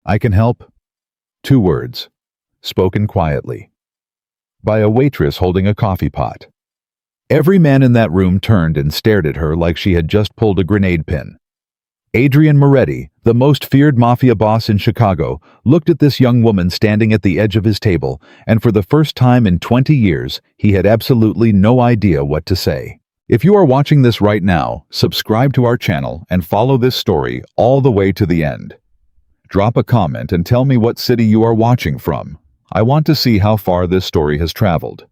I can help? 2 words, spoken quietly, by a waitress holding a coffee pot. Every man in that room turned and stared at her like she had just pulled a grenade pin. Adrian Moretti, the most feared Mafia boss in Chicago, looked at this young woman standing at the edge of his table, and for the first time in 20 years, he had absolutely no idea what to say. If you are watching this right now, subscribe to our channel and follow this story all the way to the end. Drop a comment and tell me what city you are watching from. I want to see how far this story has traveled.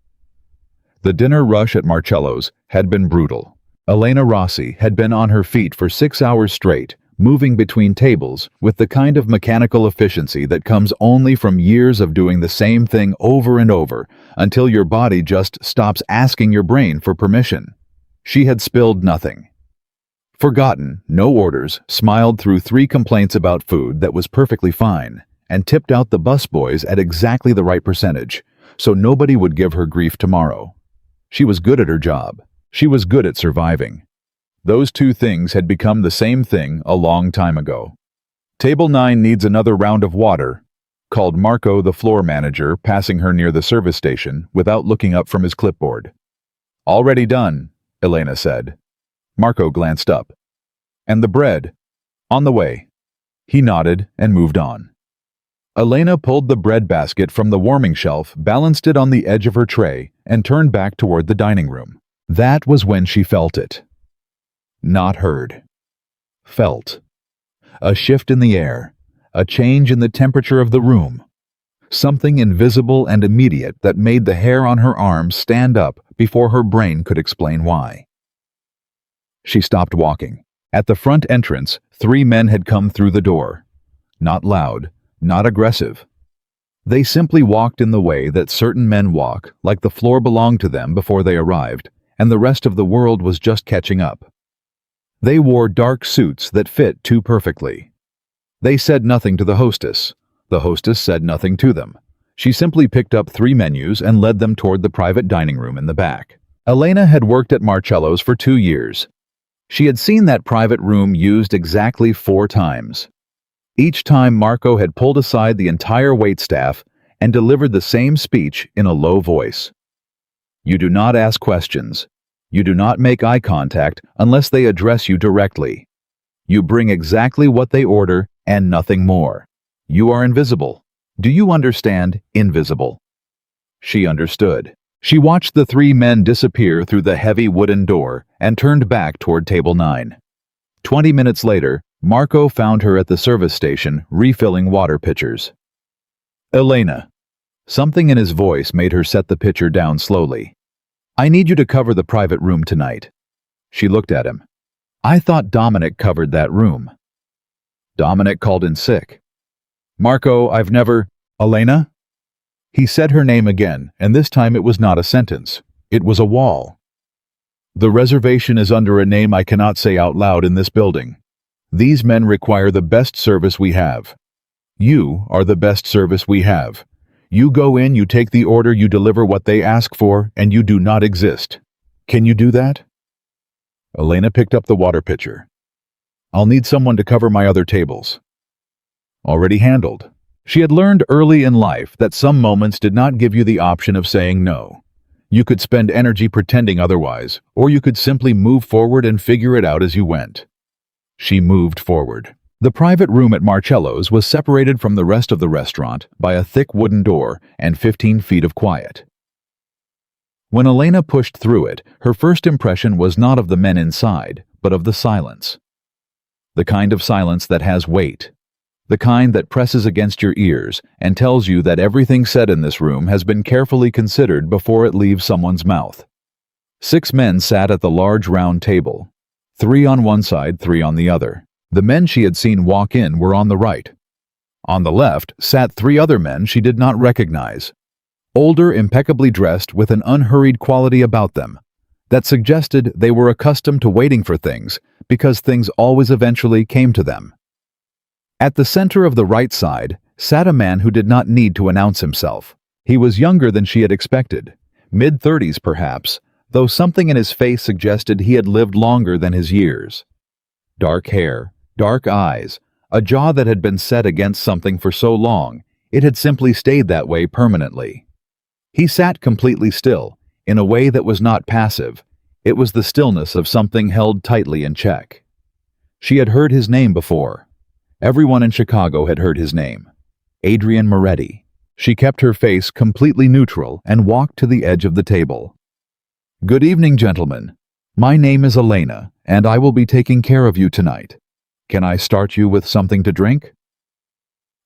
The dinner rush at Marcello's had been brutal. Elena Rossi had been on her feet for 6 hours straight, moving between tables with the kind of mechanical efficiency that comes only from years of doing the same thing over and over until your body just stops asking your brain for permission. She had spilled nothing. Forgotten, no orders, smiled through 3 complaints about food that was perfectly fine, and tipped out the busboys at exactly the right percentage, so nobody would give her grief tomorrow. She was good at her job. She was good at surviving. Those 2 things had become the same thing a long time ago. Table 9 needs another round of water, called Marco, the floor manager, passing her near the service station without looking up from his clipboard. Already done, Elena said. Marco glanced up. And the bread? On the way. He nodded and moved on. Elena pulled the bread basket from the warming shelf, balanced it on the edge of her tray, and turned back toward the dining room. That was when she felt it. Not heard. Felt. A shift in the air, a change in the temperature of the room. Something invisible and immediate that made the hair on her arms stand up before her brain could explain why. She stopped walking. At the front entrance, 3 men had come through the door. Not loud, not aggressive. They simply walked in the way that certain men walk, like the floor belonged to them before they arrived, and the rest of the world was just catching up. They wore dark suits that fit too perfectly. They said nothing to the hostess. The hostess said nothing to them. She simply picked up 3 menus and led them toward the private dining room in the back. Elena had worked at Marcello's for 2 years. She had seen that private room used exactly 4 times. Each time Marco had pulled aside the entire waitstaff and delivered the same speech in a low voice. You do not ask questions. You do not make eye contact unless they address you directly. You bring exactly what they order and nothing more. You are invisible. Do you understand invisible? She understood. She watched the 3 men disappear through the heavy wooden door and turned back toward table 9. 20 minutes later, Marco found her at the service station refilling water pitchers. Elena. Something in his voice made her set the pitcher down slowly. I need you to cover the private room tonight. She looked at him. I thought Dominic covered that room. Dominic called in sick. Marco, I've never... Elena? He said her name again, and this time it was not a sentence. It was a wall. The reservation is under a name I cannot say out loud in this building. These men require the best service we have. You are the best service we have. You go in, you take the order, you deliver what they ask for, and you do not exist. Can you do that? Elena picked up the water pitcher. I'll need someone to cover my other tables. Already handled. She had learned early in life that some moments did not give you the option of saying no. You could spend energy pretending otherwise, or you could simply move forward and figure it out as you went. She moved forward. The private room at Marcello's was separated from the rest of the restaurant by a thick wooden door and 15 feet of quiet. When Elena pushed through it, her first impression was not of the men inside, but of the silence. The kind of silence that has weight. The kind that presses against your ears and tells you that everything said in this room has been carefully considered before it leaves someone's mouth. 6 men sat at the large round table. 3 on one side, 3 on the other. The men she had seen walk in were on the right. On the left sat 3 other men she did not recognize. Older, impeccably dressed, with an unhurried quality about them that suggested they were accustomed to waiting for things because things always eventually came to them. At the center of the right side sat a man who did not need to announce himself. He was younger than she had expected, mid-30s perhaps, though something in his face suggested he had lived longer than his years. Dark hair, dark eyes, a jaw that had been set against something for so long, it had simply stayed that way permanently. He sat completely still, in a way that was not passive. It was the stillness of something held tightly in check. She had heard his name before. Everyone in Chicago had heard his name. Adrian Moretti. She kept her face completely neutral and walked to the edge of the table. "Good evening, gentlemen. My name is Elena, and I will be taking care of you tonight. Can I start you with something to drink?"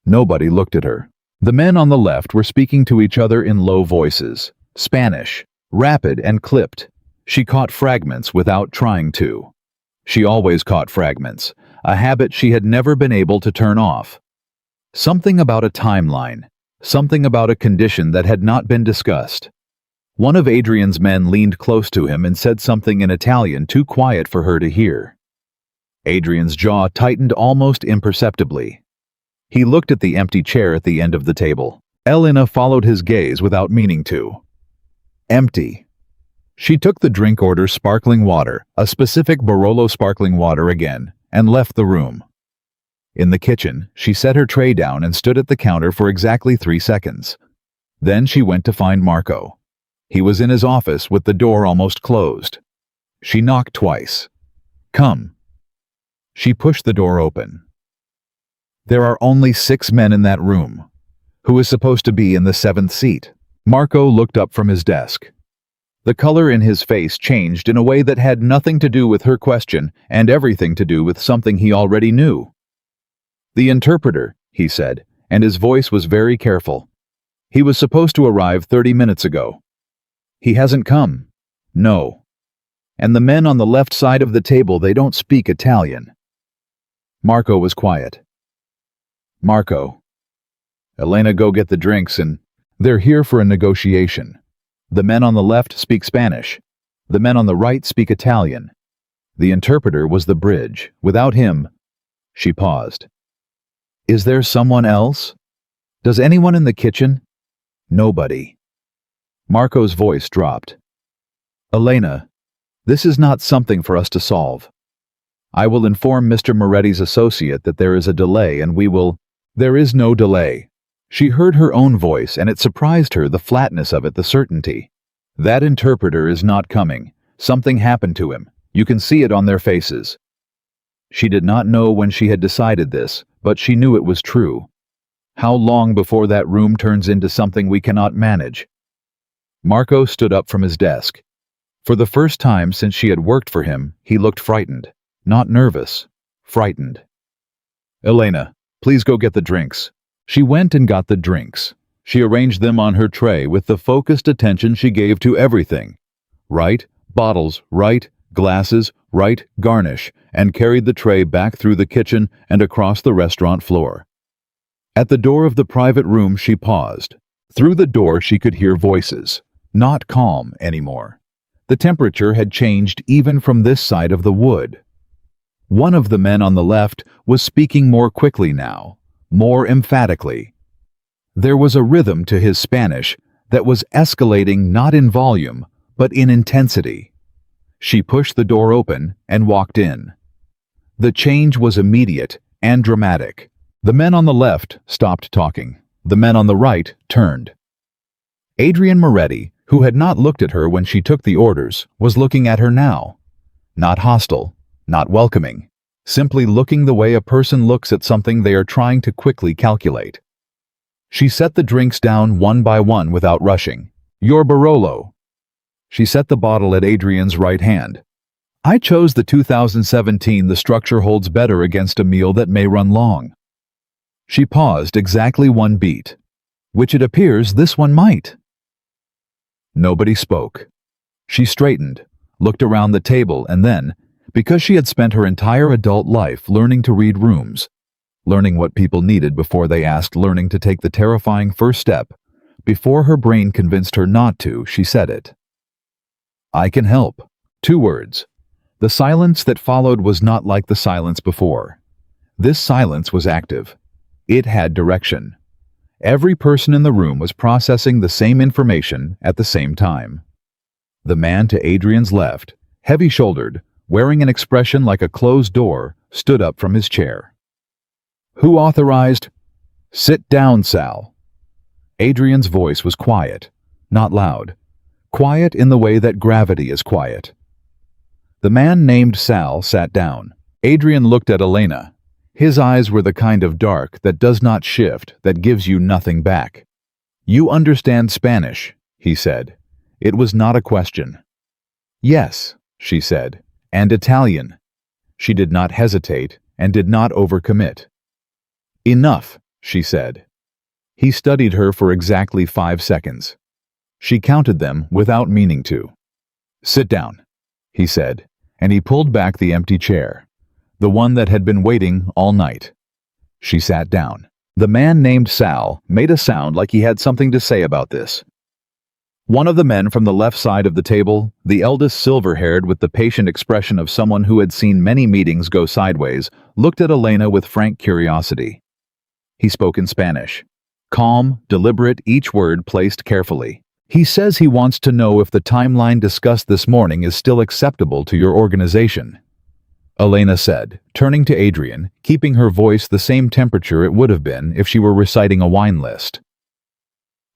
Nobody looked at her. The men on the left were speaking to each other in low voices, Spanish, rapid and clipped. She caught fragments without trying to. She always caught fragments, a habit she had never been able to turn off. Something about a timeline, something about a condition that had not been discussed. One of Adrian's men leaned close to him and said something in Italian too quiet for her to hear. Adrian's jaw tightened almost imperceptibly. He looked at the empty chair at the end of the table. Elena followed his gaze without meaning to. Empty. She took the drink order sparkling water, a specific Barolo sparkling water again, and left the room. In the kitchen, she set her tray down and stood at the counter for exactly 3 seconds. Then she went to find Marco. He was in his office with the door almost closed. She knocked twice. "Come." She pushed the door open. There are only 6 men in that room. Who is supposed to be in the 7th seat? Marco looked up from his desk. The color in his face changed in a way that had nothing to do with her question and everything to do with something he already knew. "The interpreter," he said, and his voice was very careful. "He was supposed to arrive 30 minutes ago. He hasn't come." "No." "And the men on the left side of the table, they don't speak Italian." Marco was quiet. "Marco." "Elena, go get the drinks and they're here for a negotiation. The men on the left speak Spanish. The men on the right speak Italian. The interpreter was the bridge. Without him..." She paused. "Is there someone else? Does anyone in the kitchen?" "Nobody." Marco's voice dropped. "Elena, this is not something for us to solve. I will inform Mr. Moretti's associate that there is a delay and we will..." "There is no delay." She heard her own voice and it surprised her, the flatness of it, the certainty. "That interpreter is not coming. Something happened to him. You can see it on their faces." She did not know when she had decided this, but she knew it was true. How long before that room turns into something we cannot manage? Marco stood up from his desk. For the first time since she had worked for him, he looked frightened. Not nervous. Frightened. "Elena, please go get the drinks." She went and got the drinks. She arranged them on her tray with the focused attention she gave to everything. Right, bottles, right, glasses, right, garnish, and carried the tray back through the kitchen and across the restaurant floor. At the door of the private room she paused. Through the door she could hear voices. Not calm anymore. The temperature had changed even from this side of the wood. One of the men on the left was speaking more quickly now, more emphatically. There was a rhythm to his Spanish that was escalating not in volume, but in intensity. She pushed the door open and walked in. The change was immediate and dramatic. The men on the left stopped talking. The men on the right turned. Adrian Moretti, who had not looked at her when she took the orders, was looking at her now. Not hostile, not welcoming, simply looking the way a person looks at something they are trying to quickly calculate. She set the drinks down one by one without rushing. "Your Barolo." She set the bottle at Adrian's right hand. "I chose the 2017. The structure holds better against a meal that may run long." She paused exactly one beat. "Which it appears this one might." Nobody spoke. She straightened, looked around the table, and then, because she had spent her entire adult life learning to read rooms, learning what people needed before they asked, learning to take the terrifying first step, before her brain convinced her not to, she said it. "I can help." 2 words. The silence that followed was not like the silence before. This silence was active. It had direction. Every person in the room was processing the same information at the same time. The man to Adrian's left, heavy-shouldered, wearing an expression like a closed door, stood up from his chair. Who authorized? Sit down, Sal. Adrian's voice was quiet, not loud. Quiet in the way that gravity is quiet. The man named Sal sat down. Adrian looked at Elena. His eyes were the kind of dark that does not shift, that gives you nothing back. You understand Spanish, he said. It was not a question. Yes, she said, and Italian. She did not hesitate and did not overcommit. Enough, she said. He studied her for exactly 5 seconds. She counted them without meaning to. Sit down, he said, and he pulled back the empty chair, the one that had been waiting all night. She sat down. The man named Sal made a sound like he had something to say about this. One of the men from the left side of the table, the eldest silver-haired with the patient expression of someone who had seen many meetings go sideways, looked at Elena with frank curiosity. He spoke in Spanish. Calm, deliberate, each word placed carefully. He says he wants to know if the timeline discussed this morning is still acceptable to your organization. Elena said, turning to Adrian, keeping her voice the same temperature it would have been if she were reciting a wine list.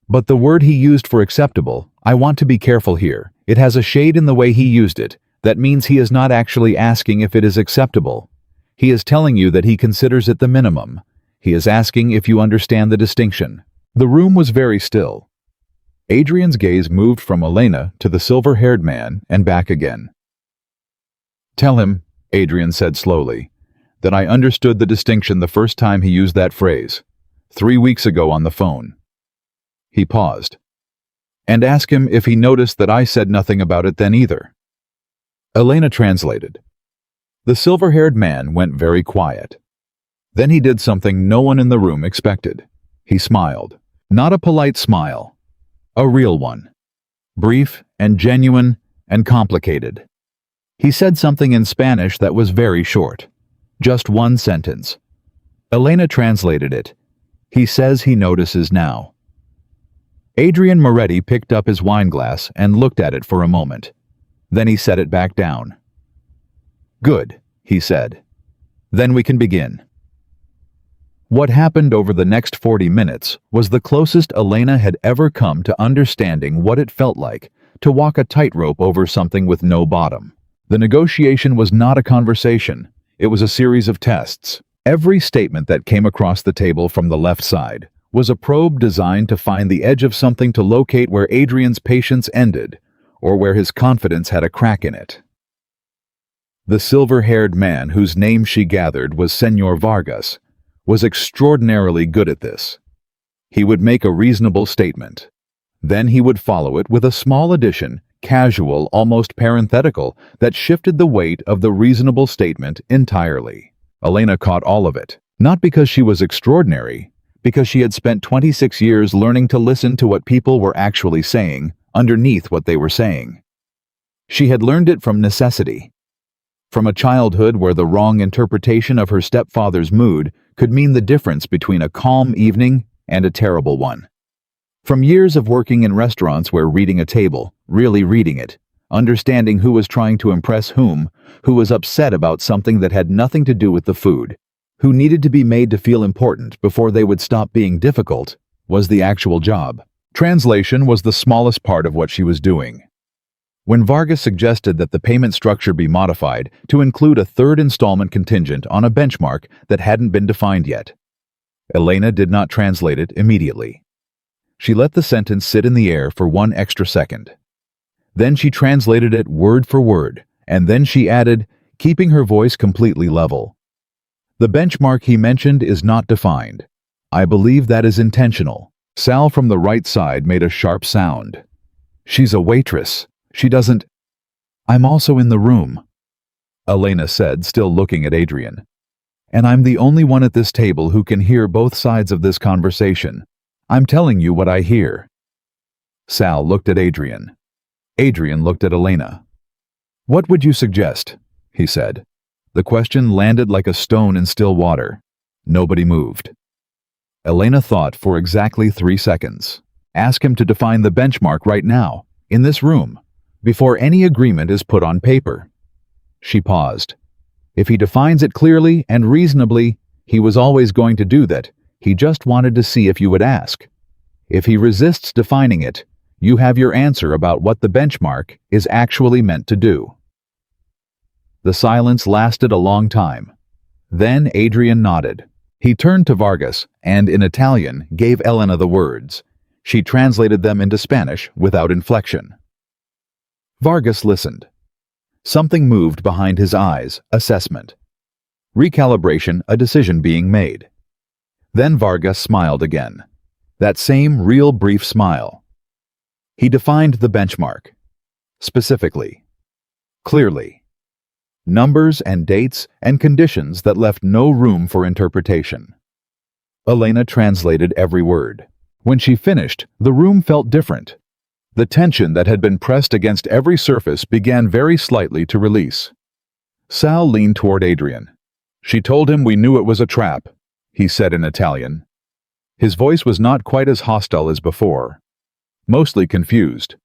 But the word he used for acceptable, I want to be careful here. It has a shade in the way he used it. That means he is not actually asking if it is acceptable. He is telling you that he considers it the minimum. He is asking if you understand the distinction. The room was very still. Adrian's gaze moved from Elena to the silver-haired man and back again. Tell him, Adrian said slowly, that I understood the distinction the first time he used that phrase, 3 weeks ago on the phone. He paused. And ask him if he noticed that I said nothing about it then either. Elena translated. The silver-haired man went very quiet. Then he did something no one in the room expected. He smiled. Not a polite smile. A real one. Brief and genuine and complicated. He said something in Spanish that was very short. Just one sentence. Elena translated it. He says he notices now. Adrian Moretti picked up his wine glass and looked at it for a moment. Then he set it back down. Good, he said. Then we can begin. What happened over the next 40 minutes was the closest Elena had ever come to understanding what it felt like to walk a tightrope over something with no bottom. The negotiation was not a conversation. It was a series of tests. Every statement that came across the table from the left side was a probe designed to find the edge of something to locate where Adrian's patience ended, or where his confidence had a crack in it. The silver-haired man whose name she gathered was Señor Vargas, was extraordinarily good at this. He would make a reasonable statement. Then he would follow it with a small addition, casual, almost parenthetical, that shifted the weight of the reasonable statement entirely. Elena caught all of it, not because she was extraordinary, because she had spent 26 years learning to listen to what people were actually saying, underneath what they were saying. She had learned it from necessity. From a childhood where the wrong interpretation of her stepfather's mood could mean the difference between a calm evening and a terrible one. From years of working in restaurants where reading a table, really reading it, understanding who was trying to impress whom, who was upset about something that had nothing to do with the food, who needed to be made to feel important before they would stop being difficult, was the actual job. Translation was the smallest part of what she was doing. When Vargas suggested that the payment structure be modified to include a third installment contingent on a benchmark that hadn't been defined yet, Elena did not translate it immediately. She let the sentence sit in the air for 1 extra second. Then she translated it word for word, and then she added, keeping her voice completely level. The benchmark he mentioned is not defined. I believe that is intentional. Sal from the right side made a sharp sound. She's a waitress. She doesn't... I'm also in the room, Elena said, still looking at Adrian. And I'm the only one at this table who can hear both sides of this conversation. I'm telling you what I hear. Sal looked at Adrian. Adrian looked at Elena. What would you suggest? He said. The question landed like a stone in still water. Nobody moved. Elena thought for exactly 3 seconds. Ask him to define the benchmark right now, in this room, before any agreement is put on paper. She paused. If he defines it clearly and reasonably, He was always going to do that. He just wanted to see if you would ask. If he resists defining it, you have your answer about what the benchmark is actually meant to do." The silence lasted a long time. Then Adrian nodded. He turned to Vargas and, in Italian, gave Elena the words. She translated them into Spanish without inflection. Vargas listened. Something moved behind his eyes, assessment. Recalibration, a decision being made. Then Vargas smiled again. That same real brief smile. He defined the benchmark. Specifically. Clearly. Numbers and dates and conditions that left no room for interpretation. Elena translated every word. When she finished, the room felt different. The tension that had been pressed against every surface began very slightly to release. Sal leaned toward Adrian. "She told him we knew it was a trap," he said in Italian. His voice was not quite as hostile as before. Mostly confused.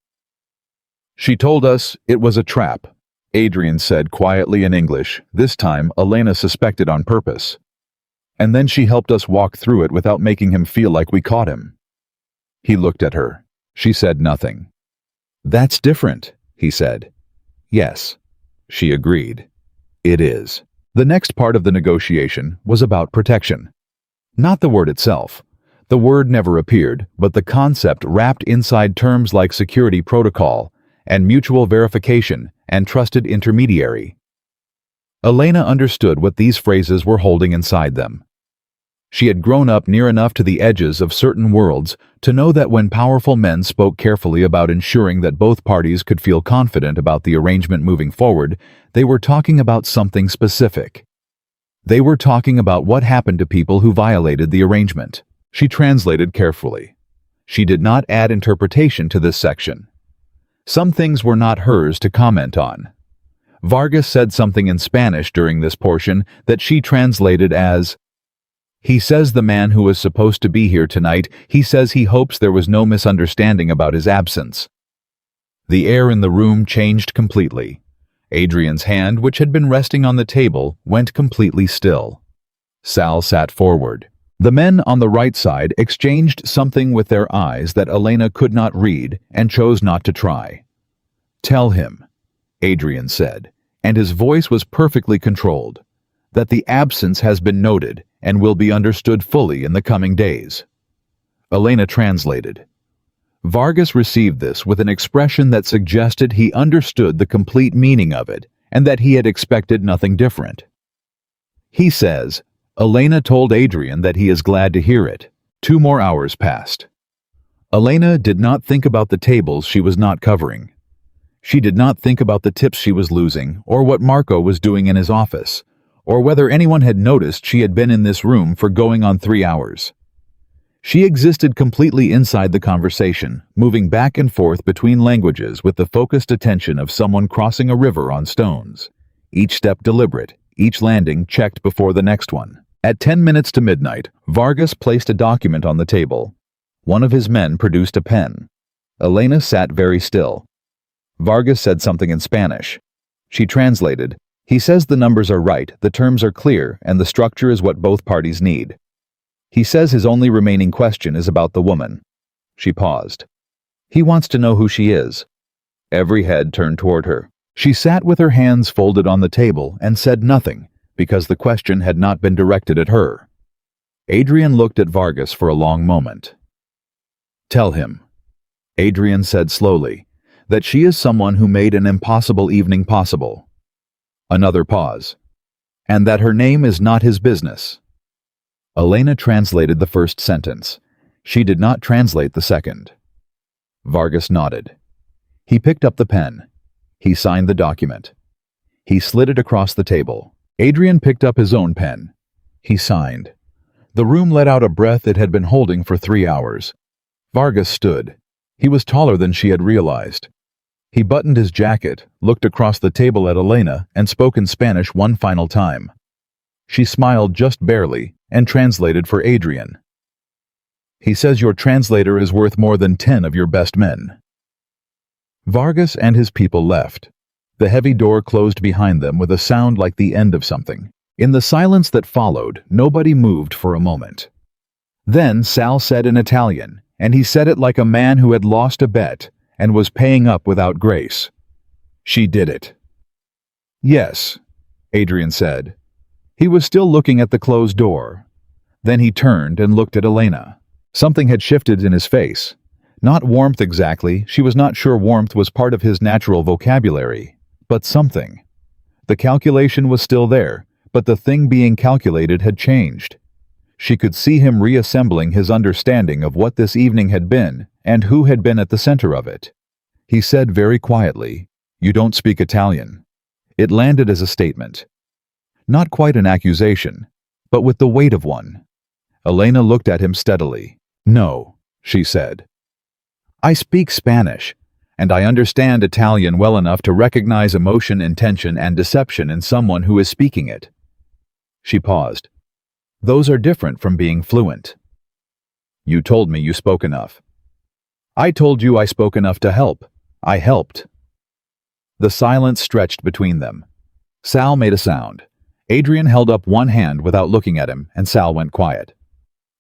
"She told us it was a trap," Adrian said quietly in English, this time Elena suspected on purpose. "And then she helped us walk through it without making him feel like we caught him." He looked at her. She said nothing. "That's different," he said. "Yes," she agreed. "It is." The next part of the negotiation was about protection. Not the word itself. The word never appeared, but the concept wrapped inside terms like security protocol and mutual verification and trusted intermediary. Elena understood what these phrases were holding inside them. She had grown up near enough to the edges of certain worlds to know that when powerful men spoke carefully about ensuring that both parties could feel confident about the arrangement moving forward, they were talking about something specific. They were talking about what happened to people who violated the arrangement. She translated carefully. She did not add interpretation to this section. Some things were not hers to comment on. Vargas said something in Spanish during this portion that she translated as, "He says the man who was supposed to be here tonight, he says he hopes there was no misunderstanding about his absence." The air in the room changed completely. Adrian's hand, which had been resting on the table, went completely still. Sal sat forward. The men on the right side exchanged something with their eyes that Elena could not read and chose not to try. "Tell him," Adrian said, and his voice was perfectly controlled, "that the absence has been noted and will be understood fully in the coming days." Elena translated. Vargas received this with an expression that suggested he understood the complete meaning of it and that he had expected nothing different. He says, Elena told Adrian that he is glad to hear it. 2 more hours passed. Elena did not think about the tables she was not covering. She did not think about the tips she was losing or what Marco was doing in his office, or whether anyone had noticed she had been in this room for going on 3 hours. She existed completely inside the conversation, moving back and forth between languages with the focused attention of someone crossing a river on stones. Each step deliberate, each landing checked before the next one. At 10 minutes to midnight, Vargas placed a document on the table. One of his men produced a pen. Elena sat very still. Vargas said something in Spanish. She translated, "He says the numbers are right, the terms are clear, and the structure is what both parties need. He says his only remaining question is about the woman." She paused. "He wants to know who she is." Every head turned toward her. She sat with her hands folded on the table and said nothing, because the question had not been directed at her. Adrian looked at Vargas for a long moment. "Tell him," Adrian said slowly, "that she is someone who made an impossible evening possible." Another pause. "And that her name is not his business." Elena translated the first sentence. She did not translate the second. Vargas nodded. He picked up the pen. He signed the document. He slid it across the table. Adrian picked up his own pen. He signed. The room let out a breath it had been holding for 3 hours. Vargas stood. He was taller than she had realized. He buttoned his jacket, looked across the table at Elena, and spoke in Spanish one final time. She smiled just barely and translated for Adrian. "He says your translator is worth more than 10 of your best men." Vargas and his people left. The heavy door closed behind them with a sound like the end of something. In the silence that followed, nobody moved for a moment. Then Sal said in Italian, and he said it like a man who had lost a bet and was paying up without grace. "She did it." "Yes," Adrian said. He was still looking at the closed door. Then he turned and looked at Elena. Something had shifted in his face. Not warmth exactly, she was not sure warmth was part of his natural vocabulary, but something. The calculation was still there, but the thing being calculated had changed. She could see him reassembling his understanding of what this evening had been and who had been at the center of it. He said very quietly, "You don't speak Italian." It landed as a statement. Not quite an accusation, but with the weight of one. Elena looked at him steadily. "No," she said. "I speak Spanish, and I understand Italian well enough to recognize emotion, intention, and deception in someone who is speaking it." She paused. "Those are different from being fluent." "You told me you spoke enough." "I told you I spoke enough to help. I helped." The silence stretched between them. Sal made a sound. Adrian held up one hand without looking at him, and Sal went quiet.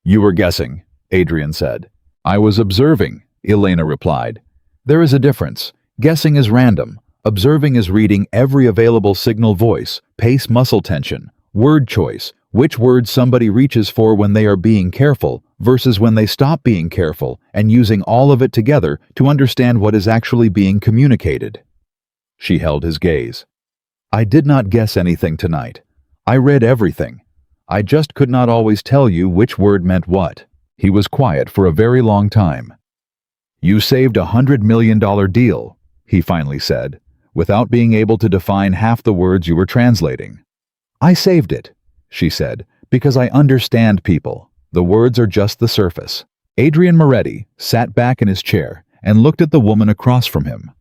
"You were guessing," Adrian said. "I was observing," Elena replied. "There is a difference. Guessing is random. Observing is reading every available signal, voice, pace, muscle tension, word choice, which word somebody reaches for when they are being careful versus when they stop being careful, and using all of it together to understand what is actually being communicated." She held his gaze. "I did not guess anything tonight. I read everything. I just could not always tell you which word meant what." He was quiet for a very long time. "You saved $100 million deal," he finally said, without being able to define half the words you were translating. "I saved it," she said, "because I understand people. The words are just the surface." Adrian Moretti sat back in his chair and looked at the woman across from him.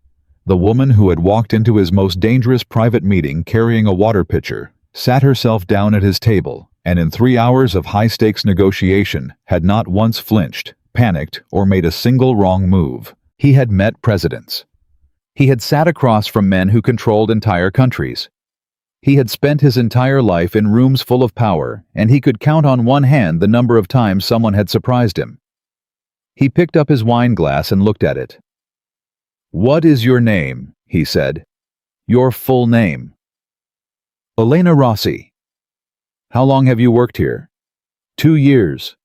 The woman who had walked into his most dangerous private meeting carrying a water pitcher, sat herself down at his table, and in 3 hours of high-stakes negotiation had not once flinched, panicked, or made a single wrong move. He had met presidents. He had sat across from men who controlled entire countries. He had spent his entire life in rooms full of power, and he could count on one hand the number of times someone had surprised him. He picked up his wine glass and looked at it. "What is your name?" he said. "Your full name." "Elena Rossi." "How long have you worked here?" 2 years.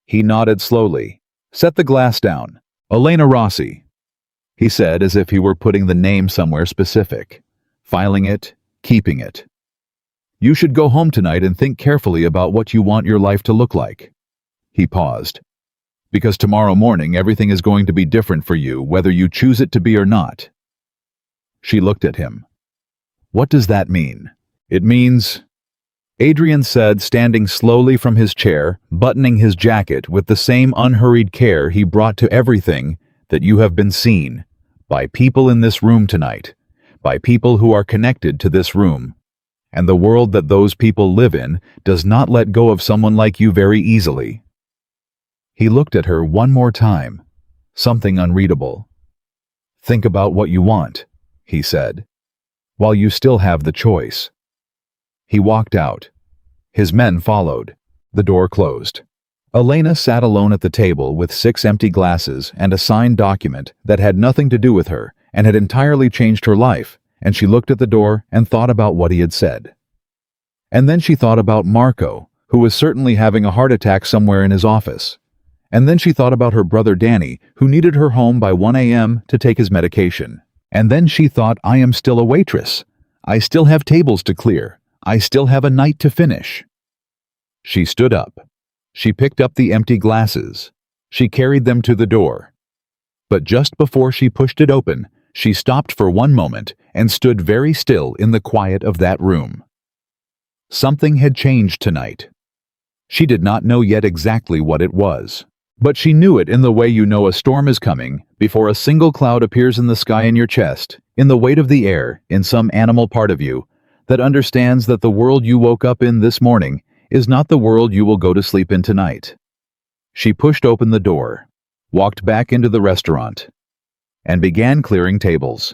He nodded slowly. "Set the glass down." "Elena Rossi," he said as if he were putting the name somewhere specific, filing it, keeping it. "You should go home tonight and think carefully about what you want your life to look like." He paused. "Because tomorrow morning everything is going to be different for you, whether you choose it to be or not." She looked at him. "What does that mean?" "It means," Adrian said, standing slowly from his chair, buttoning his jacket with the same unhurried care he brought to everything, "that you have been seen by people in this room tonight, by people who are connected to this room, and the world that those people live in does not let go of someone like you very easily." He looked at her one more time, something unreadable. "Think about what you want," he said, "while you still have the choice." He walked out. His men followed. The door closed. Elena sat alone at the table with 6 empty glasses and a signed document that had nothing to do with her and had entirely changed her life, and she looked at the door and thought about what he had said. And then she thought about Marco, who was certainly having a heart attack somewhere in his office. And then she thought about her brother Danny, who needed her home by 1 a.m. to take his medication. And then she thought, I am still a waitress. I still have tables to clear. I still have a night to finish. She stood up. She picked up the empty glasses. She carried them to the door. But just before she pushed it open, she stopped for one moment and stood very still in the quiet of that room. Something had changed tonight. She did not know yet exactly what it was. But she knew it in the way you know a storm is coming before a single cloud appears in the sky in your chest, in the weight of the air, in some animal part of you, that understands that the world you woke up in this morning is not the world you will go to sleep in tonight. She pushed open the door, walked back into the restaurant, and began clearing tables.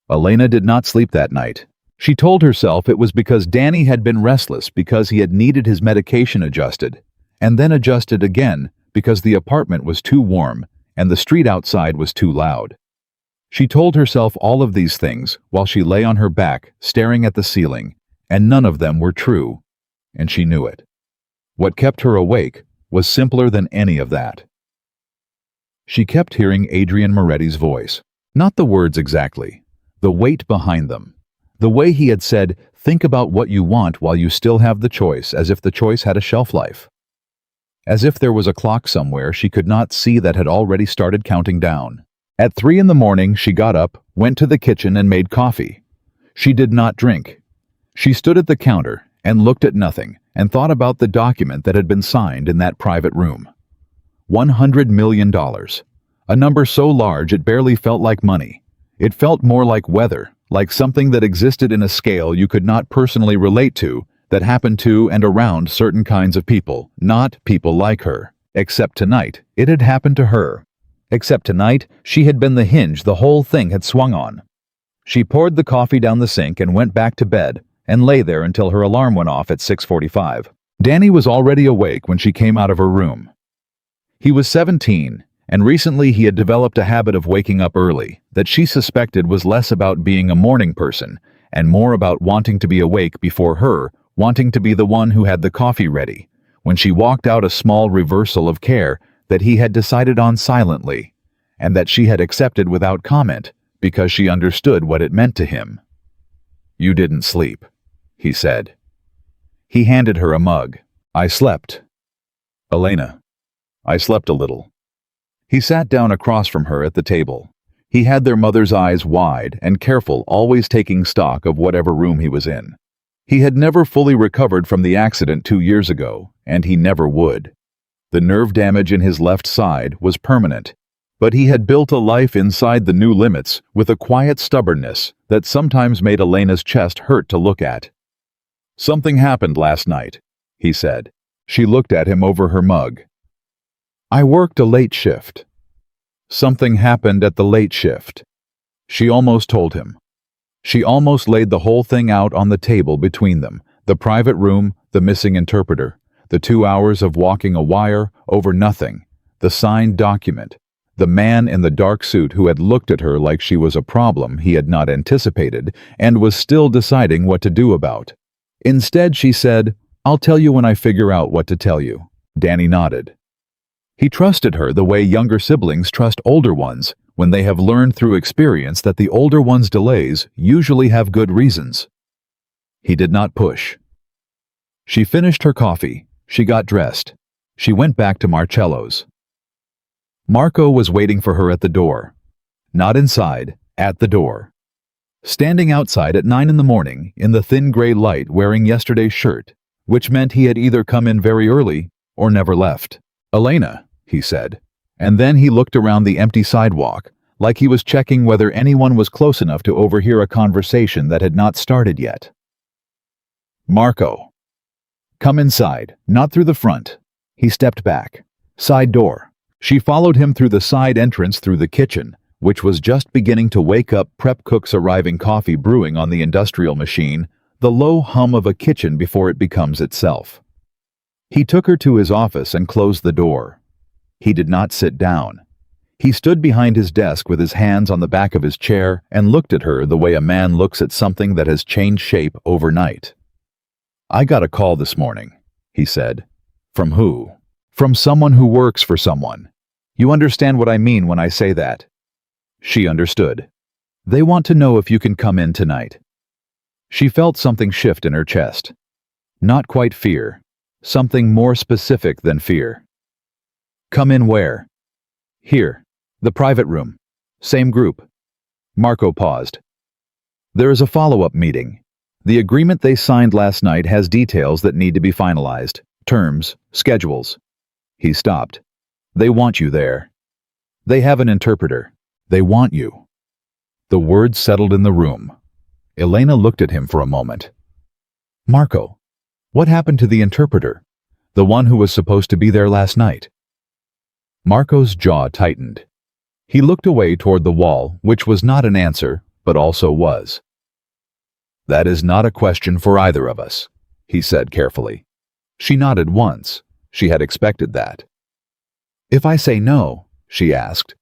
Elena did not sleep that night. She told herself it was because Danny had been restless because he had needed his medication adjusted, and then adjusted again because the apartment was too warm and the street outside was too loud. She told herself all of these things while she lay on her back staring at the ceiling, and none of them were true, and she knew it. What kept her awake was simpler than any of that. She kept hearing Adrian Moretti's voice, not the words exactly, the weight behind them. The way he had said, think about what you want while you still have the choice, as if the choice had a shelf life. As if there was a clock somewhere she could not see that had already started counting down. At 3 in the morning, she got up, went to the kitchen and made coffee. She did not drink. She stood at the counter and looked at nothing and thought about the document that had been signed in that private room. $100 million. A number so large it barely felt like money. It felt more like weather, like something that existed in a scale you could not personally relate to, that happened to and around certain kinds of people, not people like her. Except tonight, it had happened to her. Except tonight, she had been the hinge the whole thing had swung on. She poured the coffee down the sink and went back to bed, and lay there until her alarm went off at 6:45. Danny was already awake when she came out of her room. He was 17, and recently he had developed a habit of waking up early that she suspected was less about being a morning person and more about wanting to be awake before her, wanting to be the one who had the coffee ready, when she walked out a small reversal of care that he had decided on silently, and that she had accepted without comment because she understood what it meant to him. "You didn't sleep," he said. He handed her a mug. "I slept." "Elena." "I slept a little." He sat down across from her at the table. He had their mother's eyes wide and careful, always taking stock of whatever room he was in. He had never fully recovered from the accident 2 years ago, and he never would. The nerve damage in his left side was permanent, but he had built a life inside the new limits with a quiet stubbornness that sometimes made Elena's chest hurt to look at. "Something happened last night," he said. She looked at him over her mug. "I worked a late shift." Something happened at the late shift. She almost told him. She almost laid the whole thing out on the table between them, the private room, the missing interpreter, the 2 hours of walking a wire over nothing, the signed document, the man in the dark suit who had looked at her like she was a problem he had not anticipated and was still deciding what to do about. Instead, she said, "I'll tell you when I figure out what to tell you." Danny nodded. He trusted her the way younger siblings trust older ones when they have learned through experience that the older one's delays usually have good reasons. He did not push. She finished her coffee. She got dressed. She went back to Marcello's. Marco was waiting for her at the door. Not inside, at the door. Standing outside at 9 in the morning in the thin gray light wearing yesterday's shirt, which meant he had either come in very early or never left. "Elena," he said, and then he looked around the empty sidewalk, like he was checking whether anyone was close enough to overhear a conversation that had not started yet. "Marco." "Come inside, not through the front." He stepped back. "Side door." She followed him through the side entrance through the kitchen, which was just beginning to wake up prep cooks arriving coffee brewing on the industrial machine, the low hum of a kitchen before it becomes itself. He took her to his office and closed the door. He did not sit down. He stood behind his desk with his hands on the back of his chair and looked at her the way a man looks at something that has changed shape overnight. "I got a call this morning," he said. "From who?" "From someone who works for someone. You understand what I mean when I say that?" She understood. "They want to know if you can come in tonight." She felt something shift in her chest. Not quite fear. Something more specific than fear. "Come in where?" "Here. The private room. Same group." Marco paused. "There is a follow-up meeting. The agreement they signed last night has details that need to be finalized. Terms, schedules." He stopped. "They want you there. They have an interpreter. They want you." The words settled in the room. Elena looked at him for a moment. "Marco, what happened to the interpreter? The one who was supposed to be there last night?" Marco's jaw tightened. He looked away toward the wall, which was not an answer, but also was. "That is not a question for either of us," he said carefully. She nodded once. She had expected that. "If I say no?" she asked.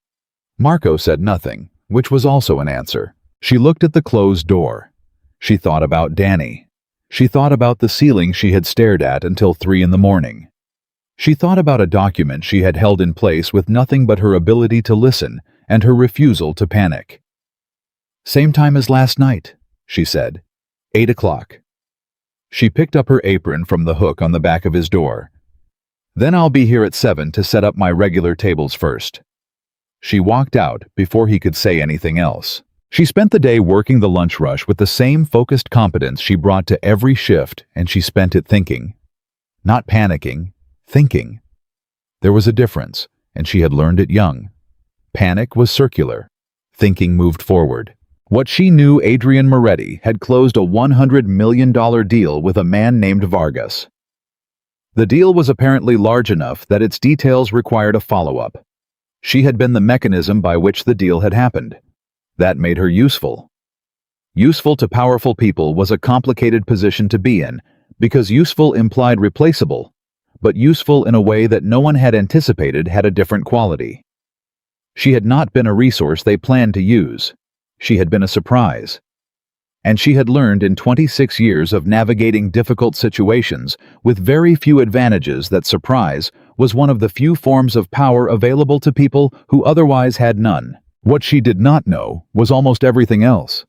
Marco said nothing, which was also an answer. She looked at the closed door. She thought about Danny. She thought about the ceiling she had stared at until 3 in the morning. She thought about a document she had held in place with nothing but her ability to listen and her refusal to panic. "Same time as last night," she said. 8 o'clock. She picked up her apron from the hook on the back of his door. "Then I'll be here at 7 to set up my regular tables first." She walked out before he could say anything else. She spent the day working the lunch rush with the same focused competence she brought to every shift, and she spent it thinking. Not panicking, thinking. There was a difference, and she had learned it young. Panic was circular. Thinking moved forward. What she knew, Adrian Moretti had closed a $100 million deal with a man named Vargas. The deal was apparently large enough that its details required a follow-up. She had been the mechanism by which the deal had happened. That made her useful. Useful to powerful people was a complicated position to be in, because useful implied replaceable, but useful in a way that no one had anticipated had a different quality. She had not been a resource they planned to use. She had been a surprise. And she had learned in 26 years of navigating difficult situations with very few advantages that surprise was one of the few forms of power available to people who otherwise had none. What she did not know was almost everything else.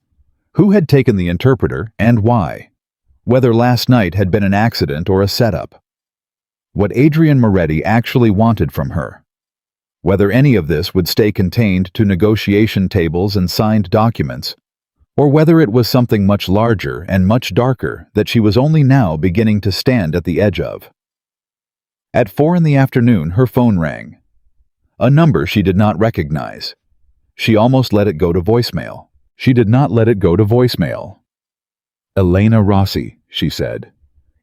Who had taken the interpreter and why? Whether last night had been an accident or a setup. What Adrian Moretti actually wanted from her. Whether any of this would stay contained to negotiation tables and signed documents, or whether it was something much larger and much darker that she was only now beginning to stand at the edge of. At 4 in the afternoon, her phone rang. A number she did not recognize. She almost let it go to voicemail. She did not let it go to voicemail. "Elena Rossi," she said.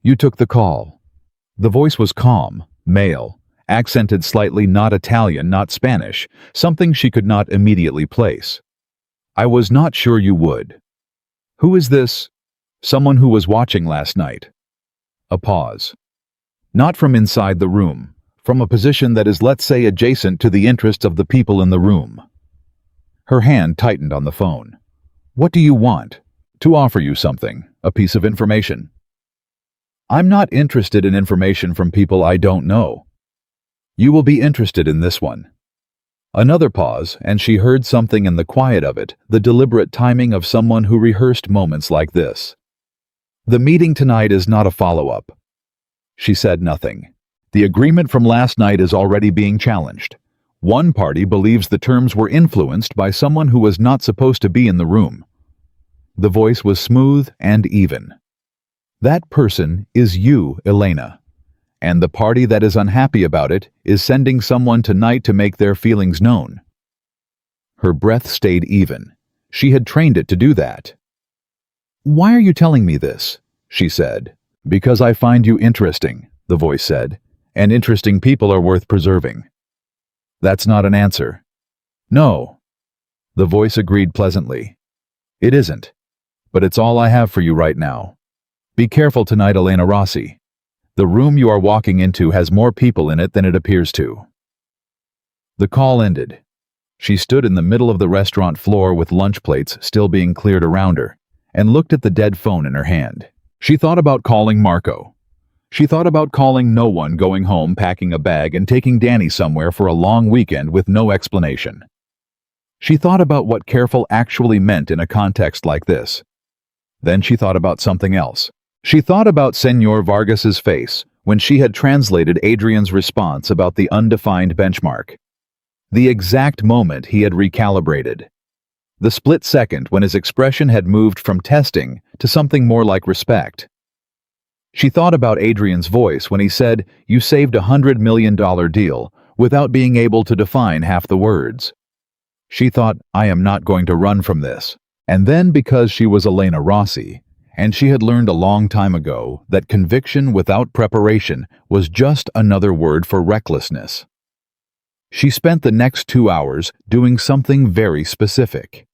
"You took the call." The voice was calm, male, accented slightly, not Italian, not Spanish, something she could not immediately place. "I was not sure you would." "Who is this?" "Someone who was watching last night." A pause. "Not from inside the room, from a position that is, let's say, adjacent to the interests of the people in the room." Her hand tightened on the phone. "What do you want?" "To offer you something, a piece of information." "I'm not interested in information from people I don't know." "You will be interested in this one." Another pause, and she heard something in the quiet of it, the deliberate timing of someone who rehearsed moments like this. "The meeting tonight is not a follow-up." She said nothing. "The agreement from last night is already being challenged. One party believes the terms were influenced by someone who was not supposed to be in the room." The voice was smooth and even. "That person is you, Elena. And the party that is unhappy about it is sending someone tonight to make their feelings known." Her breath stayed even. She had trained it to do that. "Why are you telling me this?" she said. "Because I find you interesting," the voice said, "and interesting people are worth preserving." "That's not an answer." "No." The voice agreed pleasantly. "It isn't. But it's all I have for you right now. Be careful tonight, Elena Rossi. The room you are walking into has more people in it than it appears to." The call ended. She stood in the middle of the restaurant floor with lunch plates still being cleared around her, and looked at the dead phone in her hand. She thought about calling Marco. She thought about calling no one, going home, packing a bag, and taking Danny somewhere for a long weekend with no explanation. She thought about what careful actually meant in a context like this. Then she thought about something else. She thought about Senor Vargas's face when she had translated Adrian's response about the undefined benchmark. The exact moment he had recalibrated. The split second when his expression had moved from testing to something more like respect. She thought about Adrian's voice when he said, "You saved a $100 million deal," without being able to define half the words. She thought, "I am not going to run from this." And then, because she was Elena Rossi, and she had learned a long time ago that conviction without preparation was just another word for recklessness. She spent the next 2 hours doing something very specific.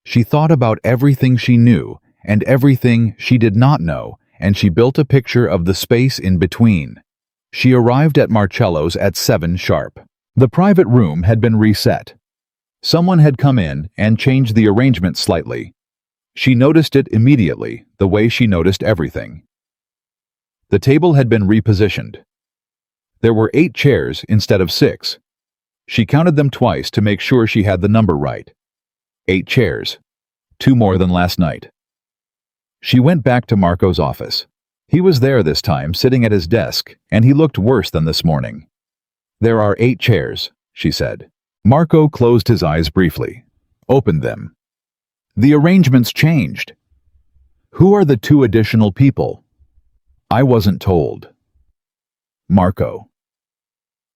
She thought about everything she knew and everything she did not know, and she built a picture of the space in between. She arrived at Marcello's at 7 sharp. The private room had been reset. Someone had come in and changed the arrangement slightly. She noticed it immediately, the way she noticed everything. The table had been repositioned. There were 8 chairs instead of 6. She counted them twice to make sure she had the number right. 8 chairs. 2 more than last night. She went back to Marco's office. He was there this time, sitting at his desk, and he looked worse than this morning. "There are 8 chairs," she said. Marco closed his eyes briefly, opened them. "The arrangements changed. Who are the 2 additional people?" "I wasn't told." "Marco."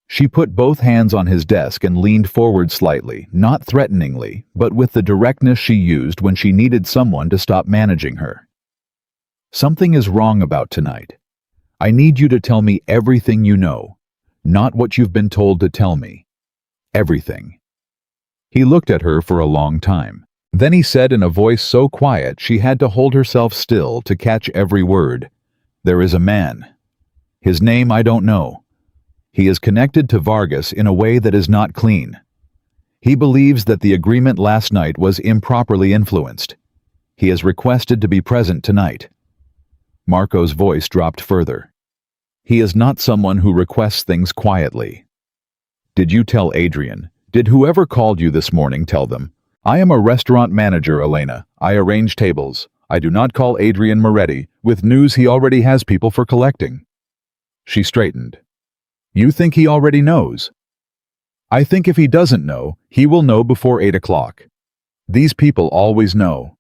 She put both hands on his desk and leaned forward slightly, not threateningly, but with the directness she used when she needed someone to stop managing her. "Something is wrong about tonight. I need you to tell me everything you know, not what you've been told to tell me. Everything." He looked at her for a long time. Then he said in a voice so quiet she had to hold herself still to catch every word, "There is a man. His name I don't know. He is connected to Vargas in a way that is not clean. He believes that the agreement last night was improperly influenced. He has requested to be present tonight." Marco's voice dropped further. "He is not someone who requests things quietly. Did you tell Adrian? Did whoever called you this morning tell them? I am a restaurant manager, Elena. I arrange tables. I do not call Adrian Moretti with news he already has people for collecting." She straightened. "You think he already knows?" "I think if he doesn't know, he will know before 8 o'clock. These people always know."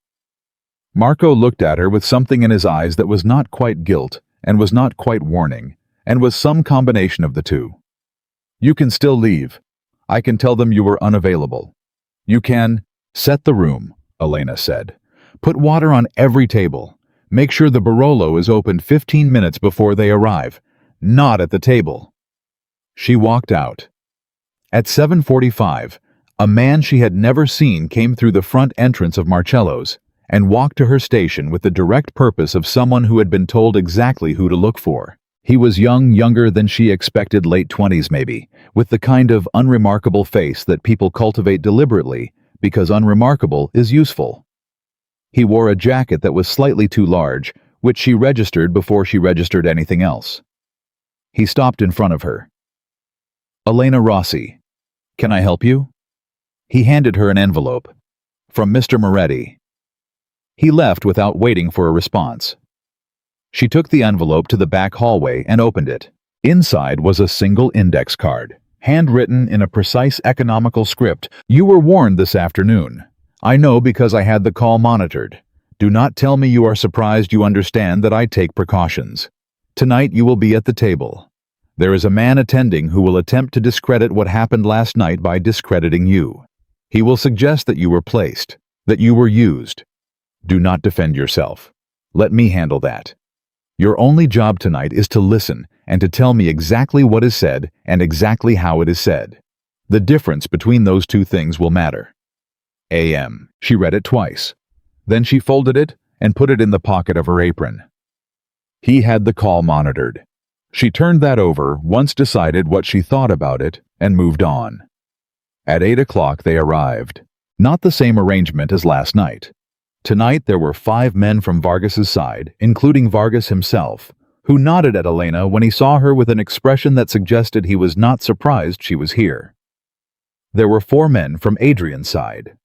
Marco looked at her with something in his eyes that was not quite guilt, and was not quite warning, and was some combination of the two. "You can still leave. I can tell them you were unavailable. You can set the room," Elena said. "Put water on every table. Make sure the Barolo is opened 15 minutes before they arrive. Not at the table." She walked out. At 7:45, a man she had never seen came through the front entrance of Marcello's and walked to her station with the direct purpose of someone who had been told exactly who to look for. He was younger than she expected, late 20s maybe, with the kind of unremarkable face that people cultivate deliberately because unremarkable is useful. He wore a jacket that was slightly too large, which she registered before she registered anything else. He stopped in front of her. "Elena Rossi, can I help you?" He handed her an envelope. "From Mr. Moretti." He left without waiting for a response. She took the envelope to the back hallway and opened it. Inside was a single index card, handwritten in a precise economical script. "You were warned this afternoon. I know because I had the call monitored. Do not tell me you are surprised. You understand that I take precautions. Tonight you will be at the table. There is a man attending who will attempt to discredit what happened last night by discrediting you. He will suggest that you were placed, that you were used. Do not defend yourself. Let me handle that. Your only job tonight is to listen and to tell me exactly what is said and exactly how it is said. The difference between those two things will matter." A.M. She read it twice. Then she folded it and put it in the pocket of her apron. He had the call monitored. She turned that over, once decided what she thought about it, and moved on. At 8 o'clock they arrived. Not the same arrangement as last night. Tonight there were 5 men from Vargas's side, including Vargas himself, who nodded at Elena when he saw her with an expression that suggested he was not surprised she was here. There were 4 men from Adrian's side.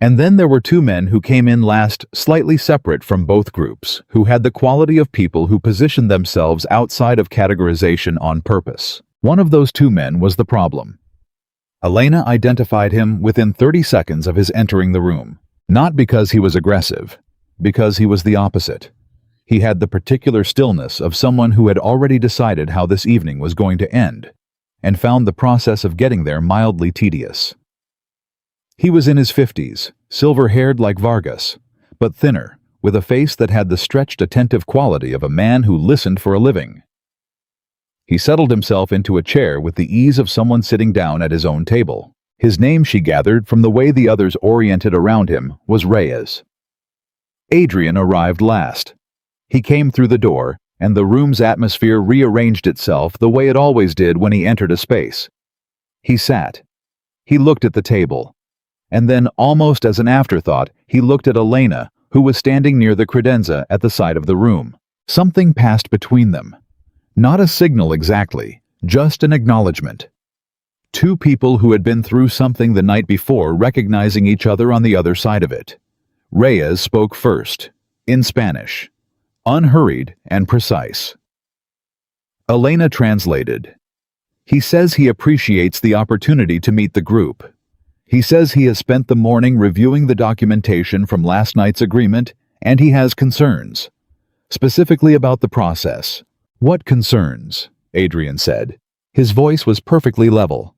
And then there were 2 men who came in last, slightly separate from both groups, who had the quality of people who positioned themselves outside of categorization on purpose. One of those 2 men was the problem. Elena identified him within 30 seconds of his entering the room. Not because he was aggressive, because he was the opposite. He had the particular stillness of someone who had already decided how this evening was going to end, and found the process of getting there mildly tedious. He was in his 50s, silver-haired like Vargas, but thinner, with a face that had the stretched, attentive quality of a man who listened for a living. He settled himself into a chair with the ease of someone sitting down at his own table. His name, she gathered from the way the others oriented around him, was Reyes. Adrian arrived last. He came through the door, and the room's atmosphere rearranged itself the way it always did when he entered a space. He sat. He looked at the table. And then, almost as an afterthought, he looked at Elena, who was standing near the credenza at the side of the room. Something passed between them. Not a signal exactly, just an acknowledgement. Two people who had been through something the night before recognizing each other on the other side of it. Reyes spoke first, in Spanish, unhurried and precise. Elena translated. He says he appreciates the opportunity to meet the group. He says he has spent the morning reviewing the documentation from last night's agreement, and he has concerns, specifically about the process. What concerns? Adrian said. His voice was perfectly level.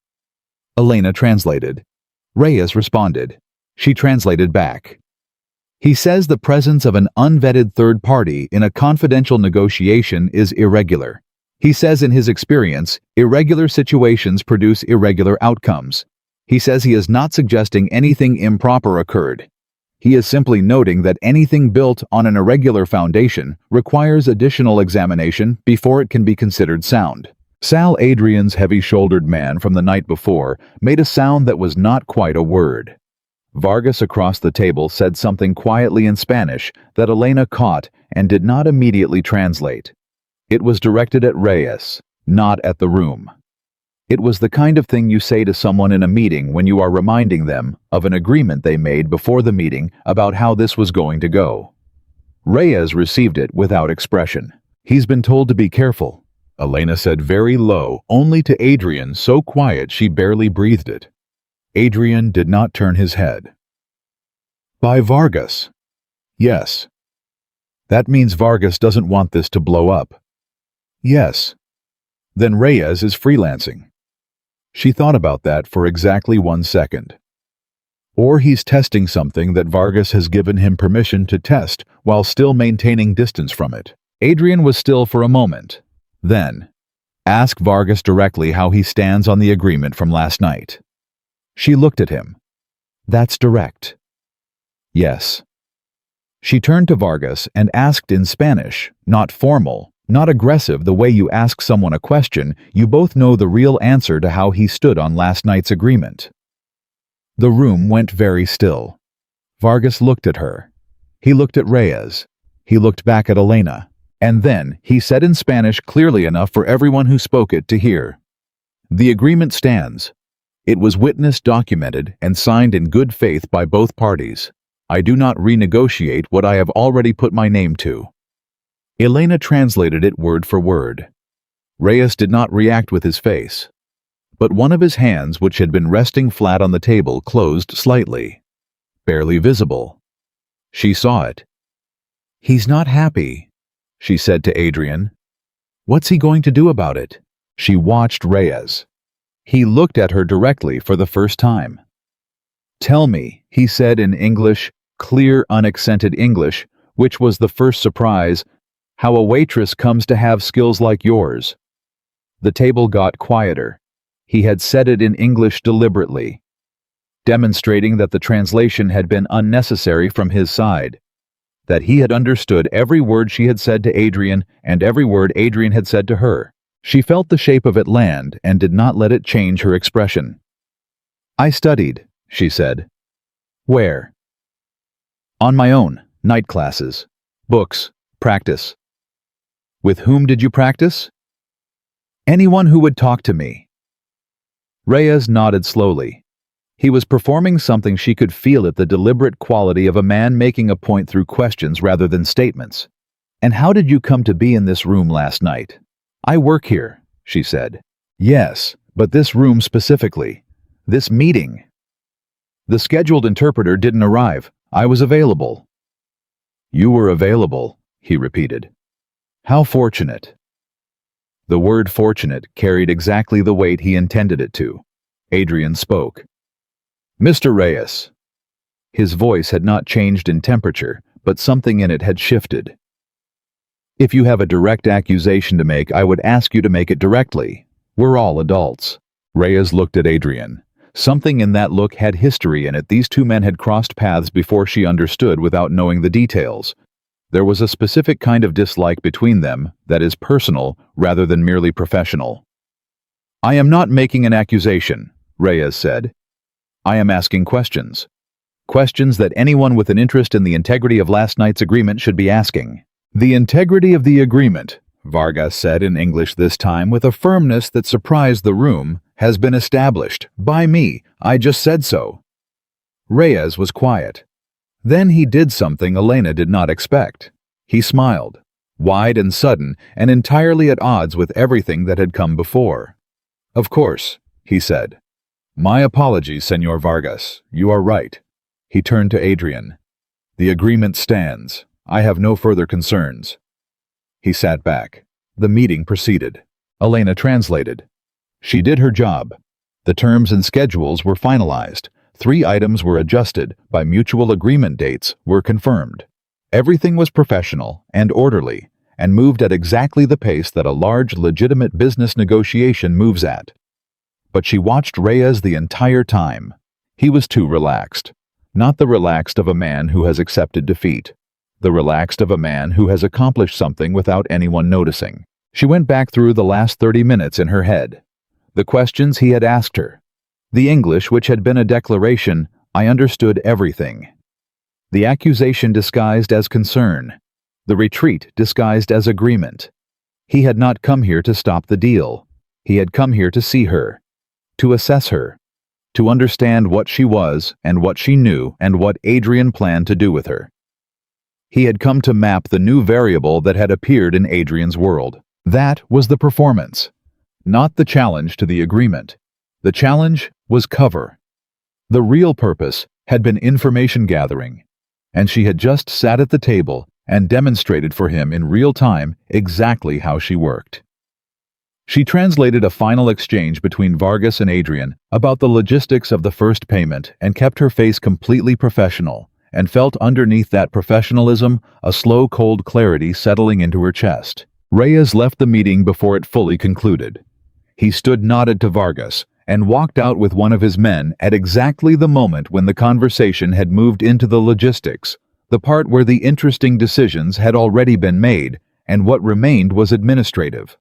Elena translated. Reyes responded. She translated back. He says the presence of an unvetted third party in a confidential negotiation is irregular. He says in his experience, irregular situations produce irregular outcomes. He says he is not suggesting anything improper occurred. He is simply noting that anything built on an irregular foundation requires additional examination before it can be considered sound. Sal Adrian's heavy-shouldered man from the night before made a sound that was not quite a word. Vargas across the table said something quietly in Spanish that Elena caught and did not immediately translate. It was directed at Reyes, not at the room. It was the kind of thing you say to someone in a meeting when you are reminding them of an agreement they made before the meeting about how this was going to go. Reyes received it without expression. He's been told to be careful, Elena said very low, only to Adrian, so quiet she barely breathed it. Adrian did not turn his head. By Vargas. Yes. That means Vargas doesn't want this to blow up. Yes. Then Reyes is freelancing. She thought about that for exactly 1 second. Or he's testing something that Vargas has given him permission to test while still maintaining distance from it. Adrian was still for a moment. Then, ask Vargas directly how he stands on the agreement from last night. She looked at him. That's direct. Yes. She turned to Vargas and asked in Spanish, not formal, not aggressive the way you ask someone a question, you both know the real answer to how he stood on last night's agreement. The room went very still. Vargas looked at her. He looked at Reyes. He looked back at Elena. And then he said in Spanish clearly enough for everyone who spoke it to hear. The agreement stands. It was witnessed, documented, and signed in good faith by both parties. I do not renegotiate what I have already put my name to. Elena translated it word for word. Reyes did not react with his face. But one of his hands, which had been resting flat on the table, closed slightly. Barely visible. She saw it. He's not happy, she said to Adrian. What's he going to do about it? She watched Reyes. He looked at her directly for the first time. Tell me, he said in English, clear, unaccented English, which was the first surprise, how a waitress comes to have skills like yours. The table got quieter. He had said it in English deliberately, demonstrating that the translation had been unnecessary from his side, that he had understood every word she had said to Adrian and every word Adrian had said to her. She felt the shape of it land and did not let it change her expression. I studied, she said. Where? On my own, night classes, books, practice. With whom did you practice? Anyone who would talk to me. Reyes nodded slowly. He was performing something she could feel it, the deliberate quality of a man making a point through questions rather than statements. And how did you come to be in this room last night? I work here, she said. Yes, but this room specifically. This meeting. The scheduled interpreter didn't arrive. I was available. You were available, he repeated. How fortunate. The word fortunate carried exactly the weight he intended it to. Adrian spoke. Mr. Reyes. His voice had not changed in temperature, but something in it had shifted. If you have a direct accusation to make, I would ask you to make it directly. We're all adults. Reyes looked at Adrian. Something in that look had history in it. These two men had crossed paths before she understood without knowing the details. There was a specific kind of dislike between them that is personal rather than merely professional. "I am not making an accusation," Reyes said. "I am asking questions. Questions that anyone with an interest in the integrity of last night's agreement should be asking." "The integrity of the agreement," Vargas said in English this time with a firmness that surprised the room, "has been established. By me. I just said so." Reyes was quiet. Then he did something Elena did not expect. He smiled, wide and sudden, and entirely at odds with everything that had come before. "Of course," he said. "My apologies, Senor Vargas. You are right." He turned to Adrian. "The agreement stands. I have no further concerns." He sat back. The meeting proceeded. Elena translated. She did her job. The terms and schedules were finalized. 3 items were adjusted. By mutual agreement dates were confirmed. Everything was professional and orderly, and moved at exactly the pace that a large, legitimate business negotiation moves at. But she watched Reyes the entire time. He was too relaxed. Not the relaxed of a man who has accepted defeat. The relaxed of a man who has accomplished something without anyone noticing. She went back through the last 30 minutes in her head. The questions he had asked her. The English, which had been a declaration, "I understood everything." The accusation disguised as concern. The retreat disguised as agreement. He had not come here to stop the deal. He had come here to see her, to assess her, to understand what she was and what she knew and what Adrian planned to do with her. He had come to map the new variable that had appeared in Adrian's world. That was the performance, not the challenge to the agreement. The challenge was cover. The real purpose had been information gathering, and she had just sat at the table and demonstrated for him in real time exactly how she worked. She translated a final exchange between Vargas and Adrian about the logistics of the first payment and kept her face completely professional, and felt underneath that professionalism a slow, cold clarity settling into her chest. Reyes left the meeting before it fully concluded. He stood nodded to Vargas and walked out with one of his men at exactly the moment when the conversation had moved into the logistics, the part where the interesting decisions had already been made, and what remained was administrative.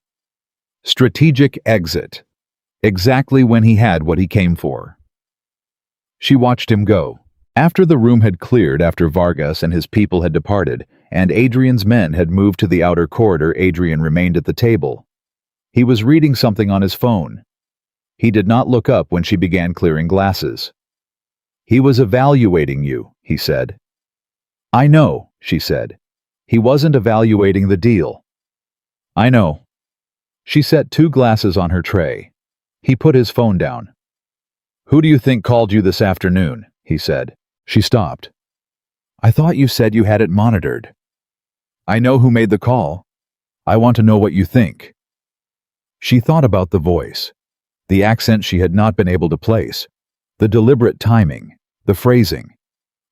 Strategic exit. Exactly when he had what he came for. She watched him go. After the room had cleared, after Vargas and his people had departed, and Adrian's men had moved to the outer corridor, Adrian remained at the table. He was reading something on his phone. He did not look up when she began clearing glasses. "He was evaluating you," he said. "I know," she said. "He wasn't evaluating the deal." "I know." She set 2 glasses on her tray. He put his phone down. "Who do you think called you this afternoon?" he said. She stopped. "I thought you said you had it monitored." "I know who made the call. I want to know what you think." She thought about the voice, the accent she had not been able to place, the deliberate timing, the phrasing,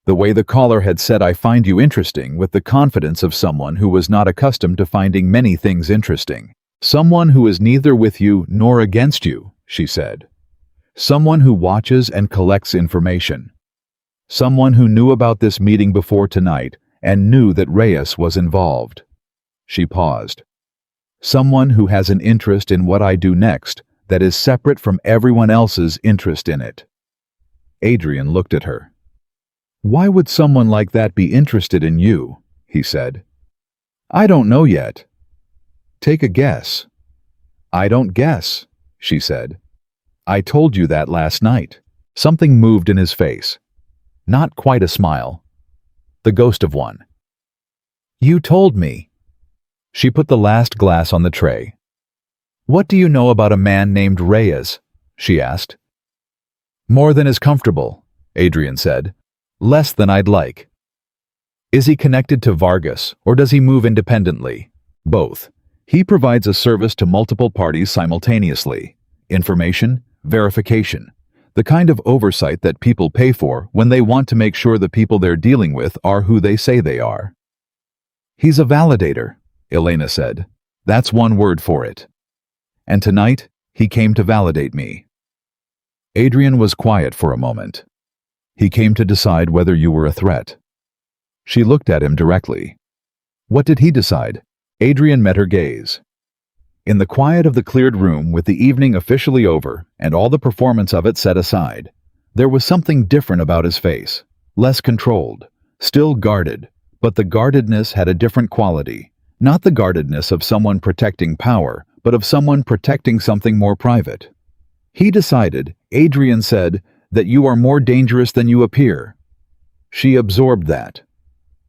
the way the caller had said, "I find you interesting," with the confidence of someone who was not accustomed to finding many things interesting. "Someone who is neither with you nor against you," she said. "Someone who watches and collects information. Someone who knew about this meeting before tonight and knew that Reyes was involved." She paused. "Someone who has an interest in what I do next that is separate from everyone else's interest in it." Adrian looked at her. "Why would someone like that be interested in you?" he said. "I don't know yet." "Take a guess." "I don't guess," she said. "I told you that last night." Something moved in his face. Not quite a smile. The ghost of one. "You told me." She put the last glass on the tray. "What do you know about a man named Reyes?" she asked. "More than is comfortable," Adrian said. "Less than I'd like." "Is he connected to Vargas, or does he move independently?" "Both. He provides a service to multiple parties simultaneously. Information, verification. The kind of oversight that people pay for when they want to make sure the people they're dealing with are who they say they are." "He's a validator," Elena said. "That's one word for it. And tonight, he came to validate me." Adrian was quiet for a moment. He came to decide whether you were a threat. She looked at him directly. What did he decide? Adrian met her gaze. In the quiet of the cleared room, with the evening officially over and all the performance of it set aside, there was something different about his face. Less controlled, still guarded, but the guardedness had a different quality. Not the guardedness of someone protecting power, but of someone protecting something more private. He decided, Adrian said, that you are more dangerous than you appear. She absorbed that.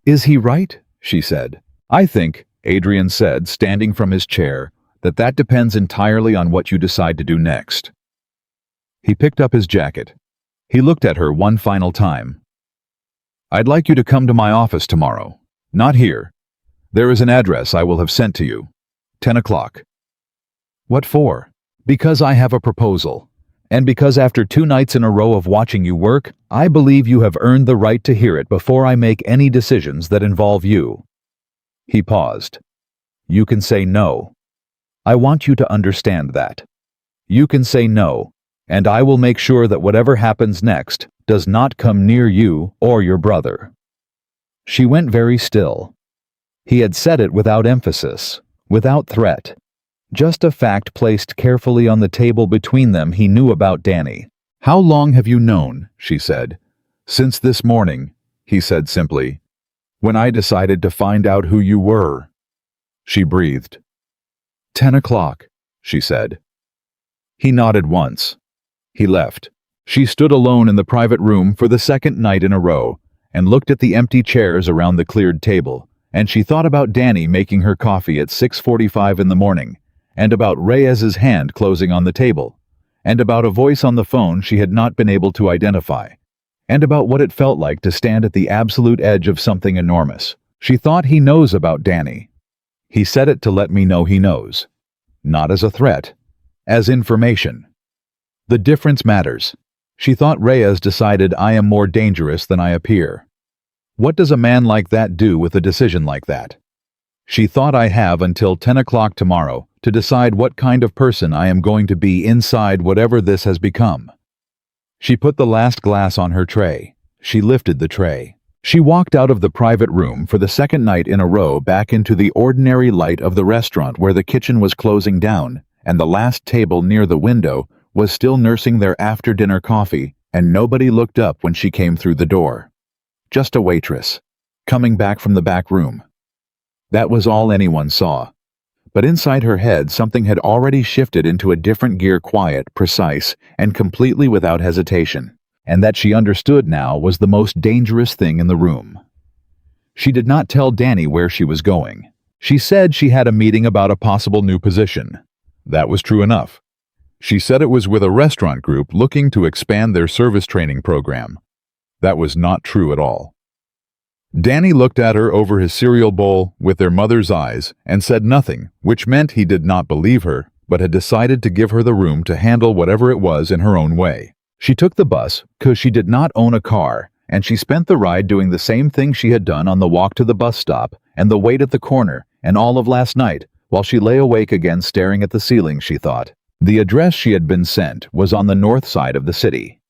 Is he right? She said. I think, Adrian said, standing from his chair, that depends entirely on what you decide to do next. He picked up his jacket. He looked at her one final time. I'd like you to come to my office tomorrow. Not here. There is an address I will have sent to you. 10 o'clock. What for? Because I have a proposal. And because after 2 nights in a row of watching you work, I believe you have earned the right to hear it before I make any decisions that involve you. He paused. You can say no. I want you to understand that. You can say no, and I will make sure that whatever happens next does not come near you or your brother. She went very still. He had said it without emphasis, without threat. Just a fact placed carefully on the table between them he knew about Danny. How long have you known? She said. Since this morning, he said simply. When I decided to find out who you were. She breathed. 10 o'clock, she said. He nodded once. He left. She stood alone in the private room for the second night in a row and looked at the empty chairs around the cleared table, and she thought about Danny making her coffee at 6:45 in the morning, and about Reyes's hand closing on the table, and about a voice on the phone she had not been able to identify, and about what it felt like to stand at the absolute edge of something enormous. She thought he knows about Danny. He said it to let me know he knows. Not as a threat, as information. The difference matters. She thought Reyes decided I am more dangerous than I appear. What does a man like that do with a decision like that? She thought I have until 10 o'clock tomorrow to decide what kind of person I am going to be inside whatever this has become. She put the last glass on her tray. She lifted the tray. She walked out of the private room for the second night in a row back into the ordinary light of the restaurant where the kitchen was closing down, and the last table near the window was still nursing their after-dinner coffee, and nobody looked up when she came through the door. Just a waitress, coming back from the back room. That was all anyone saw. But inside her head something had already shifted into a different gear, quiet, precise, and completely without hesitation. And that she understood now was the most dangerous thing in the room. She did not tell Danny where she was going. She said she had a meeting about a possible new position. That was true enough. She said it was with a restaurant group looking to expand their service training program. That was not true at all. Danny looked at her over his cereal bowl with their mother's eyes and said nothing, which meant he did not believe her, but had decided to give her the room to handle whatever it was in her own way. She took the bus because she did not own a car, and she spent the ride doing the same thing she had done on the walk to the bus stop and the wait at the corner and all of last night, while she lay awake again staring at the ceiling. She thought. The address she had been sent was on the north side of the city.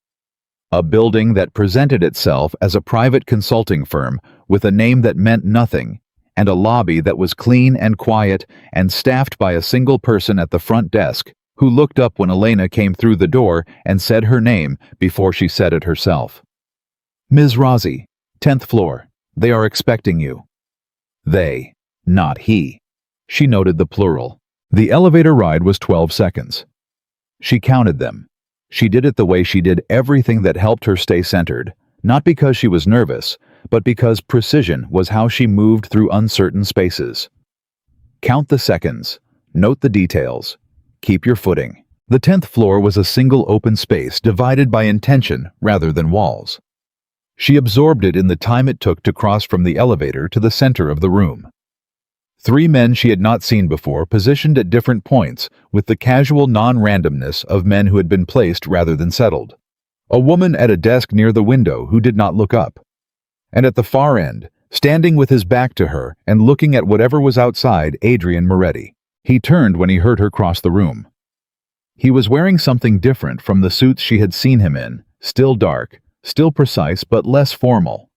A building that presented itself as a private consulting firm with a name that meant nothing, and a lobby that was clean and quiet and staffed by a single person at the front desk, who looked up when Elena came through the door and said her name before she said it herself. Ms. Rossi, 10th floor. They are expecting you. They, not he. She noted the plural. The elevator ride was 12 seconds. She counted them. She did it the way she did everything that helped her stay centered, not because she was nervous, but because precision was how she moved through uncertain spaces. Count the seconds. Note the details. Keep your footing. The 10th floor was a single open space divided by intention rather than walls. She absorbed it in the time it took to cross from the elevator to the center of the room. 3 men she had not seen before, positioned at different points with the casual non-randomness of men who had been placed rather than settled. A woman at a desk near the window who did not look up. And at the far end, standing with his back to her and looking at whatever was outside, Adrian Moretti. He turned when he heard her cross the room. He was wearing something different from the suits she had seen him in, still dark, still precise but less formal.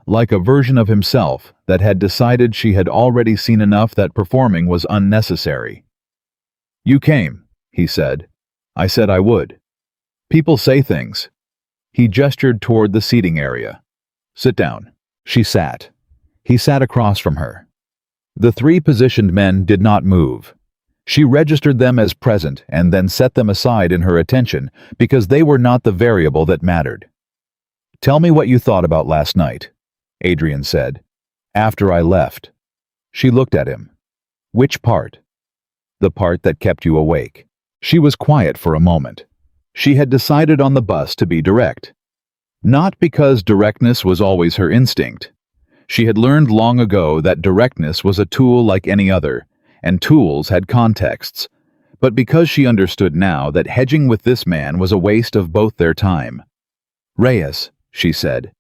Like a version of himself that had decided she had already seen enough that performing was unnecessary. "You came," he said. "I said I would. People say things." He gestured toward the seating area. "Sit down." She sat. He sat across from her. The three positioned men did not move. She registered them as present and then set them aside in her attention because they were not the variable that mattered. "Tell me what you thought about last night," Adrian said. "After I left." She looked at him. "Which part?" "The part that kept you awake." She was quiet for a moment. She had decided on the bus to be direct. Not because directness was always her instinct. She had learned long ago that directness was a tool like any other, and tools had contexts, but because she understood now that hedging with this man was a waste of both their time. "Reyes," she said.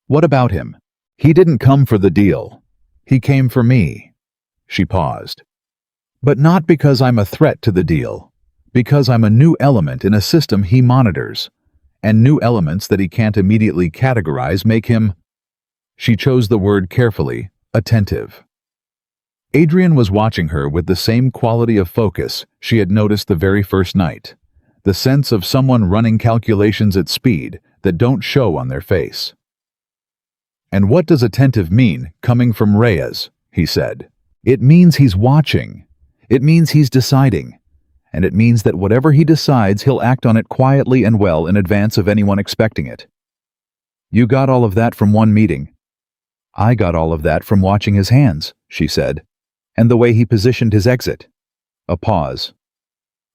"What about him? He didn't come for the deal. He came for me." She paused. "But not because I'm a threat to the deal. Because I'm a new element in a system he monitors. And new elements that he can't immediately categorize make him—" She chose the word carefully, attentive. Adrian was watching her with the same quality of focus she had noticed the very first night, the sense of someone running calculations at speed that don't show on their face. "And what does attentive mean, coming from Reyes?" he said. "It means he's watching. It means he's deciding. And it means that whatever he decides, he'll act on it quietly and well in advance of anyone expecting it." "You got all of that from one meeting." "I got all of that from watching his hands," she said, "and the way he positioned his exit." A pause.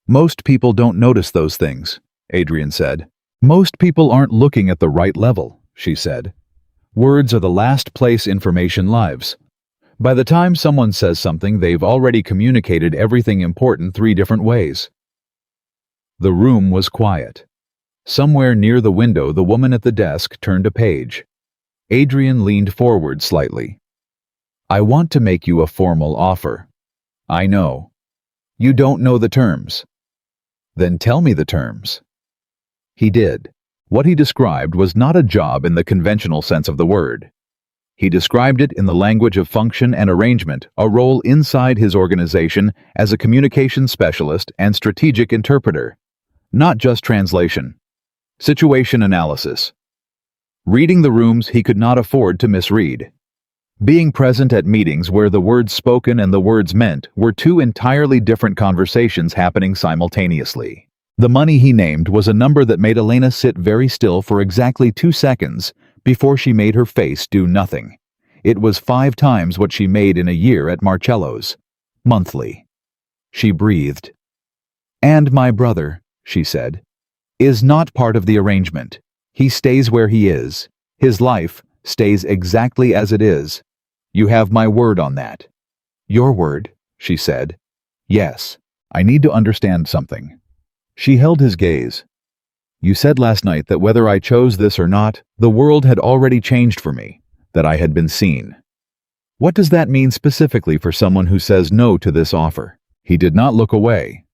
"Most people don't notice those things," Adrian said. "Most people aren't looking at the right level," she said. "Words are the last place information lives. By the time someone says something, they've already communicated everything important 3 different ways." The room was quiet. Somewhere near the window, the woman at the desk turned a page. Adrian leaned forward slightly. "I want to make you a formal offer." "I know." "You don't know the terms." "Then tell me the terms." He did. What he described was not a job in the conventional sense of the word. He described it in the language of function and arrangement, a role inside his organization as a communication specialist and strategic interpreter. Not just translation. Situation analysis. Reading the rooms he could not afford to misread. Being present at meetings where the words spoken and the words meant were 2 entirely different conversations happening simultaneously. The money he named was a number that made Elena sit very still for exactly 2 seconds before she made her face do nothing. It was 5 times what she made in a year at Marcello's. Monthly. She breathed. "And my brother," she said, "is not part of the arrangement. He stays where he is. His life stays exactly as it is. You have my word on that." "Your word," she said. "Yes. I need to understand something." She held his gaze. "You said last night that whether I chose this or not, the world had already changed for me, that I had been seen. What does that mean specifically for someone who says no to this offer?" He did not look away.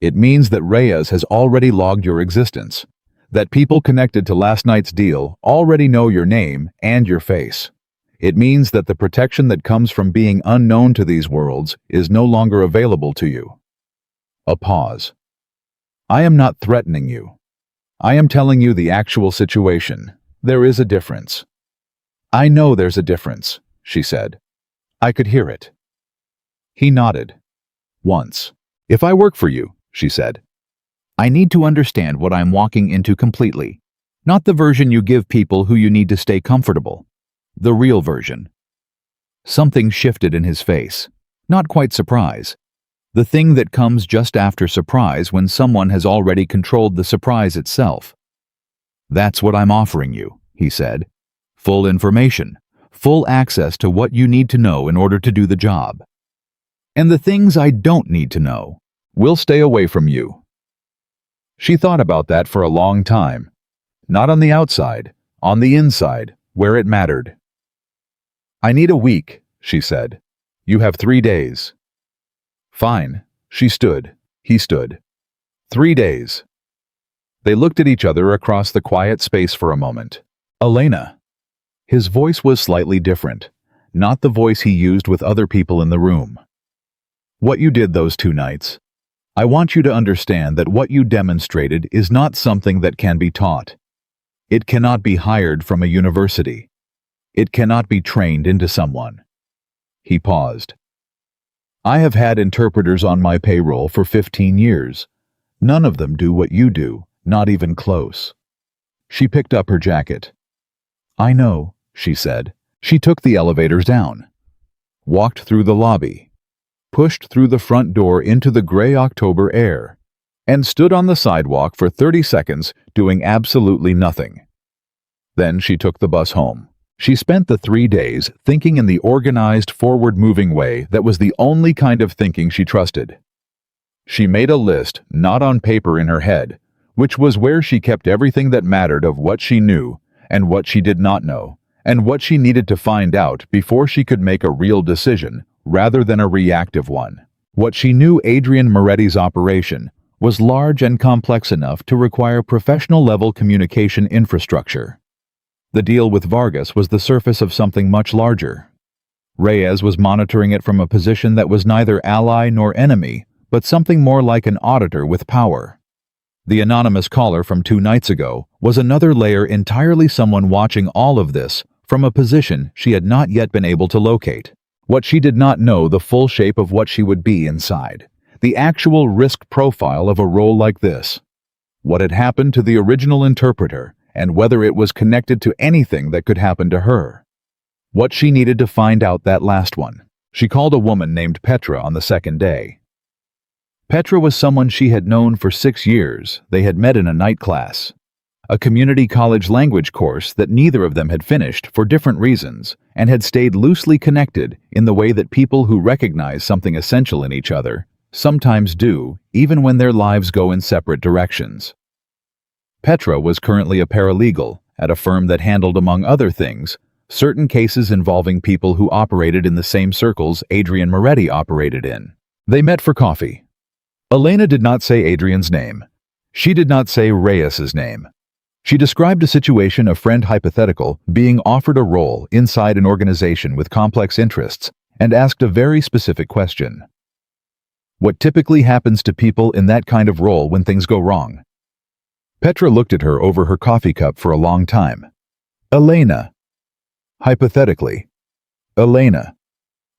"It means that Reyes has already logged your existence, that people connected to last night's deal already know your name and your face. It means that the protection that comes from being unknown to these worlds is no longer available to you." A pause. "I am not threatening you. I am telling you the actual situation. There is a difference." "I know there's a difference," she said. "I could hear it." He nodded. "Once. If I work for you," she said, "I need to understand what I'm walking into completely. Not the version you give people who you need to stay comfortable. The real version." Something shifted in his face. Not quite surprise. The thing that comes just after surprise when someone has already controlled the surprise itself. "That's what I'm offering you," he said. "Full information, full access to what you need to know in order to do the job. And the things I don't need to know will stay away from you." She thought about that for a long time. Not on the outside, on the inside, where it mattered. "I need a week," she said. "You have 3 days." "Fine." She stood. He stood. 3 days. They looked at each other across the quiet space for a moment. Elena. His voice was slightly different, not the voice he used with other people in the room. What you did those 2 nights. I want you to understand that what you demonstrated is not something that can be taught. It cannot be hired from a university. It cannot be trained into someone. He paused. I have had interpreters on my payroll for 15 years. None of them do what you do, not even close. She picked up her jacket. I know, she said. She took the elevators down, walked through the lobby, pushed through the front door into the gray October air, and stood on the sidewalk for 30 seconds doing absolutely nothing. Then she took the bus home. She spent the 3 days thinking in the organized, forward-moving way that was the only kind of thinking she trusted. She made a list, not on paper in her head, which was where she kept everything that mattered of what she knew and what she did not know, and what she needed to find out before she could make a real decision rather than a reactive one. What she knew Adrian Moretti's operation was large and complex enough to require professional-level communication infrastructure. The deal with Vargas was the surface of something much larger. Reyes was monitoring it from a position that was neither ally nor enemy, but something more like an auditor with power. The anonymous caller from 2 nights ago was another layer, entirely someone watching all of this from a position she had not yet been able to locate. What she did not know the full shape of what she would be inside, the actual risk profile of a role like this. What had happened to the original interpreter, and whether it was connected to anything that could happen to her. What she needed to find out that last one. She called a woman named Petra on the 2nd day. Petra was someone she had known for 6 years. They had met in a night class, a community college language course that neither of them had finished for different reasons, and had stayed loosely connected in the way that people who recognize something essential in each other sometimes do, even when their lives go in separate directions. Petra was currently a paralegal at a firm that handled, among other things, certain cases involving people who operated in the same circles Adrian Moretti operated in. They met for coffee. Elena did not say Adrian's name. She did not say Reyes's name. She described a situation, a friend hypothetical, being offered a role inside an organization with complex interests, and asked a very specific question. What typically happens to people in that kind of role when things go wrong? Petra looked at her over her coffee cup for a long time. Elena. Hypothetically. Elena.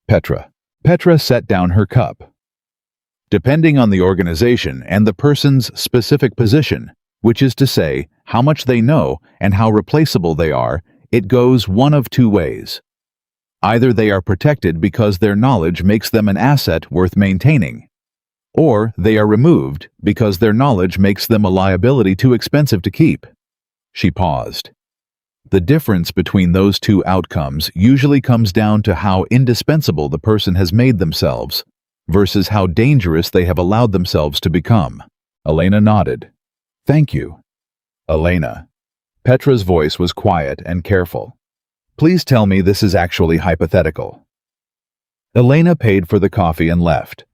Petra. Petra set down her cup. Depending on the organization and the person's specific position, which is to say, how much they know and how replaceable they are, it goes one of 2 ways. Either they are protected because their knowledge makes them an asset worth maintaining, or they are removed because their knowledge makes them a liability too expensive to keep. She paused. The difference between those 2 outcomes usually comes down to how indispensable the person has made themselves versus how dangerous they have allowed themselves to become. Elena nodded. Thank you. Elena. Petra's voice was quiet and careful. Please tell me this is actually hypothetical. Elena paid for the coffee and left.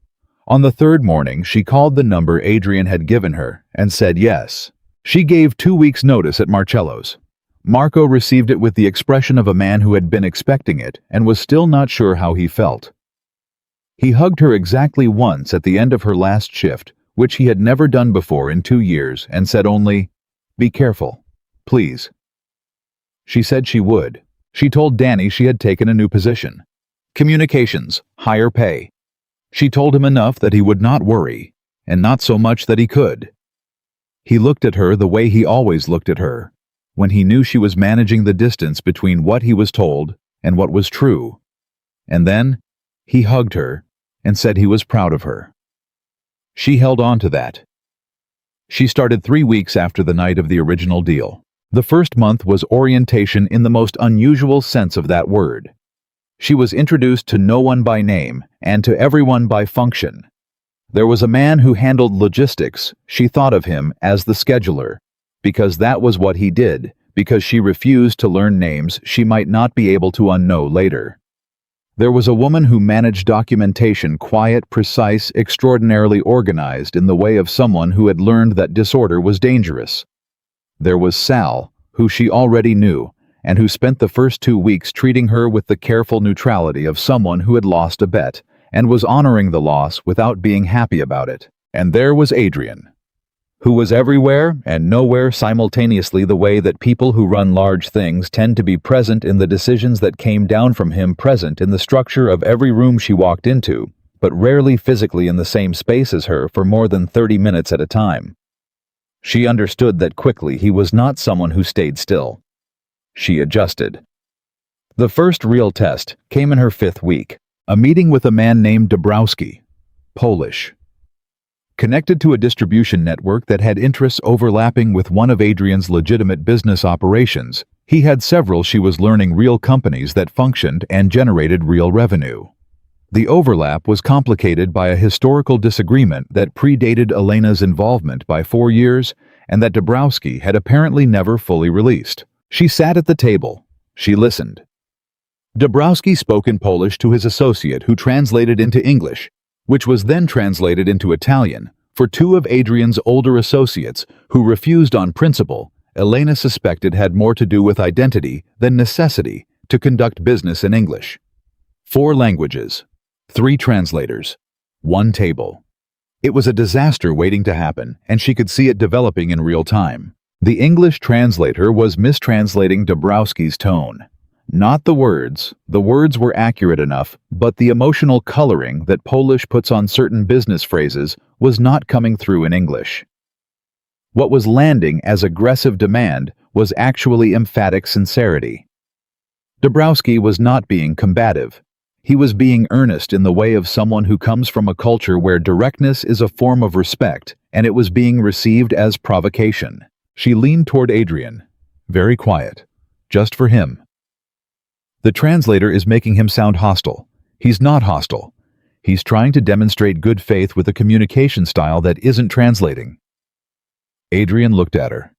On the 3rd morning, she called the number Adrian had given her and said yes. She gave 2 weeks' notice at Marcello's. Marco received it with the expression of a man who had been expecting it and was still not sure how he felt. He hugged her exactly once at the end of her last shift, which he had never done before in 2 years, and said only, "Be careful, please." She said she would. She told Danny she had taken a new position. Communications, higher pay. She told him enough that he would not worry, and not so much that he could. He looked at her the way he always looked at her, when he knew she was managing the distance between what he was told and what was true. And then, he hugged her and said he was proud of her. She held on to that. She started 3 weeks after the night of the original deal. The first month was orientation in the most unusual sense of that word. She was introduced to no one by name and to everyone by function. There was a man who handled logistics. She thought of him as the scheduler, because that was what he did, because she refused to learn names she might not be able to unknow later. There was a woman who managed documentation, quiet, precise, extraordinarily organized in the way of someone who had learned that disorder was dangerous. There was Sal, who she already knew, and who spent the first 2 weeks treating her with the careful neutrality of someone who had lost a bet, and was honoring the loss without being happy about it. And there was Adrian, who was everywhere and nowhere simultaneously, the way that people who run large things tend to be present in the decisions that came down from him, present in the structure of every room she walked into, but rarely physically in the same space as her for more than 30 minutes at a time. She understood that quickly he was not someone who stayed still. She adjusted. The first real test came in her 5th week, a meeting with a man named Dabrowski, Polish. Connected to a distribution network that had interests overlapping with one of Adrian's legitimate business operations, he had several. She was learning real companies that functioned and generated real revenue. The overlap was complicated by a historical disagreement that predated Elena's involvement by 4 years and that Dabrowski had apparently never fully released. She sat at the table. She listened. Dabrowski spoke in Polish to his associate, who translated into English, which was then translated into Italian, for 2 of Adrian's older associates who refused on principle. Elena suspected had more to do with identity than necessity to conduct business in English. 4 languages, 3 translators, 1 table. It was a disaster waiting to happen, and she could see it developing in real time. The English translator was mistranslating Dabrowski's tone. Not the words were accurate enough, but the emotional coloring that Polish puts on certain business phrases was not coming through in English. What was landing as aggressive demand was actually emphatic sincerity. Dabrowski was not being combative. He was being earnest in the way of someone who comes from a culture where directness is a form of respect, and it was being received as provocation. She leaned toward Adrian, very quiet, just for him. The translator is making him sound hostile. He's not hostile. He's trying to demonstrate good faith with a communication style that isn't translating. Adrian looked at her.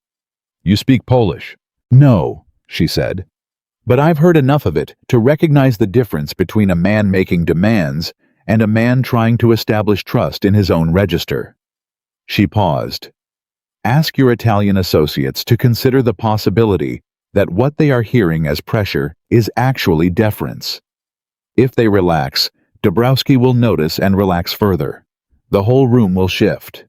You speak Polish? No, she said. But I've heard enough of it to recognize the difference between a man making demands and a man trying to establish trust in his own register. She paused. Ask your Italian associates to consider the possibility that what they are hearing as pressure is actually deference. If they relax, Dabrowski will notice and relax further. The whole room will shift.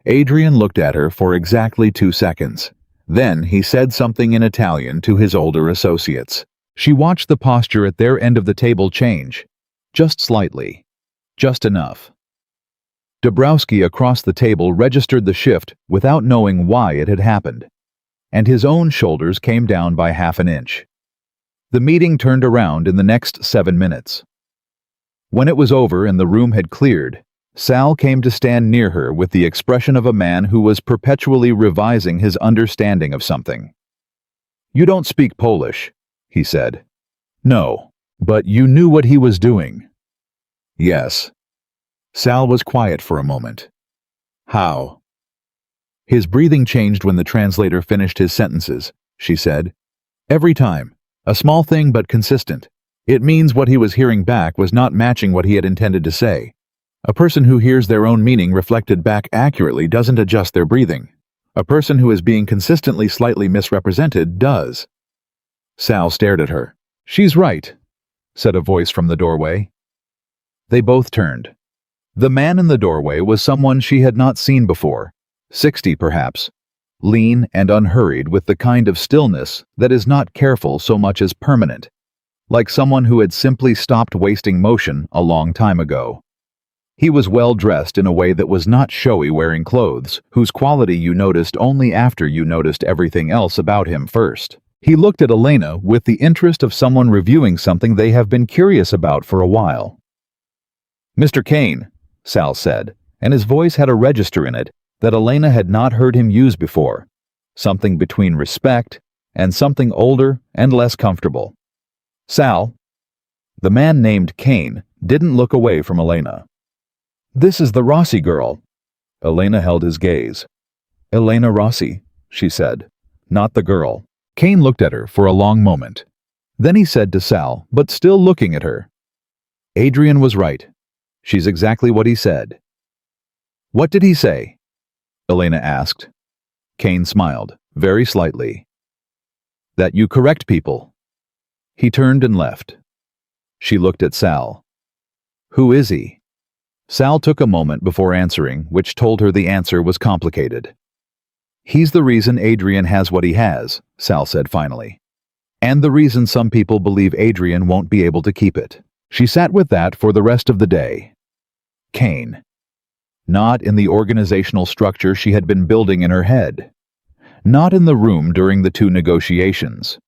Adrian looked at her for exactly 2 seconds. Then he said something in Italian to his older associates. She watched the posture at their end of the table change. Just slightly. Just enough. Dabrowski across the table registered the shift without knowing why it had happened, and his own shoulders came down by half an inch. The meeting turned around in the next 7 minutes. When it was over and the room had cleared, Sal came to stand near her with the expression of a man who was perpetually revising his understanding of something. You don't speak Polish, he said. No, but you knew what he was doing. Yes. Sal was quiet for a moment. How? His breathing changed when the translator finished his sentences, she said. Every time. A small thing but consistent. It means what he was hearing back was not matching what he had intended to say. A person who hears their own meaning reflected back accurately doesn't adjust their breathing. A person who is being consistently slightly misrepresented does. Sal stared at her. She's right, said a voice from the doorway. They both turned. The man in the doorway was someone she had not seen before, 60 perhaps, lean and unhurried with the kind of stillness that is not careful so much as permanent, like someone who had simply stopped wasting motion a long time ago. He was well dressed in a way that was not showy, wearing clothes whose quality you noticed only after you noticed everything else about him first. He looked at Elena with the interest of someone reviewing something they have been curious about for a while. Mr. Kane, Sal said, and his voice had a register in it that Elena had not heard him use before, something between respect and something older and less comfortable. Sal. The man named Kane didn't look away from Elena. This is the Rossi girl. Elena held his gaze. Elena Rossi, she said, not the girl. Kane looked at her for a long moment. Then he said to Sal, but still looking at her, Adrian was right. She's exactly what he said. What did he say? Elena asked. Kane smiled, very slightly. That you correct people. He turned and left. She looked at Sal. Who is he? Sal took a moment before answering, which told her the answer was complicated. He's the reason Adrian has what he has, Sal said finally. And the reason some people believe Adrian won't be able to keep it. She sat with that for the rest of the day. Kane. Not in the organizational structure she had been building in her head. Not in the room during the 2 negotiations.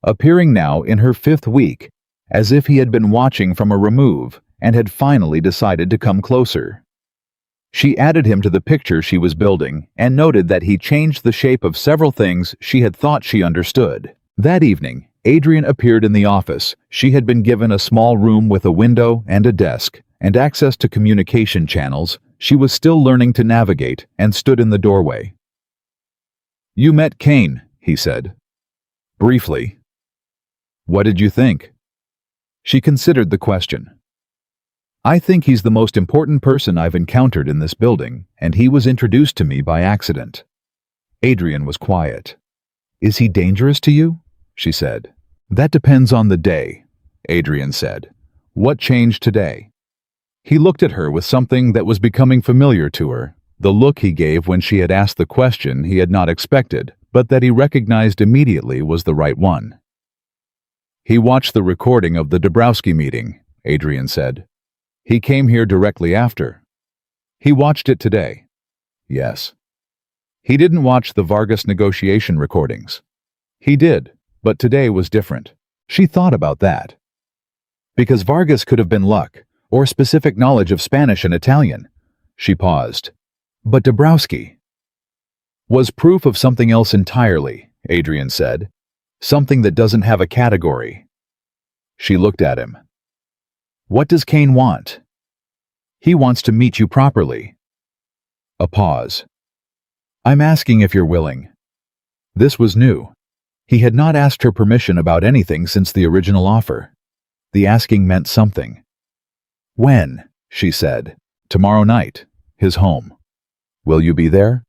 Appearing now in her 5th week, as if he had been watching from a remove and had finally decided to come closer. She added him to the picture she was building and noted that he changed the shape of several things she had thought she understood. That evening, Adrian appeared in the office. She had been given a small room with a window and a desk, and access to communication channels she was still learning to navigate, and stood in the doorway. You met Kane, he said. Briefly. What did you think? She considered the question. I think he's the most important person I've encountered in this building, and he was introduced to me by accident. Adrian was quiet. Is he dangerous to you? She said. That depends on the day, Adrian said. What changed today? He looked at her with something that was becoming familiar to her, the look he gave when she had asked the question he had not expected, but that he recognized immediately was the right one. He watched the recording of the Dabrowski meeting, Adrian said. He came here directly after. He watched it today. Yes. He didn't watch the Vargas negotiation recordings. He did, but today was different. She thought about that. Because Vargas could have been luck, or specific knowledge of Spanish and Italian. She paused. But Dabrowski was proof of something else entirely, Adrian said. Something that doesn't have a category. She looked at him. What does Kane want? He wants to meet you properly. A pause. I'm asking if you're willing. This was new. He had not asked her permission about anything since the original offer. The asking meant something. When? She said. Tomorrow night. His home. Will you be there?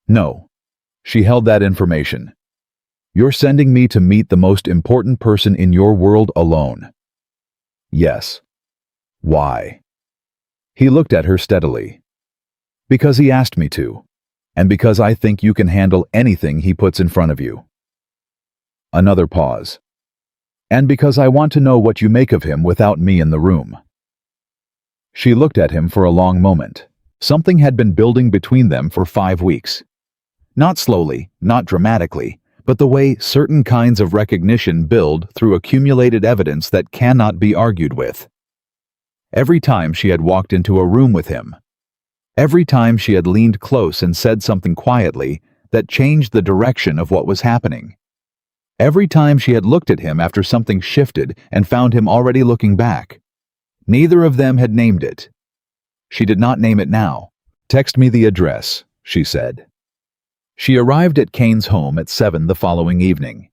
No. She held that information. You're sending me to meet the most important person in your world alone. Yes. Why? He looked at her steadily. Because he asked me to, and because I think you can handle anything he puts in front of you. Another pause. And because I want to know what you make of him without me in the room. She looked at him for a long moment. Something had been building between them for 5 weeks. Not slowly, not dramatically, but the way certain kinds of recognition build through accumulated evidence that cannot be argued with. Every time she had walked into a room with him, every time she had leaned close and said something quietly that changed the direction of what was happening, every time she had looked at him after something shifted and found him already looking back, neither of them had named it. She did not name it now. Text me the address, she said. She arrived at Kane's home at 7 the following evening.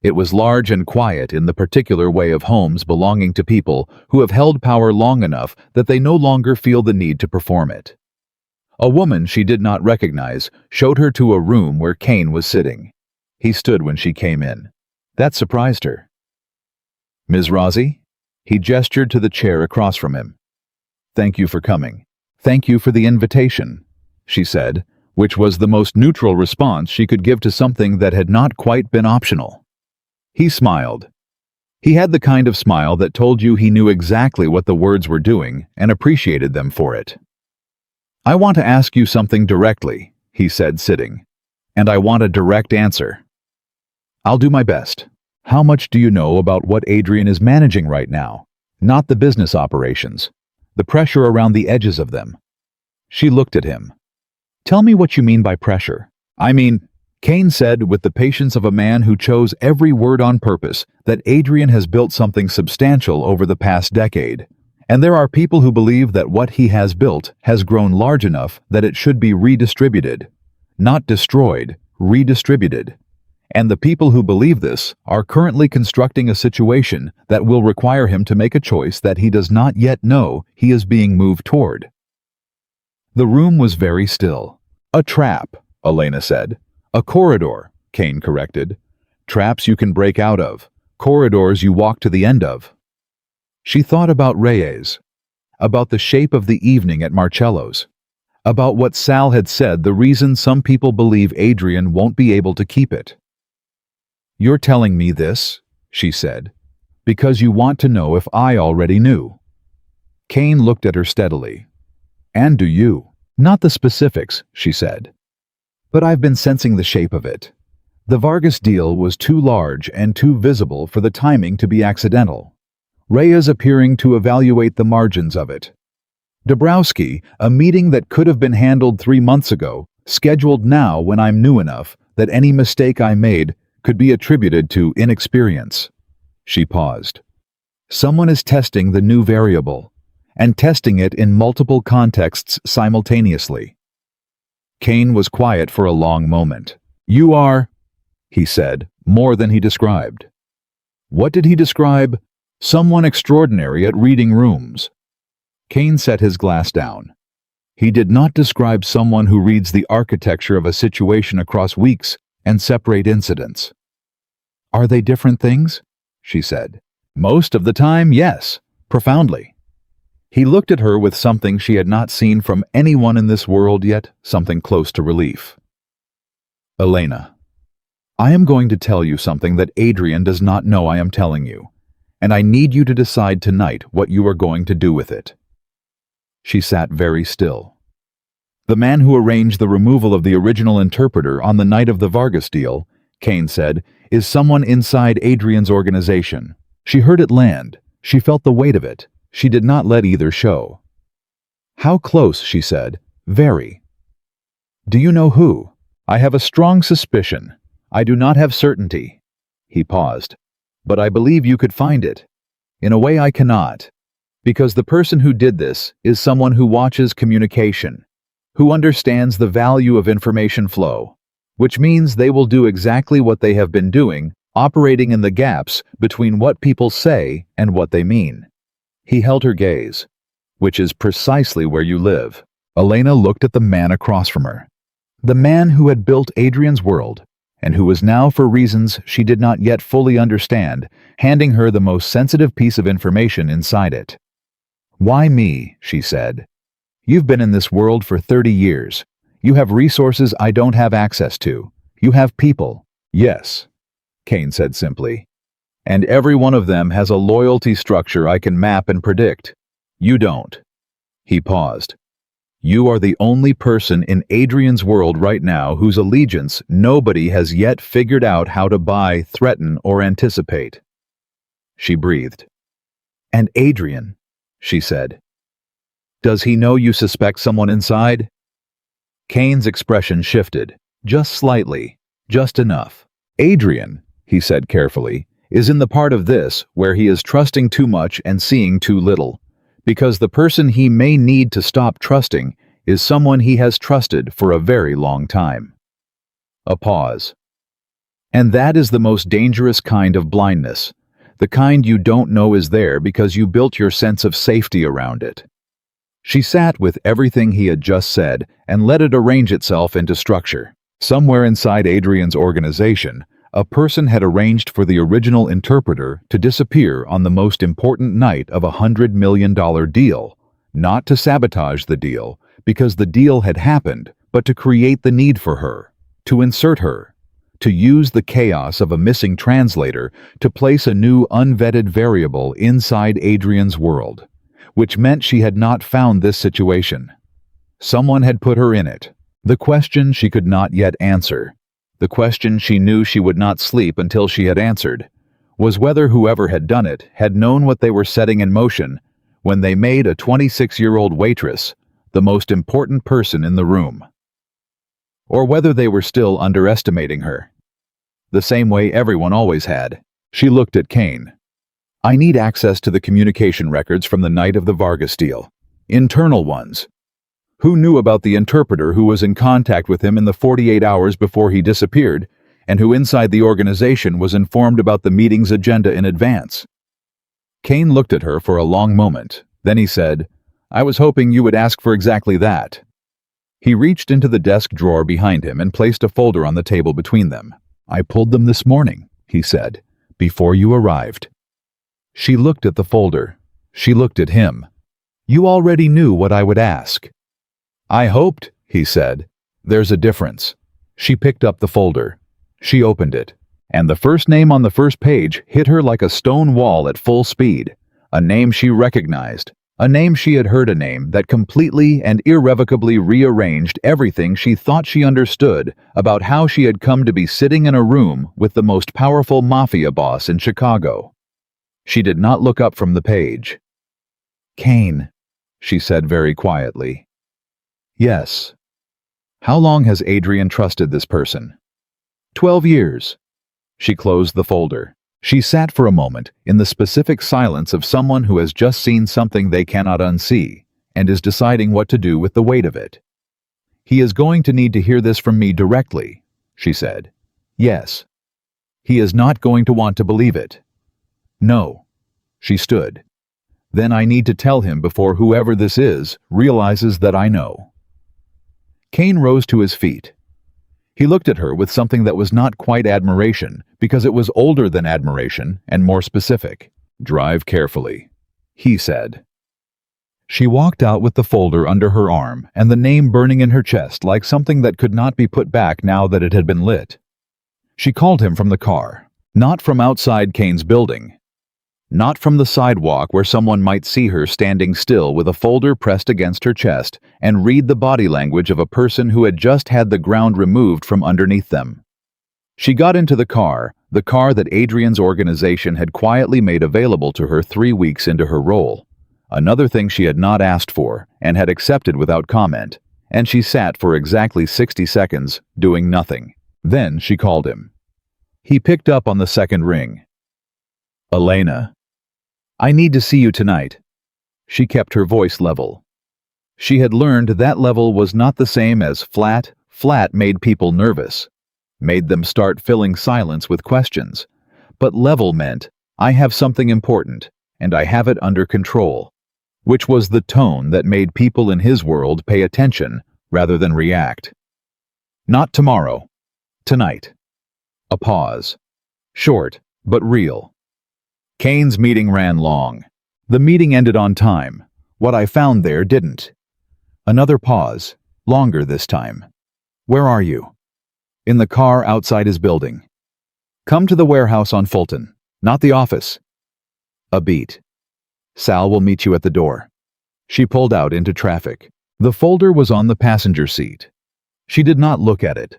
It was large and quiet in the particular way of homes belonging to people who have held power long enough that they no longer feel the need to perform it. A woman she did not recognize showed her to a room where Kane was sitting. He stood when she came in. That surprised her. Ms. Rossi? He gestured to the chair across from him. Thank you for coming. Thank you for the invitation, she said, which was the most neutral response she could give to something that had not quite been optional. He smiled. He had the kind of smile that told you he knew exactly what the words were doing and appreciated them for it. I want to ask you something directly, he said, sitting, and I want a direct answer. I'll do my best. How much do you know about what Adrian is managing right now? Not the business operations. The pressure around the edges of them. She looked at him. Tell me what you mean by pressure. I mean, Kane said with the patience of a man who chose every word on purpose that Adrian has built something substantial over the past decade. And there are people who believe that what he has built has grown large enough that it should be redistributed. Not destroyed, redistributed. And the people who believe this are currently constructing a situation that will require him to make a choice that he does not yet know he is being moved toward. The room was very still. A trap, Elena said. A corridor, Kane corrected. Traps you can break out of. Corridors you walk to the end of. She thought about Reyes, about the shape of the evening at Marcello's, about what Sal had said, the reason some people believe Adrian won't be able to keep it. "You're telling me this," she said, "because you want to know if I already knew." Kane looked at her steadily. "And do you?" "Not the specifics," she said. "But I've been sensing the shape of it. The Vargas deal was too large and too visible for the timing to be accidental. Reyes appearing to evaluate the margins of it. Dabrowski, a meeting that could have been handled 3 months ago, scheduled now when I'm new enough that any mistake I made could be attributed to inexperience." She paused. "Someone is testing the new variable, and testing it in multiple contexts simultaneously." Kane was quiet for a long moment. "You are," he said, "more than he described." "What did he describe?" "Someone extraordinary at reading rooms." Kane set his glass down. "He did not describe someone who reads the architecture of a situation across weeks and separate incidents." "Are they different things?" she said. "Most of the time, yes, profoundly." He looked at her with something she had not seen from anyone in this world yet, something close to relief. "Elena, I am going to tell you something that Adrian does not know I am telling you, and I need you to decide tonight what you are going to do with it." She sat very still. "The man who arranged the removal of the original interpreter on the night of the Vargas deal," Kane said, "is someone inside Adrian's organization." She heard it land. She felt the weight of it. She did not let either show. "How close?" she said. "Very." "Do you know who?" "I have a strong suspicion. I do not have certainty." He paused. "But I believe you could find it. In a way I cannot. Because the person who did this is someone who watches communication, who understands the value of information flow, which means they will do exactly what they have been doing, operating in the gaps between what people say and what they mean." He held her gaze. "Which is precisely where you live." Elena looked at the man across from her. The man who had built Adrian's world, and who was now, for reasons she did not yet fully understand, handing her the most sensitive piece of information inside it. "Why me?" she said. "You've been in this world for 30 years. You have resources I don't have access to. You have people." "Yes," Kane said simply. "And every one of them has a loyalty structure I can map and predict. You don't." He paused. "You are the only person in Adrian's world right now whose allegiance nobody has yet figured out how to buy, threaten, or anticipate." She breathed. "And Adrian," she said. "Does he know you suspect someone inside?" Kane's expression shifted, just slightly, just enough. "Adrian," he said carefully, "is in the part of this where he is trusting too much and seeing too little, because the person he may need to stop trusting is someone he has trusted for a very long time." A pause. "And that is the most dangerous kind of blindness, the kind you don't know is there because you built your sense of safety around it." She sat with everything he had just said and let it arrange itself into structure. Somewhere inside Adrian's organization, a person had arranged for the original interpreter to disappear on the most important night of $100 million deal, not to sabotage the deal, because the deal had happened, but to create the need for her, to insert her, to use the chaos of a missing translator to place a new unvetted variable inside Adrian's world, which meant she had not found this situation. Someone had put her in it. The question she could not yet answer, the question she knew she would not sleep until she had answered, was whether whoever had done it had known what they were setting in motion when they made a 26-year-old waitress the most important person in the room. Or whether they were still underestimating her. The same way everyone always had. She looked at Kane. "I need access to the communication records from the night of the Vargas deal. Internal ones. Who knew about the interpreter who was in contact with him in the 48 hours before he disappeared, and who inside the organization was informed about the meeting's agenda in advance. Kane looked at her for a long moment. Then he said, "I was hoping you would ask for exactly that." He reached into the desk drawer behind him and placed a folder on the table between them. "I pulled them this morning," he said, "before you arrived." She looked at the folder. She looked at him. "You already knew what I would ask." "I hoped," he said. "There's a difference." She picked up the folder. She opened it, and the first name on the first page hit her like a stone wall at full speed. A name she recognized. A name she had heard, a name that completely and irrevocably rearranged everything she thought she understood about how she had come to be sitting in a room with the most powerful Mafia boss in Chicago. She did not look up from the page. "Kane," she said very quietly. "Yes." "How long has Adrian trusted this person?" 12 years. She closed the folder. She sat for a moment in the specific silence of someone who has just seen something they cannot unsee and is deciding what to do with the weight of it. "He is going to need to hear this from me directly," she said. "Yes. He is not going to want to believe it." "No." She stood. "Then I need to tell him before whoever this is realizes that I know." Kane rose to his feet. He looked at her with something that was not quite admiration, because it was older than admiration and more specific. "Drive carefully," he said. She walked out with the folder under her arm and the name burning in her chest like something that could not be put back now that it had been lit. She called him from the car, not from outside Kane's building. Not from the sidewalk where someone might see her standing still with a folder pressed against her chest and read the body language of a person who had just had the ground removed from underneath them. She got into the car that Adrian's organization had quietly made available to her 3 weeks into her role. Another thing she had not asked for and had accepted without comment, and she sat for exactly 60 seconds doing nothing. Then she called him. He picked up on the second ring. "Elena. I need to see you tonight." She kept her voice level. She had learned that level was not the same as flat. Flat made people nervous, made them start filling silence with questions. But level meant, "I have something important, and I have it under control," which was the tone that made people in his world pay attention rather than react. "Not tomorrow. Tonight." A pause. Short, but real. Kane's meeting ran long. The meeting ended on time. What I found there didn't. Another pause, longer this time. "Where are you?" "In the car outside his building." "Come to the warehouse on Fulton, not the office." A beat. "Sal will meet you at the door." She pulled out into traffic. The folder was on the passenger seat. She did not look at it.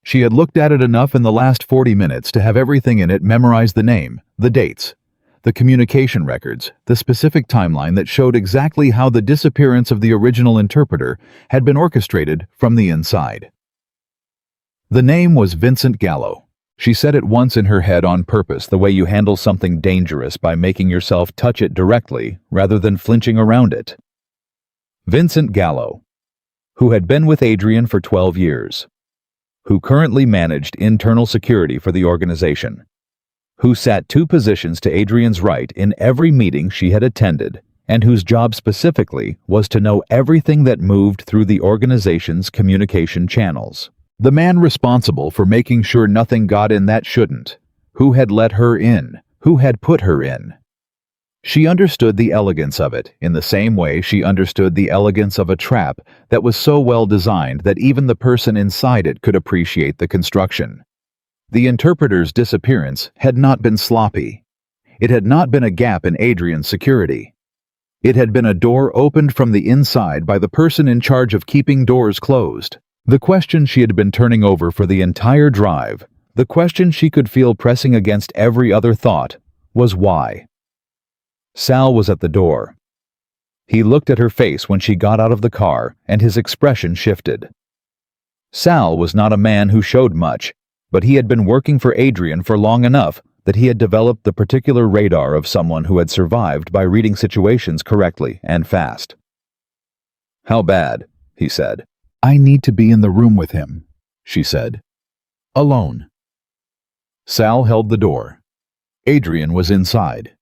She had looked at it enough in the last 40 minutes to have everything in it memorize: the name, the dates, the communication records, the specific timeline that showed exactly how the disappearance of the original interpreter had been orchestrated from the inside. The name was Vincent Gallo. She said it once in her head on purpose, the way you handle something dangerous by making yourself touch it directly rather than flinching around it. Vincent Gallo, who had been with Adrian for 12 years, who currently managed internal security for the organization, who sat 2 positions to Adrian's right in every meeting she had attended, and whose job specifically was to know everything that moved through the organization's communication channels. The man responsible for making sure nothing got in that shouldn't, who had let her in, who had put her in. She understood the elegance of it in the same way she understood the elegance of a trap that was so well designed that even the person inside it could appreciate the construction. The interpreter's disappearance had not been sloppy. It had not been a gap in Adrian's security. It had been a door opened from the inside by the person in charge of keeping doors closed. The question she had been turning over for the entire drive, the question she could feel pressing against every other thought, was why. Sal was at the door. He looked at her face when she got out of the car, and his expression shifted. Sal was not a man who showed much, but he had been working for Adrian for long enough that he had developed the particular radar of someone who had survived by reading situations correctly and fast. "How bad?" he said. "I need to be in the room with him," she said. "Alone." Sal held the door. Adrian was inside.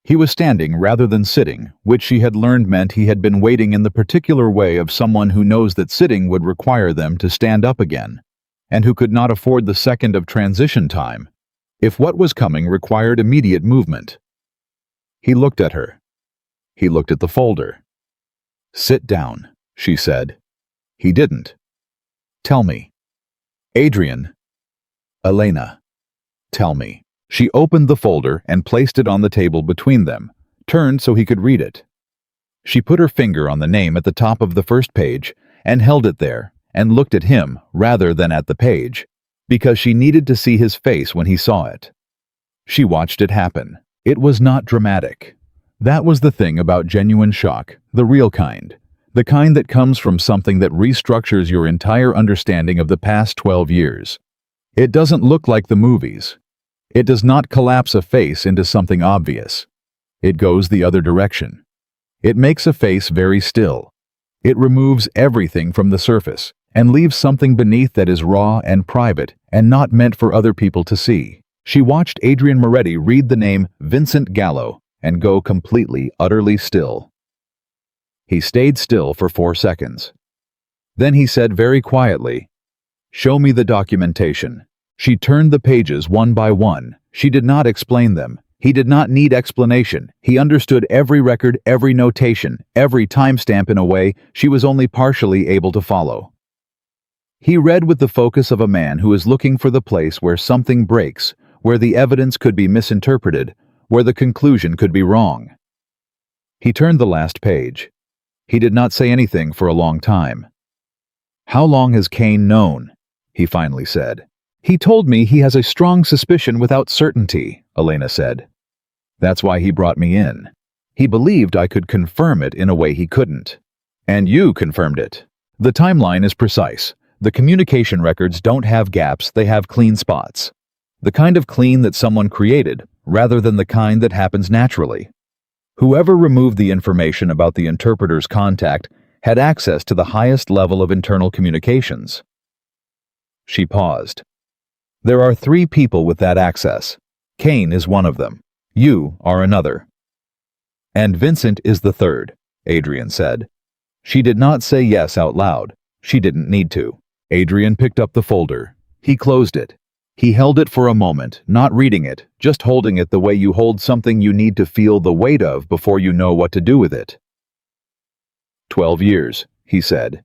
He was standing rather than sitting, which she had learned meant he had been waiting in the particular way of someone who knows that sitting would require them to stand up again, and who could not afford the second of transition time, if what was coming required immediate movement. He looked at her. He looked at the folder. "Sit down," she said. He didn't. "Tell me." "Adrian." "Elena." "Tell me." She opened the folder and placed it on the table between them, turned so he could read it. She put her finger on the name at the top of the first page and held it there and looked at him rather than at the page, because she needed to see his face when he saw it. She watched it happen. It was not dramatic. That was the thing about genuine shock, the real kind. The kind that comes from something that restructures your entire understanding of the past 12 years. It doesn't look like the movies. It does not collapse a face into something obvious. It goes the other direction. It makes a face very still. It removes everything from the surface and leaves something beneath that is raw and private and not meant for other people to see. She watched Adrian Moretti read the name Vincent Gallo and go completely, utterly still. He stayed still for 4 seconds. Then he said very quietly, "Show me the documentation." She turned the pages one by one. She did not explain them. He did not need explanation. He understood every record, every notation, every timestamp in a way she was only partially able to follow. He read with the focus of a man who is looking for the place where something breaks, where the evidence could be misinterpreted, where the conclusion could be wrong. He turned the last page. He did not say anything for a long time. "How long has Kane known?" he finally said. "He told me he has a strong suspicion without certainty," Elena said. "That's why he brought me in. He believed I could confirm it in a way he couldn't. And you confirmed it. The timeline is precise. The communication records don't have gaps, they have clean spots. The kind of clean that someone created, rather than the kind that happens naturally. Whoever removed the information about the interpreter's contact had access to the highest level of internal communications." She paused. "There are 3 people with that access. Kane is one of them. You are another. And Vincent is the third," Adrian said. She did not say yes out loud. She didn't need to. Adrian picked up the folder. He closed it. He held it for a moment, not reading it, just holding it the way you hold something you need to feel the weight of before you know what to do with it. 12 years, he said.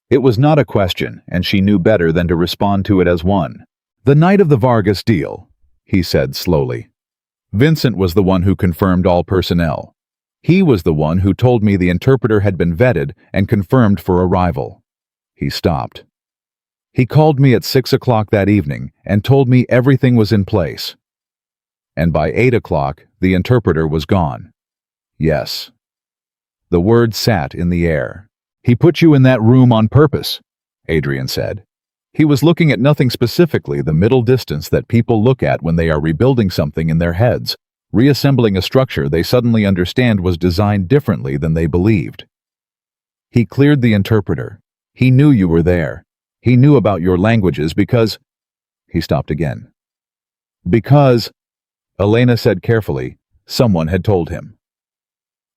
It was not a question, and she knew better than to respond to it as one. "The night of the Vargas deal," he said slowly. "Vincent was the one who confirmed all personnel. He was the one who told me the interpreter had been vetted and confirmed for arrival." He stopped. "He called me at 6 o'clock that evening and told me everything was in place. And by 8 o'clock, the interpreter was gone." "Yes." The word sat in the air. "He put you in that room on purpose," Adrian said. He was looking at nothing specifically, the middle distance that people look at when they are rebuilding something in their heads, reassembling a structure they suddenly understand was designed differently than they believed. "He cleared the interpreter. He knew you were there. He knew about your languages because—" He stopped again. "Because," Elena said carefully, "someone had told him."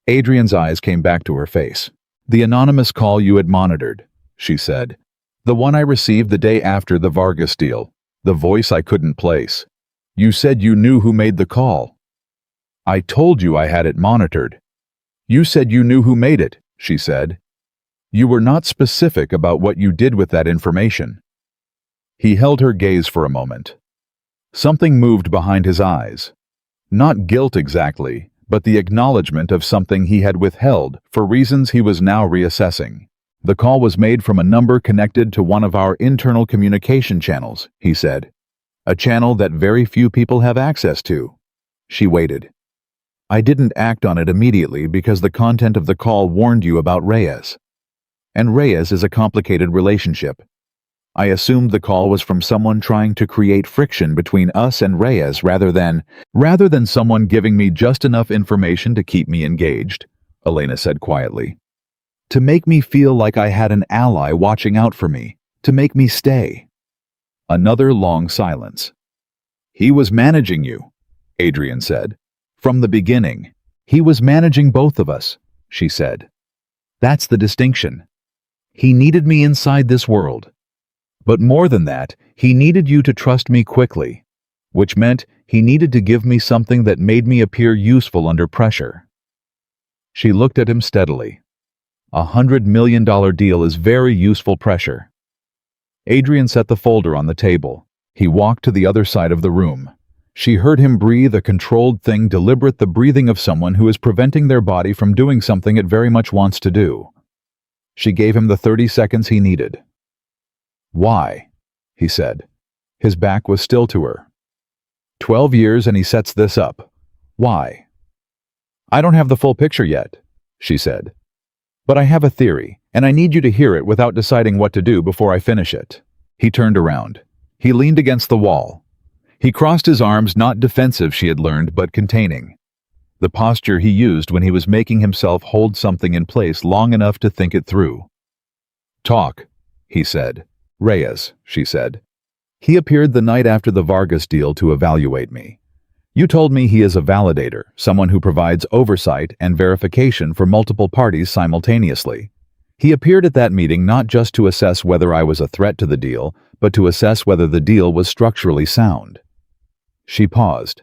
Adrian's eyes came back to her face. "The anonymous call you had monitored," she said. "The one I received the day after the Vargas deal. The voice I couldn't place. You said you knew who made the call." "I told you I had it monitored." "You said you knew who made it," she said. "You were not specific about what you did with that information." He held her gaze for a moment. Something moved behind his eyes. Not guilt exactly, but the acknowledgement of something he had withheld for reasons he was now reassessing. "The call was made from a number connected to one of our internal communication channels," he said. "A channel that very few people have access to." She waited. "I didn't act on it immediately because the content of the call warned you about Reyes. And Reyes is a complicated relationship. I assumed the call was from someone trying to create friction between us and Reyes rather than someone giving me just enough information to keep me engaged," Elena said quietly. "To make me feel like I had an ally watching out for me, to make me stay." Another long silence. He was managing you, Adrian said. From the beginning. He was managing both of us, she said. That's the distinction. He needed me inside this world. But more than that, he needed you to trust me quickly, which meant he needed to give me something that made me appear useful under pressure. She looked at him steadily. $100 million deal is very useful pressure. Adrian set the folder on the table. He walked to the other side of the room. She heard him breathe a controlled thing, deliberate, the breathing of someone who is preventing their body from doing something it very much wants to do. She gave him the 30 seconds he needed. Why? He said. His back was still to her. 12 years and he sets this up. Why? I don't have the full picture yet, she said. But I have a theory, and I need you to hear it without deciding what to do before I finish it. He turned around. He leaned against the wall. He crossed his arms, not defensive, she had learned, but containing. The posture he used when he was making himself hold something in place long enough to think it through. Talk, he said. Reyes, she said. He appeared the night after the Vargas deal to evaluate me. You told me he is a validator, someone who provides oversight and verification for multiple parties simultaneously. He appeared at that meeting not just to assess whether I was a threat to the deal, but to assess whether the deal was structurally sound. She paused.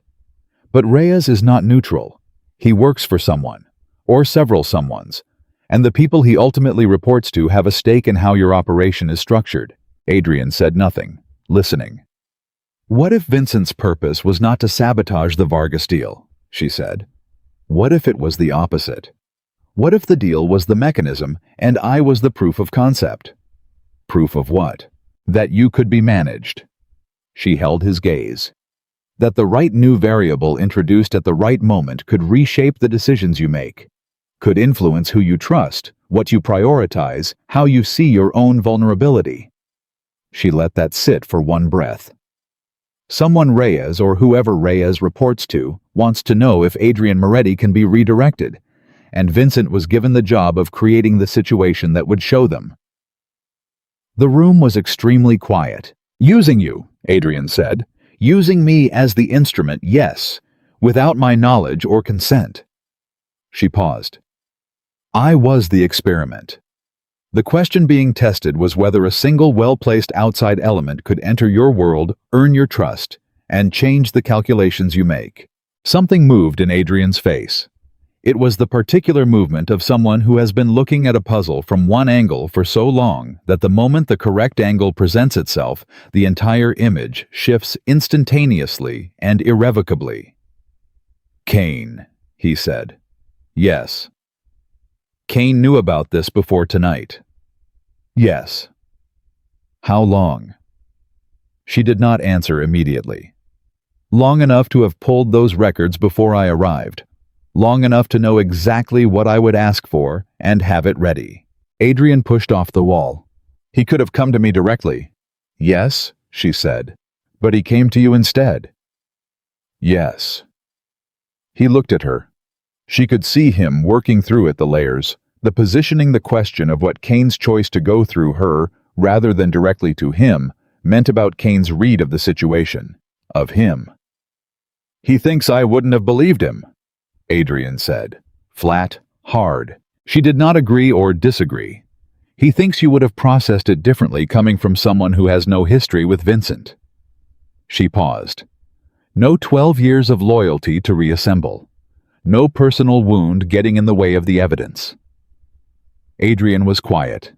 But Reyes is not neutral. He works for someone, or several someones, and the people he ultimately reports to have a stake in how your operation is structured. Adrian said nothing, listening. What if Vincent's purpose was not to sabotage the Vargas deal, she said. What if it was the opposite? What if the deal was the mechanism and I was the proof of concept? Proof of what? That you could be managed. She held his gaze. That the right new variable introduced at the right moment could reshape the decisions you make, could influence who you trust, what you prioritize, how you see your own vulnerability. She let that sit for one breath. Someone Reyes, or whoever Reyes reports to, wants to know if Adrian Moretti can be redirected, and Vincent was given the job of creating the situation that would show them. The room was extremely quiet. Using you, Adrian said. Using me as the instrument, yes, without my knowledge or consent. She paused. I was the experiment. The question being tested was whether a single well-placed outside element could enter your world, earn your trust, and change the calculations you make. Something moved in Adrian's face. It was the particular movement of someone who has been looking at a puzzle from one angle for so long that the moment the correct angle presents itself, the entire image shifts instantaneously and irrevocably. Kane, he said. Yes. Kane knew about this before tonight. Yes. How long? She did not answer immediately. Long enough to have pulled those records before I arrived. Long enough to know exactly what I would ask for and have it ready. Adrian pushed off the wall. He could have come to me directly. Yes, she said. But he came to you instead. Yes. He looked at her. She could see him working through it, the layers, the positioning, the question of what Kane's choice to go through her, rather than directly to him, meant about Kane's read of the situation, of him. He thinks I wouldn't have believed him, Adrian said. Flat, hard. She did not agree or disagree. He thinks you would have processed it differently coming from someone who has no history with Vincent. She paused. No 12 years of loyalty to reassemble. No personal wound getting in the way of the evidence. Adrian was quiet.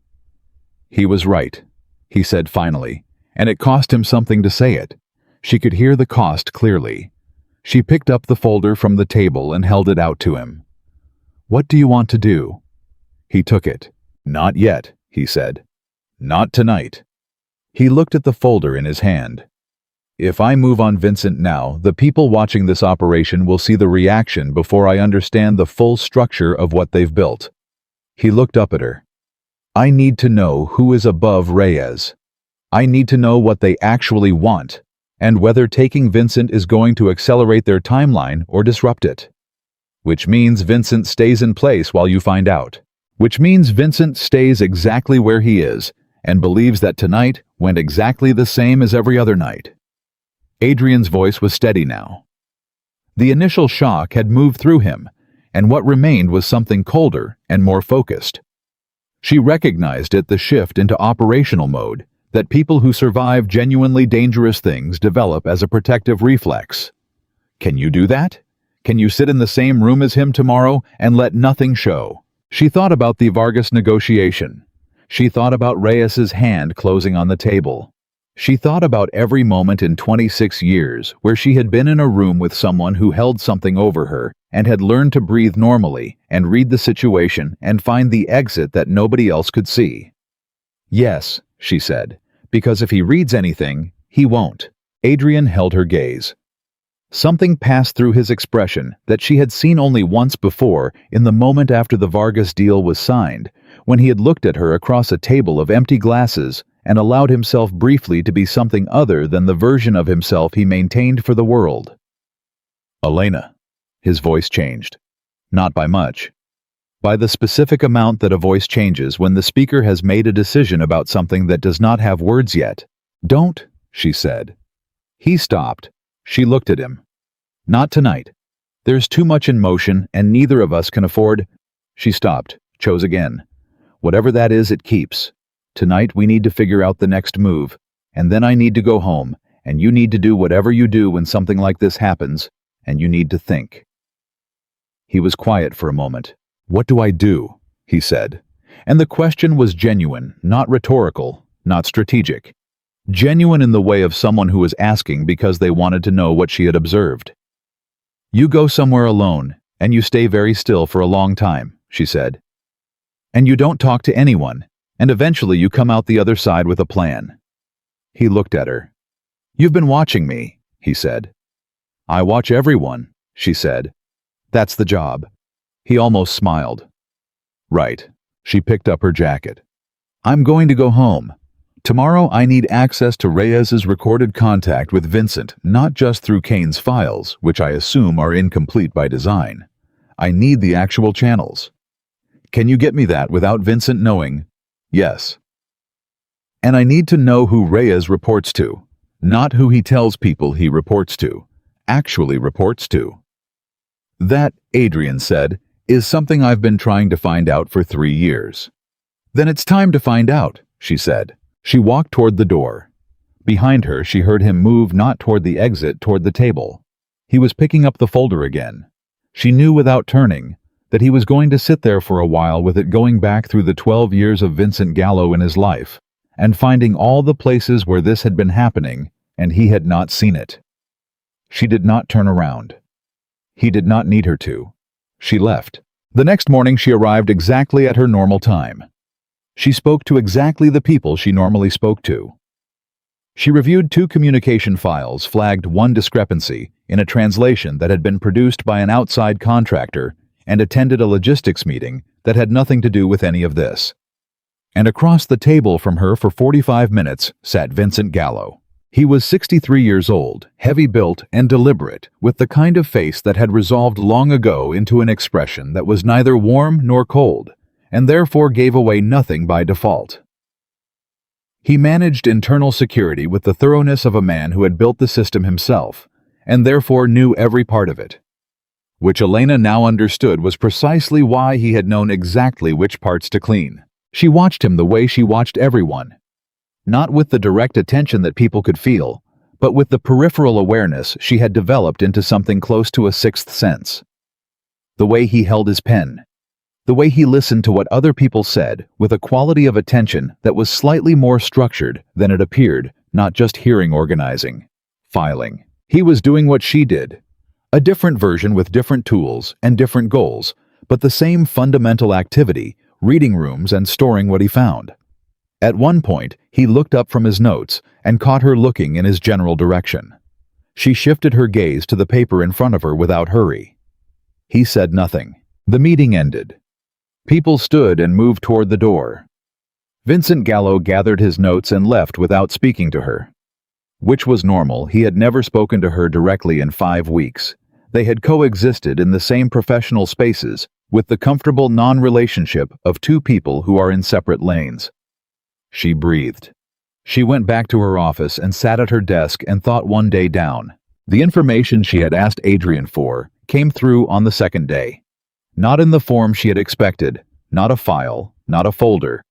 He was right, he said finally, and it cost him something to say it. She could hear the cost clearly. She picked up the folder from the table and held it out to him. What do you want to do? He took it. Not yet, he said. Not tonight. He looked at the folder in his hand. If I move on Vincent now, the people watching this operation will see the reaction before I understand the full structure of what they've built. He looked up at her. I need to know who is above Reyes. I need to know what they actually want, and whether taking Vincent is going to accelerate their timeline or disrupt it. Which means Vincent stays in place while you find out. Which means Vincent stays exactly where he is, and believes that tonight went exactly the same as every other night. Adrian's voice was steady now. The initial shock had moved through him, and what remained was something colder and more focused. She recognized it, the shift into operational mode that people who survive genuinely dangerous things develop as a protective reflex. Can you do that? Can you sit in the same room as him tomorrow and let nothing show? She thought about the Vargas negotiation. She thought about Reyes's hand closing on the table. She thought about every moment in 26 years where she had been in a room with someone who held something over her and had learned to breathe normally and read the situation and find the exit that nobody else could see. Yes, she said, because if he reads anything, he won't. Adrian held her gaze. Something passed through his expression that she had seen only once before in the moment after the Vargas deal was signed, when he had looked at her across a table of empty glasses and allowed himself briefly to be something other than the version of himself he maintained for the world. Elena. His voice changed. Not by much. By the specific amount that a voice changes when the speaker has made a decision about something that does not have words yet. Don't, she said. He stopped. She looked at him. Not tonight. There's too much in motion and neither of us can afford. She stopped, chose again. Whatever that is, it keeps. Tonight we need to figure out the next move, and then I need to go home, and you need to do whatever you do when something like this happens, and you need to think. He was quiet for a moment. What do I do? He said. And the question was genuine, not rhetorical, not strategic. Genuine in the way of someone who was asking because they wanted to know what she had observed. You go somewhere alone, and you stay very still for a long time, she said. And you don't talk to anyone, and eventually you come out the other side with a plan. He looked at her. You've been watching me, he said. I watch everyone, she said. That's the job. He almost smiled. Right. She picked up her jacket. I'm going to go home. Tomorrow I need access to Reyes's recorded contact with Vincent, not just through Kane's files, which I assume are incomplete by design. I need the actual channels. Can you get me that without Vincent knowing? Yes. And I need to know who Reyes reports to, not who he tells people he reports to, actually reports to. That, Adrian said, is something I've been trying to find out for 3 years. Then it's time to find out, she said. She walked toward the door. Behind her, she heard him move not toward the exit, toward the table. He was picking up the folder again. She knew without turning that he was going to sit there for a while with it, going back through the 12 years of Vincent Gallo in his life, and finding all the places where this had been happening, and he had not seen it. She did not turn around. He did not need her to. She left. The next morning she arrived exactly at her normal time. She spoke to exactly the people she normally spoke to. She reviewed 2 communication files, flagged one discrepancy in a translation that had been produced by an outside contractor, and attended a logistics meeting that had nothing to do with any of this. And across the table from her for 45 minutes sat Vincent Gallo. He was 63 years old, heavy-built and deliberate, with the kind of face that had resolved long ago into an expression that was neither warm nor cold, and therefore gave away nothing by default. He managed internal security with the thoroughness of a man who had built the system himself, and therefore knew every part of it. Which Elena now understood was precisely why he had known exactly which parts to clean. She watched him the way she watched everyone. Not with the direct attention that people could feel, but with the peripheral awareness she had developed into something close to a sixth sense. The way he held his pen. The way he listened to what other people said with a quality of attention that was slightly more structured than it appeared, not just hearing organizing, filing. He was doing what she did. A different version with different tools and different goals, but the same fundamental activity, reading rooms and storing what he found. At one point, he looked up from his notes and caught her looking in his general direction. She shifted her gaze to the paper in front of her without hurry. He said nothing. The meeting ended. People stood and moved toward the door. Vincent Gallo gathered his notes and left without speaking to her. Which was normal. He had never spoken to her directly in 5 weeks. They had coexisted in the same professional spaces with the comfortable non-relationship of 2 people who are in separate lanes. She breathed. She went back to her office and sat at her desk and thought one day down. The information she had asked Adrian for came through on the second day. Not in the form she had expected, not a file, not a folder,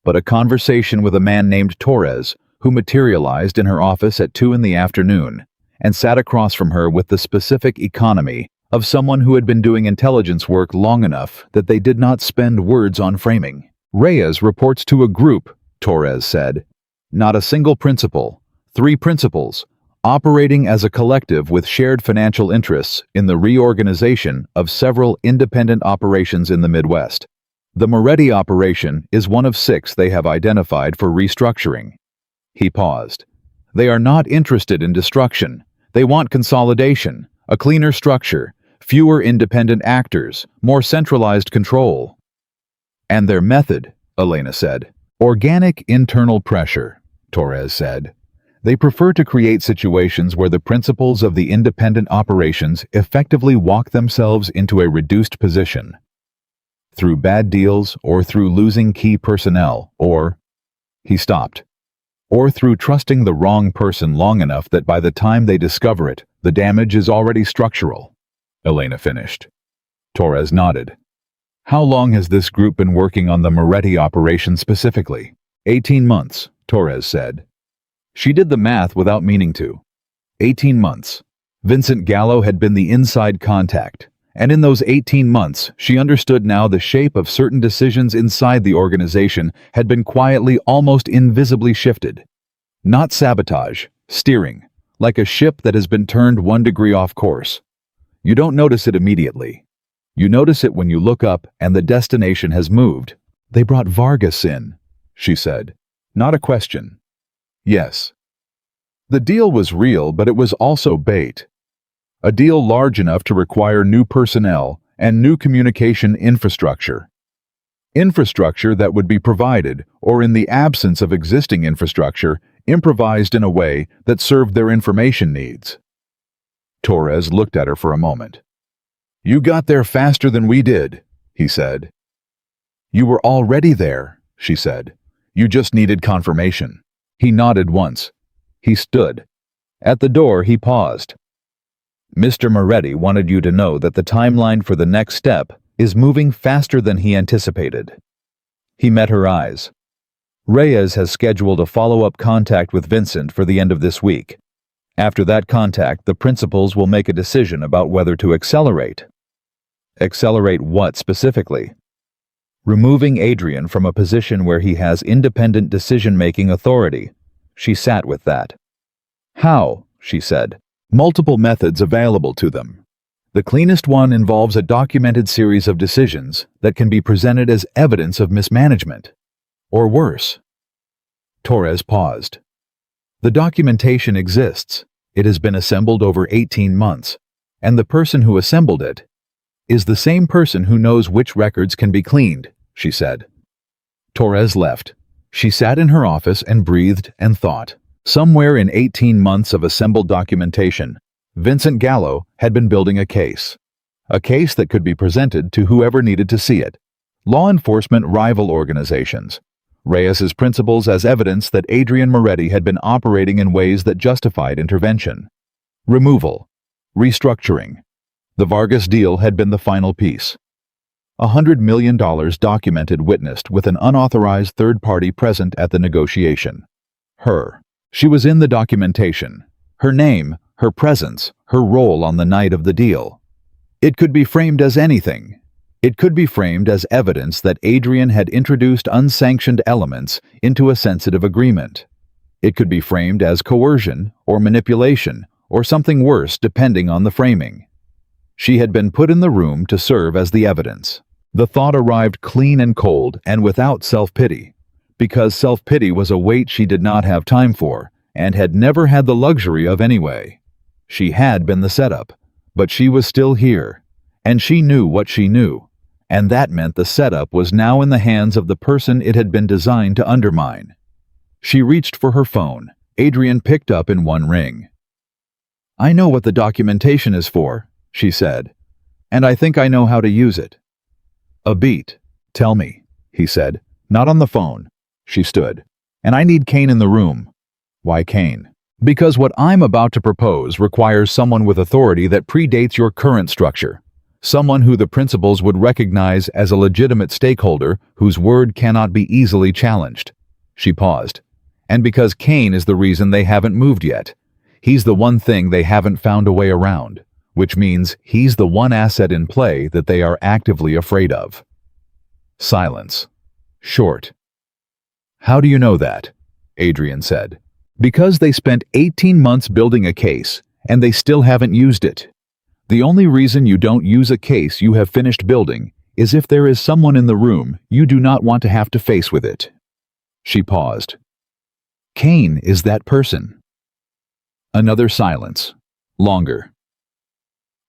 but a conversation with a man named Torres who materialized in her office at 2 in the afternoon and sat across from her with the specific economy of someone who had been doing intelligence work long enough that they did not spend words on framing. Reyes reports to a group, Torres said. Not a single principal, 3 principals, operating as a collective with shared financial interests in the reorganization of several independent operations in the Midwest. The Moretti operation is one of 6 they have identified for restructuring. He paused. They are not interested in destruction. They want consolidation, a cleaner structure, fewer independent actors, more centralized control. And their method, Elena said. Organic internal pressure, Torres said. They prefer to create situations where the principals of the independent operations effectively walk themselves into a reduced position. Through bad deals or through losing key personnel or... He stopped. Or through trusting the wrong person long enough that by the time they discover it, the damage is already structural. Elena finished. Torres nodded. How long has this group been working on the Moretti operation specifically? 18 months, Torres said. She did the math without meaning to. 18 months. Vincent Gallo had been the inside contact, and in those 18 months, she understood now the shape of certain decisions inside the organization had been quietly, almost invisibly shifted. Not sabotage, steering, like a ship that has been turned 1 degree off course. You don't notice it immediately. You notice it when you look up and the destination has moved. They brought Vargas in, she said. Not a question. Yes. The deal was real, but it was also bait. A deal large enough to require new personnel and new communication infrastructure. Infrastructure that would be provided, or in the absence of existing infrastructure, improvised in a way that served their information needs. Torres looked at her for a moment. You got there faster than we did, he said. You were already there, she said. You just needed confirmation. He nodded once. He stood. At the door, he paused. Mr. Moretti wanted you to know that the timeline for the next step is moving faster than he anticipated. He met her eyes. Reyes has scheduled a follow-up contact with Vincent for the end of this week. After that contact, the principals will make a decision about whether to accelerate. Accelerate what specifically? Removing Adrian from a position where he has independent decision-making authority. She sat with that. How? She said. Multiple methods available to them. The cleanest one involves a documented series of decisions that can be presented as evidence of mismanagement. Or worse. Torres paused. The documentation exists. It has been assembled over 18 months, and the person who assembled it is the same person who knows which records can be cleaned, she said. Torres left. She sat in her office and breathed and thought. Somewhere in 18 months of assembled documentation, Vincent Gallo had been building a case that could be presented to whoever needed to see it. Law enforcement rival organizations. Reyes's principles as evidence that Adrian Moretti had been operating in ways that justified intervention. Removal. Restructuring. The Vargas deal had been the final piece. $100 million documented witnessed with an unauthorized third party present at the negotiation. Her. She was in the documentation. Her name, her presence, her role on the night of the deal. It could be framed as anything. It could be framed as evidence that Adrian had introduced unsanctioned elements into a sensitive agreement. It could be framed as coercion or manipulation or something worse depending on the framing. She had been put in the room to serve as the evidence. The thought arrived clean and cold and without self-pity, because self-pity was a weight she did not have time for and had never had the luxury of anyway. She had been the setup, but she was still here, and she knew what she knew, and that meant the setup was now in the hands of the person it had been designed to undermine. She reached for her phone. Adrian picked up in one ring. "I know what the documentation is for," she said, "and I think I know how to use it." "A beat. Tell me," he said. "Not on the phone." She stood. And I need Kane in the room. Why Kane? Because what I'm about to propose requires someone with authority that predates your current structure. Someone who the principals would recognize as a legitimate stakeholder whose word cannot be easily challenged. She paused. And because Kane is the reason they haven't moved yet. He's the one thing they haven't found a way around, which means he's the one asset in play that they are actively afraid of. Silence. Short. How do you know that? Adrian said. Because they spent 18 months building a case, and they still haven't used it. The only reason you don't use a case you have finished building is if there is someone in the room you do not want to have to face with it. She paused. Kane is that person. Another silence. Longer.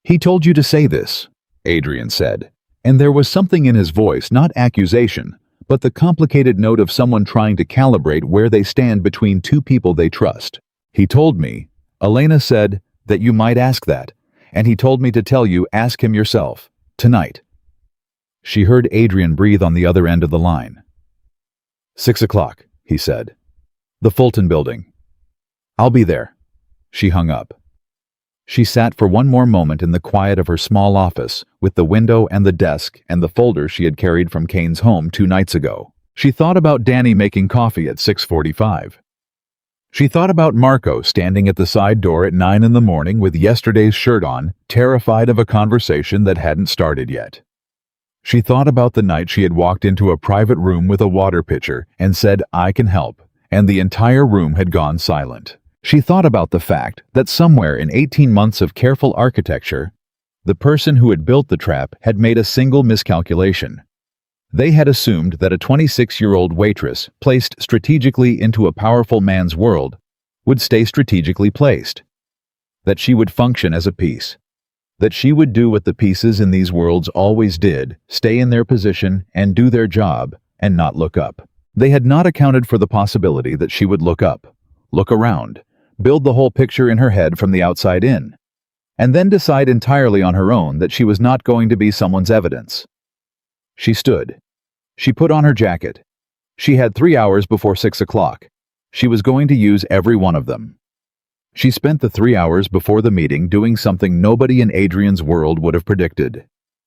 He told you to say this, Adrian said, and there was something in his voice, not accusation, but the complicated note of someone trying to calibrate where they stand between two people they trust. He told me, Elena said, that you might ask that, and he told me to tell you ask him yourself, tonight. She heard Adrian breathe on the other end of the line. 6 o'clock, he said. The Fulton building. I'll be there. She hung up. She sat for one more moment in the quiet of her small office, with the window and the desk and the folder she had carried from Kane's home 2 nights ago. She thought about Danny making coffee at 6:45. She thought about Marco standing at the side door at 9 in the morning with yesterday's shirt on, terrified of a conversation that hadn't started yet. She thought about the night she had walked into a private room with a water pitcher and said, I can help, and the entire room had gone silent. She thought about the fact that somewhere in 18 months of careful architecture, the person who had built the trap had made a single miscalculation. They had assumed that a 26-year-old waitress placed strategically into a powerful man's world would stay strategically placed, that she would function as a piece, that she would do what the pieces in these worlds always did, stay in their position and do their job and not look up. They had not accounted for the possibility that she would look up, look around, build the whole picture in her head from the outside in, and then decide entirely on her own that she was not going to be someone's evidence. She stood. She put on her jacket. She had 3 hours before 6 o'clock. She was going to use every one of them. She spent the 3 hours before the meeting doing something nobody in Adrian's world would have predicted.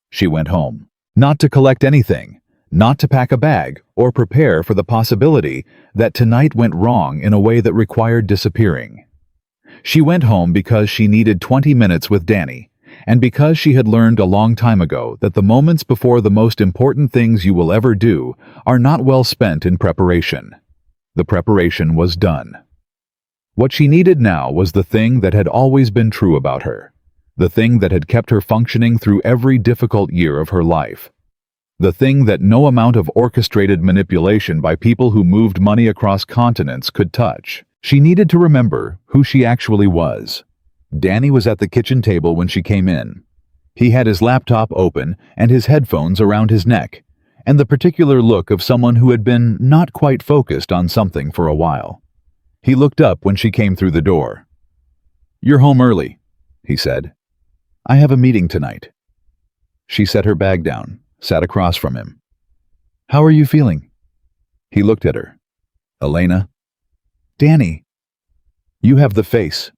She went home. Not to collect anything, not to pack a bag or prepare for the possibility that tonight went wrong in a way that required disappearing. She went home because she needed 20 minutes with Danny, and because she had learned a long time ago that the moments before the most important things you will ever do are not well spent in preparation. The preparation was done. What she needed now was the thing that had always been true about her, the thing that had kept her functioning through every difficult year of her life. The thing that no amount of orchestrated manipulation by people who moved money across continents could touch. She needed to remember who she actually was. Danny was at the kitchen table when she came in. He had his laptop open and his headphones around his neck, and the particular look of someone who had been not quite focused on something for a while. He looked up when she came through the door. "You're home early," he said. "I have a meeting tonight." She set her bag down, sat across from him. "How are you feeling?" He looked at her. "Elena?" "Danny." "You have the face."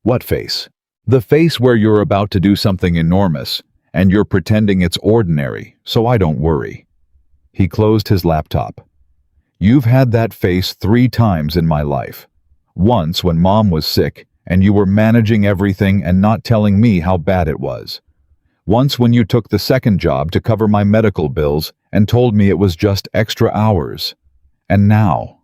"What face?" "The face where you're about to do something enormous, and you're pretending it's ordinary, so I don't worry." He closed his laptop. "You've had that face 3 times in my life. Once when Mom was sick, and you were managing everything and not telling me how bad it was. Once when you took the second job to cover my medical bills and told me it was just extra hours. And now."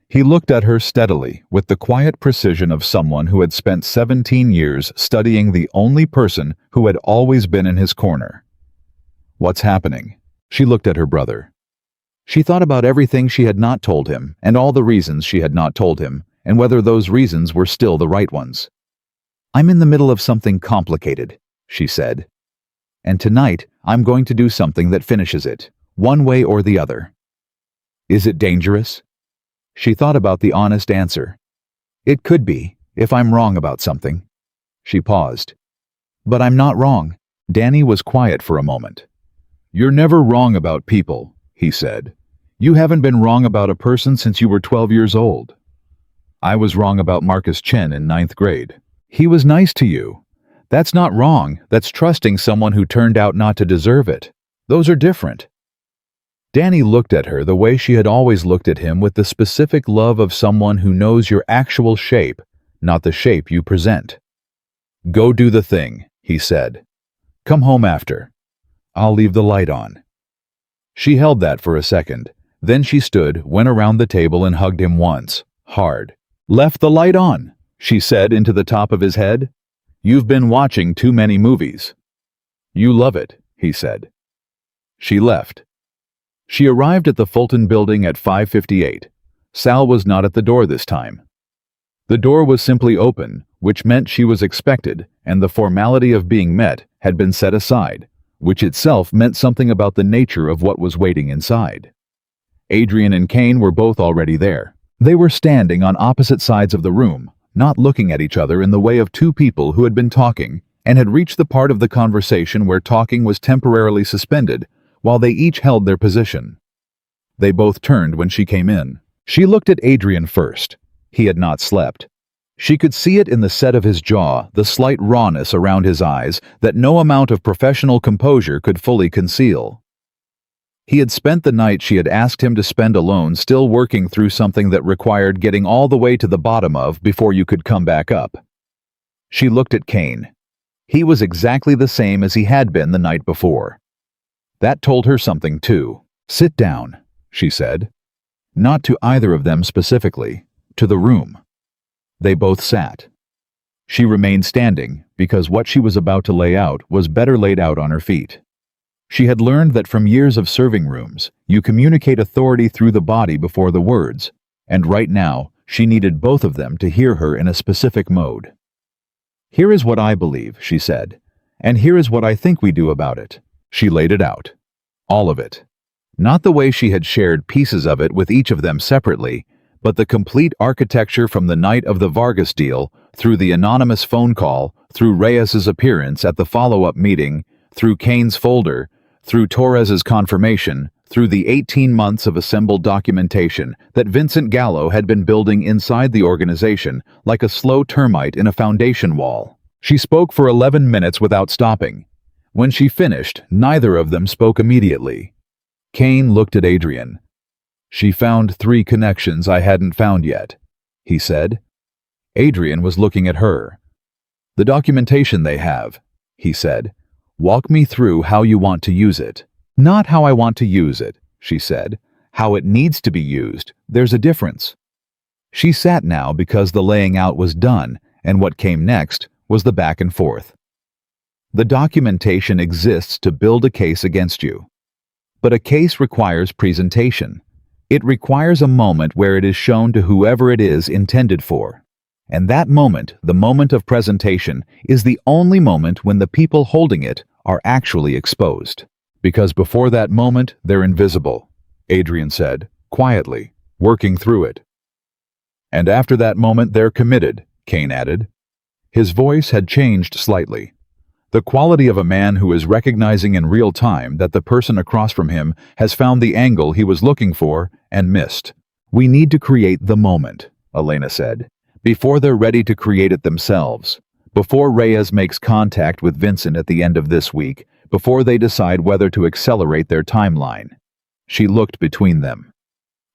He looked at her steadily with the quiet precision of someone who had spent 17 years studying the only person who had always been in his corner. "What's happening?" She looked at her brother. She thought about everything she had not told him and all the reasons she had not told him and whether those reasons were still the right ones. "I'm in the middle of something complicated," she said. "And tonight I'm going to do something that finishes it, one way or the other." "Is it dangerous?" She thought about the honest answer. "It could be, if I'm wrong about something." She paused. "But I'm not wrong." Danny was quiet for a moment. "You're never wrong about people," he said. You haven't been wrong about a person since you were 12 years old. I was wrong about Marcus Chen in ninth grade. He was nice to you. That's not wrong, that's trusting someone who turned out not to deserve it. Those are different. Danny looked at her the way she had always looked at him, with the specific love of someone who knows your actual shape, not the shape you present. Go do the thing, he said. Come home after. I'll leave the light on. She held that for a second. Then she stood, went around the table and hugged him once, hard. Left the light on, she said into the top of his head. You've been watching too many movies. You love it, he said. She left. She arrived at the Fulton building at 5:58. Sal was not at the door this time. The door was simply open, which meant she was expected, and the formality of being met had been set aside, which itself meant something about the nature of what was waiting inside. Adrian and Kane were both already there. They were standing on opposite sides of the room, not looking at each other in the way of two people who had been talking and had reached the part of the conversation where talking was temporarily suspended, while they each held their position. They both turned when she came in. She looked at Adrian first. He had not slept. She could see it in the set of his jaw, the slight rawness around his eyes that no amount of professional composure could fully conceal. He had spent the night she had asked him to spend alone still working through something that required getting all the way to the bottom of before you could come back up. She looked at Kane. He was exactly the same as he had been the night before. That told her something too. Sit down, she said. Not to either of them specifically, to the room. They both sat. She remained standing because what she was about to lay out was better laid out on her feet. She had learned that from years of serving rooms, you communicate authority through the body before the words, and right now, she needed both of them to hear her in a specific mode. Here is what I believe, she said, and here is what I think we do about it. She laid it out. All of it. Not the way she had shared pieces of it with each of them separately, but the complete architecture from the night of the Vargas deal, through the anonymous phone call, through Reyes's appearance at the follow-up meeting, through Kane's folder, through Torres's confirmation, through the 18 months of assembled documentation that Vincent Gallo had been building inside the organization like a slow termite in a foundation wall. She spoke for 11 minutes without stopping. When she finished, neither of them spoke immediately. Kane looked at Adrian. She found 3 connections I hadn't found yet, he said. Adrian was looking at her. The documentation they have, he said. Walk me through how you want to use it. Not how I want to use it, she said. How it needs to be used. There's a difference. She sat now because the laying out was done, and what came next was the back and forth. The documentation exists to build a case against you. But a case requires presentation. It requires a moment where it is shown to whoever it is intended for. And that moment, the moment of presentation, is the only moment when the people holding it are actually exposed. Because before that moment, they're invisible, Adrian said, quietly, working through it. And after that moment, they're committed, Kane added. His voice had changed slightly. The quality of a man who is recognizing in real time that the person across from him has found the angle he was looking for and missed. We need to create the moment, Elena said, before they're ready to create it themselves, before Reyes makes contact with Vincent at the end of this week, before they decide whether to accelerate their timeline. She looked between them.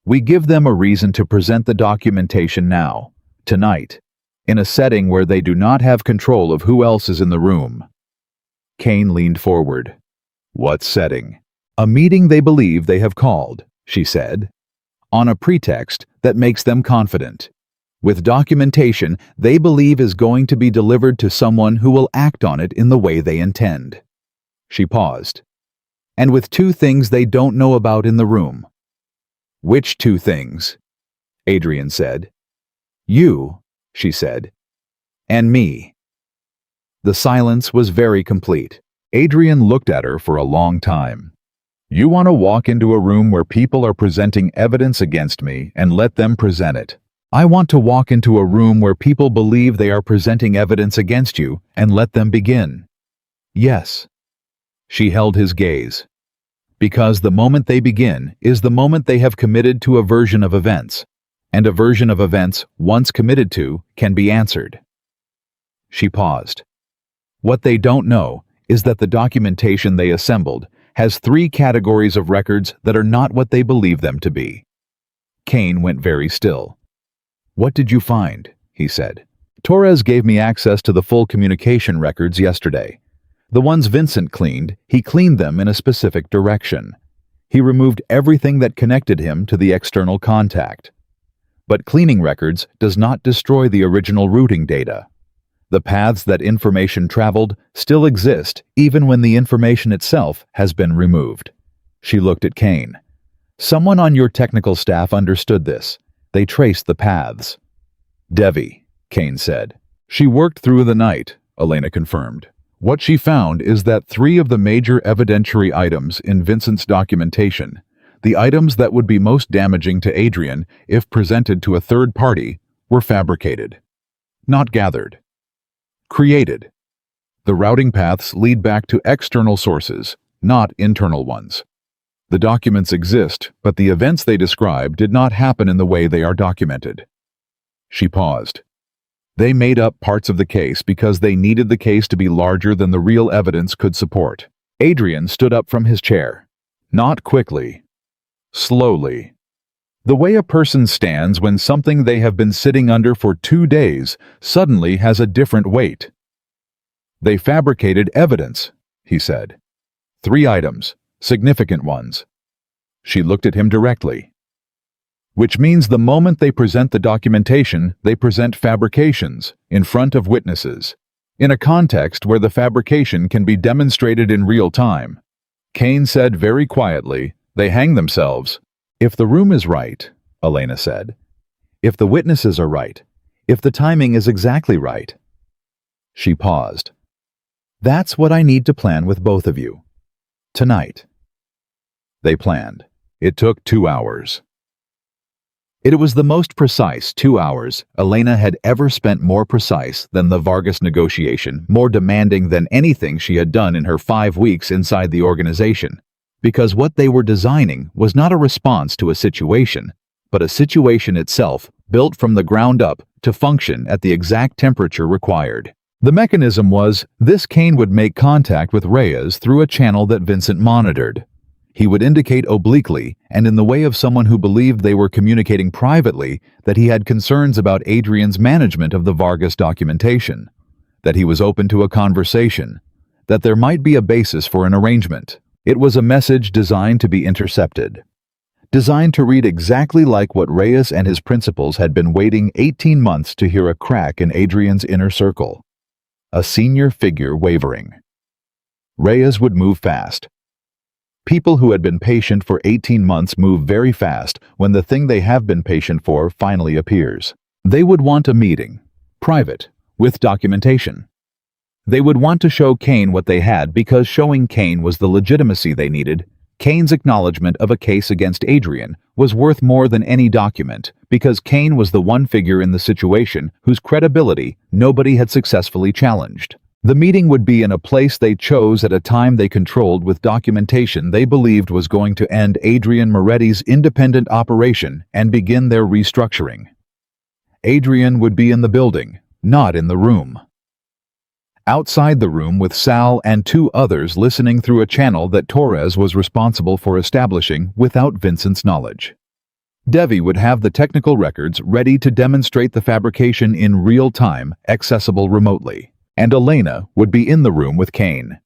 We give them a reason to present the documentation now, tonight, in a setting where they do not have control of who else is in the room. Kane leaned forward. What setting? A meeting they believe they have called, she said, on a pretext that makes them confident. With documentation they believe is going to be delivered to someone who will act on it in the way they intend. She paused. And with 2 things they don't know about in the room. Which 2 things? Adrian said. You, she said, and me. The silence was very complete. Adrian looked at her for a long time. You want to walk into a room where people are presenting evidence against me and let them present it. I want to walk into a room where people believe they are presenting evidence against you and let them begin. Yes. She held his gaze. Because the moment they begin is the moment they have committed to a version of events, and a version of events, once committed to, can be answered. She paused. What they don't know is that the documentation they assembled has 3 categories of records that are not what they believe them to be. Kane went very still. "What did you find?" he said. "Torres gave me access to the full communication records yesterday. The ones Vincent cleaned, he cleaned them in a specific direction. He removed everything that connected him to the external contact. But cleaning records does not destroy the original routing data. The paths that information traveled still exist even when the information itself has been removed." She looked at Kane. "Someone on your technical staff understood this. They traced the paths." "Devi," Kane said. "She worked through the night," Elena confirmed. "What she found is that 3 of the major evidentiary items in Vincent's documentation, the items that would be most damaging to Adrian if presented to a third party, were fabricated. Not gathered. Created. The routing paths lead back to external sources, not internal ones. The documents exist, but the events they describe did not happen in the way they are documented." She paused. "They made up parts of the case because they needed the case to be larger than the real evidence could support." Adrian stood up from his chair. Not quickly. Slowly. The way a person stands when something they have been sitting under for 2 days suddenly has a different weight. "They fabricated evidence," he said. 3 items, significant ones. She looked at him directly. "Which means the moment they present the documentation, they present fabrications in front of witnesses, in a context where the fabrication can be demonstrated in real time." Kane said very quietly, "They hang themselves." "If the room is right," Elena said. "If the witnesses are right. If the timing is exactly right." She paused. "That's what I need to plan with both of you. Tonight." They planned. It took 2 hours. It was the most precise 2 hours Elena had ever spent, more precise than the Vargas negotiation, more demanding than anything she had done in her 5 weeks inside the organization. Because what they were designing was not a response to a situation, but a situation itself, built from the ground up to function at the exact temperature required. The mechanism was, this Kane would make contact with Reyes through a channel that Vincent monitored. He would indicate obliquely, and in the way of someone who believed they were communicating privately, that he had concerns about Adrian's management of the Vargas documentation, that he was open to a conversation, that there might be a basis for an arrangement. It was a message designed to be intercepted, designed to read exactly like what Reyes and his principals had been waiting 18 months to hear, a crack in Adrian's inner circle. A senior figure wavering. Reyes would move fast. People who had been patient for 18 months move very fast when the thing they have been patient for finally appears. They would want a meeting, private, with documentation. They would want to show Kane what they had because showing Kane was the legitimacy they needed. Kane's acknowledgement of a case against Adrian was worth more than any document because Kane was the one figure in the situation whose credibility nobody had successfully challenged. The meeting would be in a place they chose at a time they controlled with documentation they believed was going to end Adrian Moretti's independent operation and begin their restructuring. Adrian would be in the building, not in the room. Outside the room with Sal and 2 others listening through a channel that Torres was responsible for establishing without Vincent's knowledge. Devi would have the technical records ready to demonstrate the fabrication in real time, accessible remotely. And Elena would be in the room with Kane.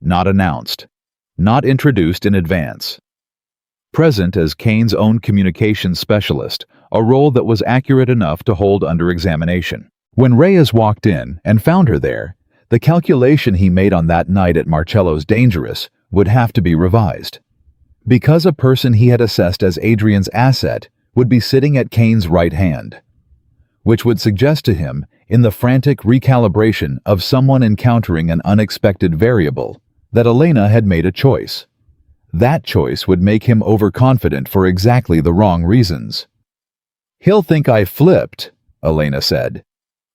Not announced. Not introduced in advance. Present as Kane's own communications specialist, a role that was accurate enough to hold under examination. When Reyes walked in and found her there, the calculation he made on that night at Marcello's Dangerous would have to be revised. Because a person he had assessed as Adrian's asset would be sitting at Kane's right hand, which would suggest to him, in the frantic recalibration of someone encountering an unexpected variable, that Elena had made a choice. That choice would make him overconfident for exactly the wrong reasons. "He'll think I flipped," Elena said.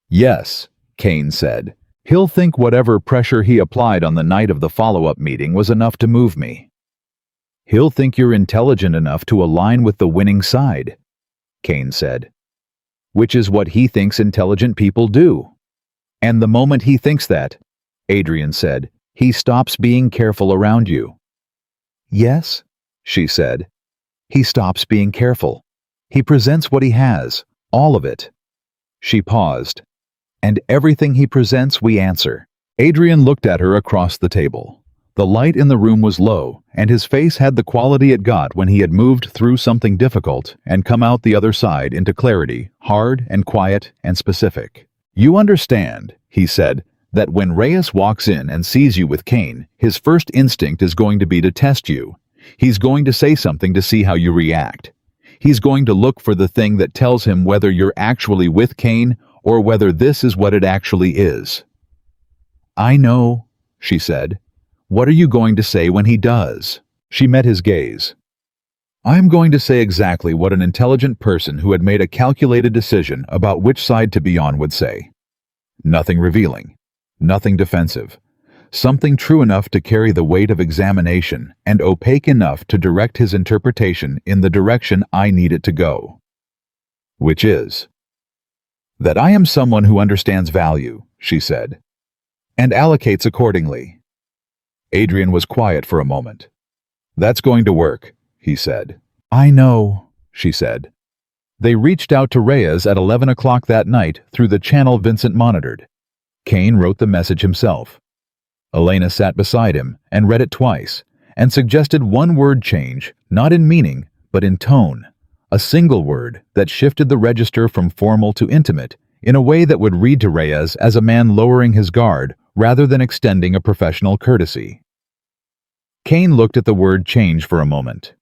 "Yes," Kane said. "He'll think whatever pressure he applied on the night of the follow-up meeting was enough to move me." He'll think you're intelligent enough to align with the winning side, Kane said. Which is what he thinks intelligent people do. And the moment he thinks that, Adrian said, he stops being careful around you. Yes, she said. He stops being careful. He presents what he has, all of it. She paused. And everything he presents, we answer. Adrian looked at her across the table. The light in the room was low, and his face had the quality it got when he had moved through something difficult and come out the other side into clarity, hard and quiet and specific. You understand, he said, that when Reyes walks in and sees you with Kane, his first instinct is going to be to test you. He's going to say something to see how you react. He's going to look for the thing that tells him whether you're actually with Kane or whether this is what it actually is. I know, she said. What are you going to say when he does? She met his gaze. I'm going to say exactly what an intelligent person who had made a calculated decision about which side to be on would say. Nothing revealing, nothing defensive, something true enough to carry the weight of examination and opaque enough to direct his interpretation in the direction I need it to go. Which is that I am someone who understands value, she said, and allocates accordingly. Adrian was quiet for a moment. That's going to work, he said. I know, she said. They reached out to Reyes at 11 o'clock that night through the channel Vincent monitored. Kane wrote the message himself. Elena sat beside him and read it twice and suggested one word change, not in meaning, but in tone. A single word that shifted the register from formal to intimate in a way that would read to Reyes as a man lowering his guard rather than extending a professional courtesy. Kane looked at the word change for a moment.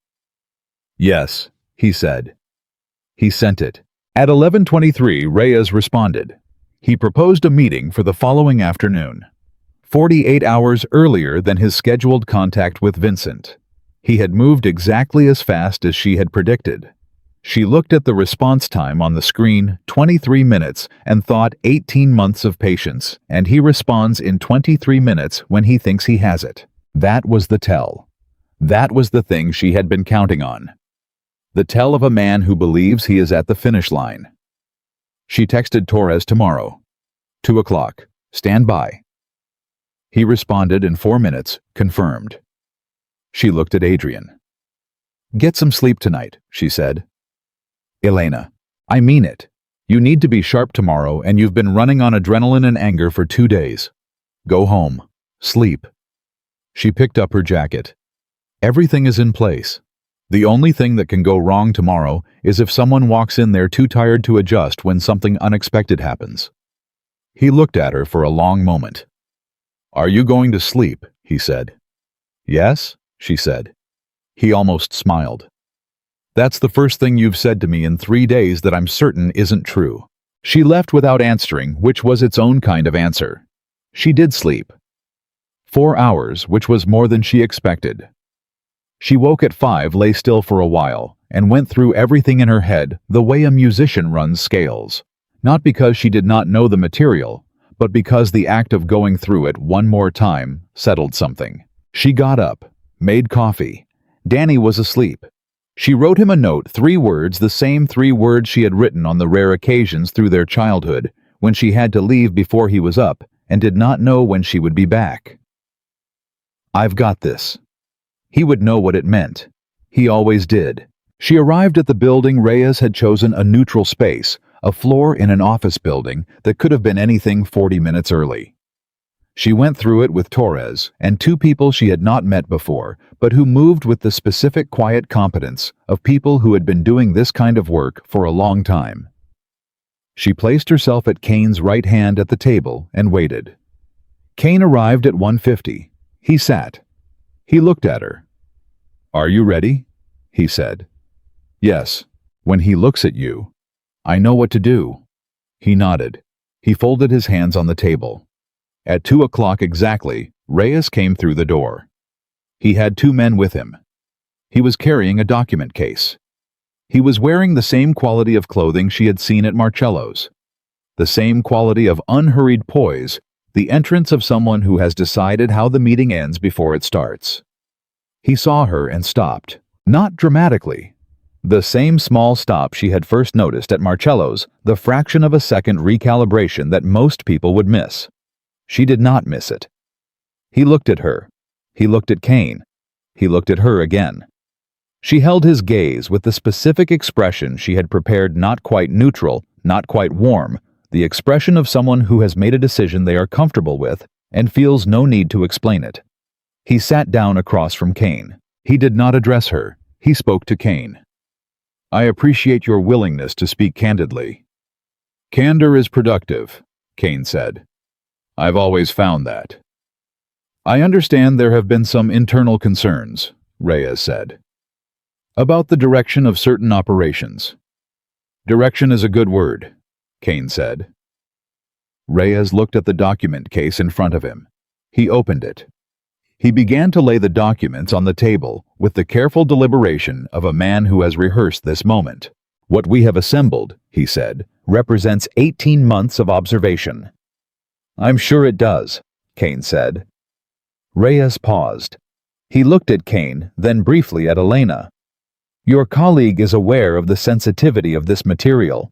Yes, he said. He sent it. At 11:23, Reyes responded. He proposed a meeting for the following afternoon, 48 hours earlier than his scheduled contact with Vincent. He had moved exactly as fast as she had predicted. She looked at the response time on the screen, 23 minutes, and thought 18 months of patience, and he responds in 23 minutes when he thinks he has it. That was the tell. That was the thing she had been counting on. The tell of a man who believes he is at the finish line. She texted Torres tomorrow. 2 o'clock. Stand by. He responded in 4 minutes, confirmed. She looked at Adrian. Get some sleep tonight, she said. Elena, I mean it. You need to be sharp tomorrow and you've been running on adrenaline and anger for 2 days. Go home. Sleep. She picked up her jacket. Everything is in place. The only thing that can go wrong tomorrow is if someone walks in there too tired to adjust when something unexpected happens. He looked at her for a long moment. Are you going to sleep? He said. Yes, she said. He almost smiled. That's the first thing you've said to me in 3 days that I'm certain isn't true. She left without answering, which was its own kind of answer. She did sleep. 4 hours, which was more than she expected. She woke at 5, lay still for a while, and went through everything in her head the way a musician runs scales. Not because she did not know the material, but because the act of going through it one more time settled something. She got up, made coffee. Danny was asleep. She wrote him a note, 3 words, the same 3 words she had written on the rare occasions through their childhood, when she had to leave before he was up and did not know when she would be back. I've got this. He would know what it meant. He always did. She arrived at the building. Reyes had chosen a neutral space, a floor in an office building that could have been anything 40 minutes early. She went through it with Torres and 2 people she had not met before, but who moved with the specific quiet competence of people who had been doing this kind of work for a long time. She placed herself at Kane's right hand at the table and waited. Kane arrived at 1:50. He sat. He looked at her. Are you ready? He said. Yes. When he looks at you, I know what to do. He nodded. He folded his hands on the table. At 2 o'clock exactly, Reyes came through the door. He had 2 men with him. He was carrying a document case. He was wearing the same quality of clothing she had seen at Marcello's. The same quality of unhurried poise, the entrance of someone who has decided how the meeting ends before it starts. He saw her and stopped. Not dramatically. The same small stop she had first noticed at Marcello's, the fraction of a second recalibration that most people would miss. She did not miss it. He looked at her. He looked at Kane. He looked at her again. She held his gaze with the specific expression she had prepared, not quite neutral, not quite warm, the expression of someone who has made a decision they are comfortable with and feels no need to explain it. He sat down across from Kane. He did not address her. He spoke to Kane. "I appreciate your willingness to speak candidly." "Candor is productive," Kane said. "I've always found that." "I understand there have been some internal concerns," Reyes said. "About the direction of certain operations." "Direction is a good word," Kane said. Reyes looked at the document case in front of him. He opened it. He began to lay the documents on the table with the careful deliberation of a man who has rehearsed this moment. "What we have assembled," he said, "represents 18 months of observation." "I'm sure it does," Kane said. Reyes paused. He looked at Kane, then briefly at Elena. "Your colleague is aware of the sensitivity of this material."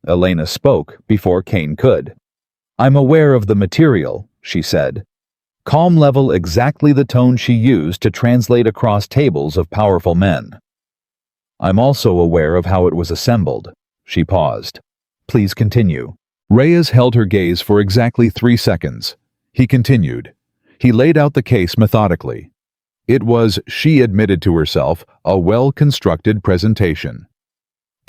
Elena spoke before Kane could. "I'm aware of the material," she said. Calm level, exactly the tone she used to translate across tables of powerful men. "I'm also aware of how it was assembled." She paused. "Please continue." Reyes held her gaze for exactly 3 seconds. He continued. He laid out the case methodically. It was, she admitted to herself, a well-constructed presentation.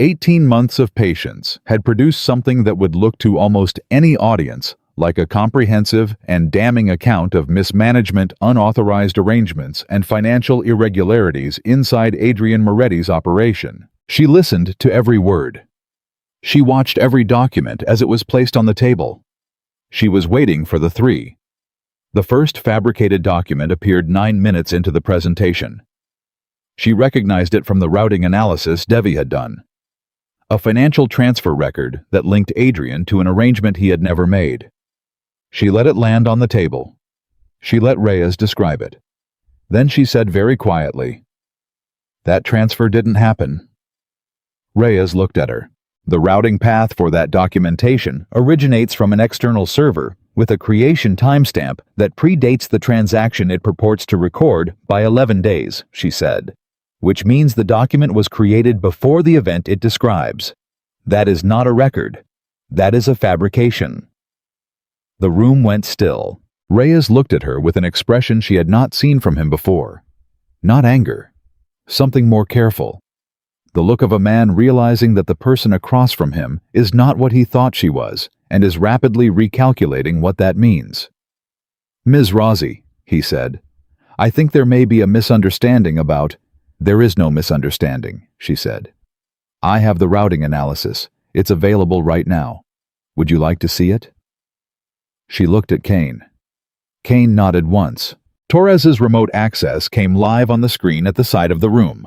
18 months of patience had produced something that would look to almost any audience like a comprehensive and damning account of mismanagement, unauthorized arrangements, and financial irregularities inside Adrian Moretti's operation. She listened to every word. She watched every document as it was placed on the table. She was waiting for the 3. The first fabricated document appeared 9 minutes into the presentation. She recognized it from the routing analysis Devi had done. A financial transfer record that linked Adrian to an arrangement he had never made. She let it land on the table. She let Reyes describe it. Then she said very quietly, "That transfer didn't happen." Reyes looked at her. The routing path for that documentation originates from an external server with a creation timestamp that predates the transaction it purports to record by 11 days, she said, which means the document was created before the event it describes. That is not a record. That is a fabrication. The room went still. Reyes looked at her with an expression she had not seen from him before. Not anger. Something more careful. The look of a man realizing that the person across from him is not what he thought she was and is rapidly recalculating what that means. "Ms. Rossi," he said, "I think there may be a misunderstanding about—" "There is no misunderstanding," she said. "I have the routing analysis. It's available right now. Would you like to see it?" She looked at Kane. Kane nodded once. Torres's remote access came live on the screen at the side of the room.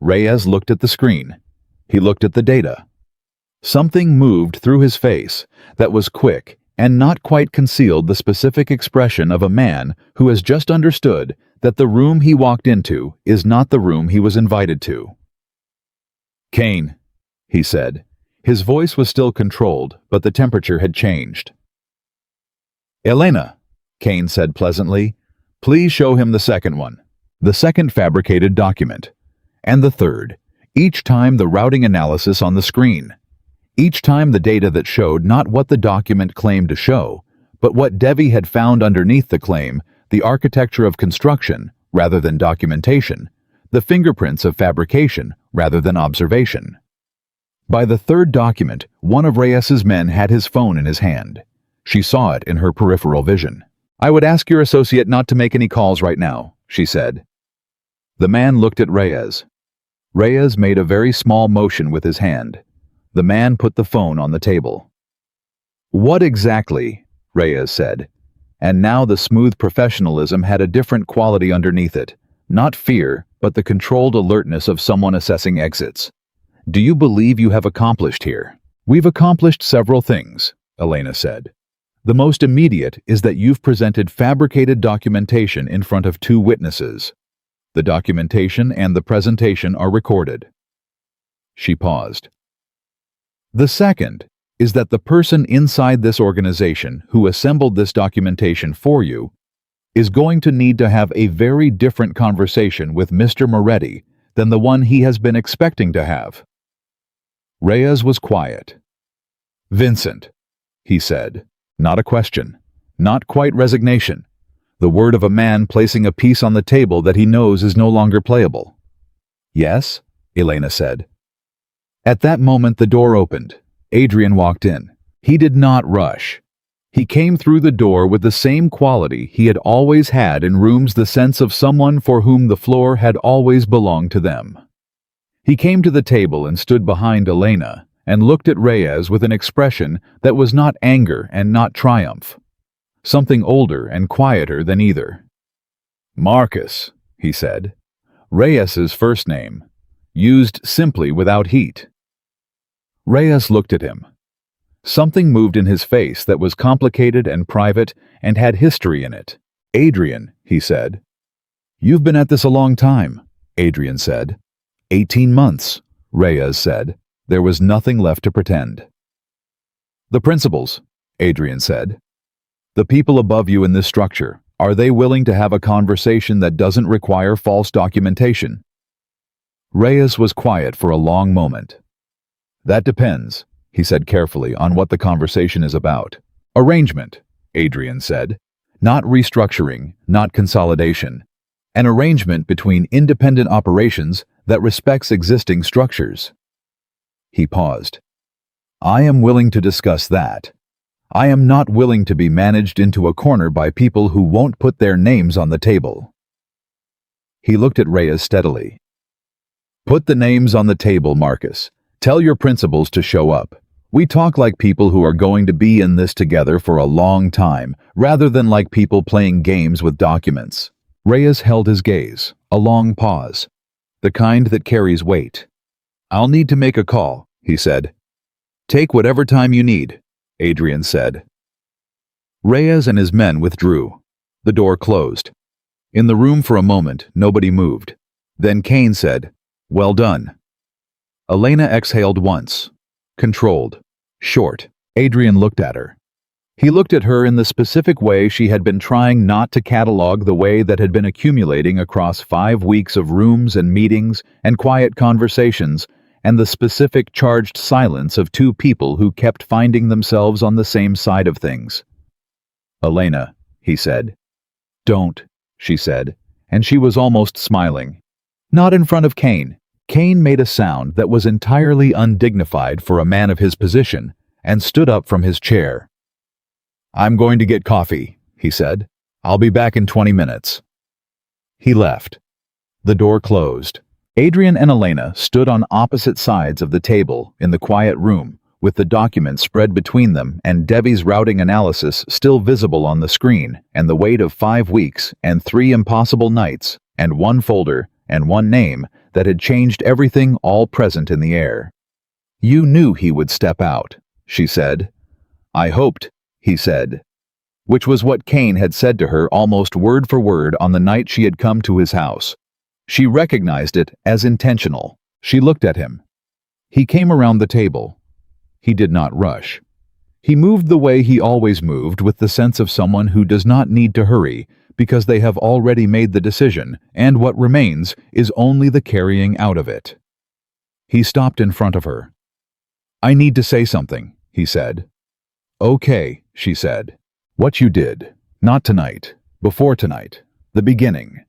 Reyes looked at the screen. He looked at the data. Something moved through his face that was quick and not quite concealed the specific expression of a man who has just understood that the room he walked into is not the room he was invited to. "Kane," he said. His voice was still controlled, but the temperature had changed. "Elena," Kane said pleasantly, "please show him the second one, the second fabricated document, and the third, each time the routing analysis on the screen. Each time the data that showed not what the document claimed to show, but what Devi had found underneath the claim, the architecture of construction rather than documentation, the fingerprints of fabrication rather than observation." By the third document, one of Reyes's men had his phone in his hand. She saw it in her peripheral vision. "I would ask your associate not to make any calls right now," she said. The man looked at Reyes. Reyes made a very small motion with his hand. The man put the phone on the table. "What exactly?" Reyes said. And now the smooth professionalism had a different quality underneath it. Not fear, but the controlled alertness of someone assessing exits. "Do you believe you have accomplished here?" "We've accomplished several things," Elena said. "The most immediate is that you've presented fabricated documentation in front of 2 witnesses. The documentation and the presentation are recorded. She paused. The second is that the person inside this organization who assembled this documentation for you is going to need to have a very different conversation with Mr. Moretti than the one he has been expecting to have. Reyes was quiet. Vincent, he said, not a question, not quite resignation, the word of a man placing a piece on the table that he knows is no longer playable. Yes, Elena said. At that moment the door opened. Adrian walked in. He did not rush. He came through the door with the same quality he had always had in rooms, the sense of someone for whom the floor had always belonged to them. He came to the table and stood behind Elena and looked at Reyes with an expression that was not anger and not triumph. Something older and quieter than either. Marcus, he said. Reyes's first name, used simply without heat. Reyes looked at him. Something moved in his face that was complicated and private and had history in it. Adrian, he said. You've been at this a long time, Adrian said. 18 months, Reyes said. There was nothing left to pretend. The principals, Adrian said. The people above you in this structure, are they willing to have a conversation that doesn't require false documentation? Reyes was quiet for a long moment. That depends, he said carefully, on what the conversation is about. Arrangement, Adrian said. Not restructuring, not consolidation. An arrangement between independent operations that respects existing structures. He paused. I am willing to discuss that. I am not willing to be managed into a corner by people who won't put their names on the table. He looked at Reyes steadily. Put the names on the table, Marcus. Tell your principals to show up. We talk like people who are going to be in this together for a long time, rather than like people playing games with documents. Reyes held his gaze, a long pause, the kind that carries weight. I'll need to make a call, he said. Take whatever time you need, Adrian said. Reyes and his men withdrew. The door closed. In the room for a moment, nobody moved. Then Kane said, Well done. Elena exhaled once. Controlled. Short. Adrian looked at her. He looked at her in the specific way she had been trying not to catalog, the way that had been accumulating across 5 weeks of rooms and meetings and quiet conversations, and the specific charged silence of two people who kept finding themselves on the same side of things. Elena, he said. Don't, she said, and she was almost smiling. Not in front of Kane. Kane made a sound that was entirely undignified for a man of his position and stood up from his chair. I'm going to get coffee, he said. I'll be back in 20 minutes. He left. The door closed. Adrian and Elena stood on opposite sides of the table in the quiet room, with the documents spread between them and Debbie's routing analysis still visible on the screen, and the weight of 5 weeks and 3 impossible nights and 1 folder and 1 name that had changed everything, all present in the air. You knew he would step out, she said. I hoped, he said. Which was what Kane had said to her almost word for word on the night she had come to his house. She recognized it as intentional. She looked at him. He came around the table. He did not rush. He moved the way he always moved, with the sense of someone who does not need to hurry, because they have already made the decision, and what remains is only the carrying out of it. He stopped in front of her. I need to say something, he said. Okay, she said. What you did. Not tonight. Before tonight. The beginning.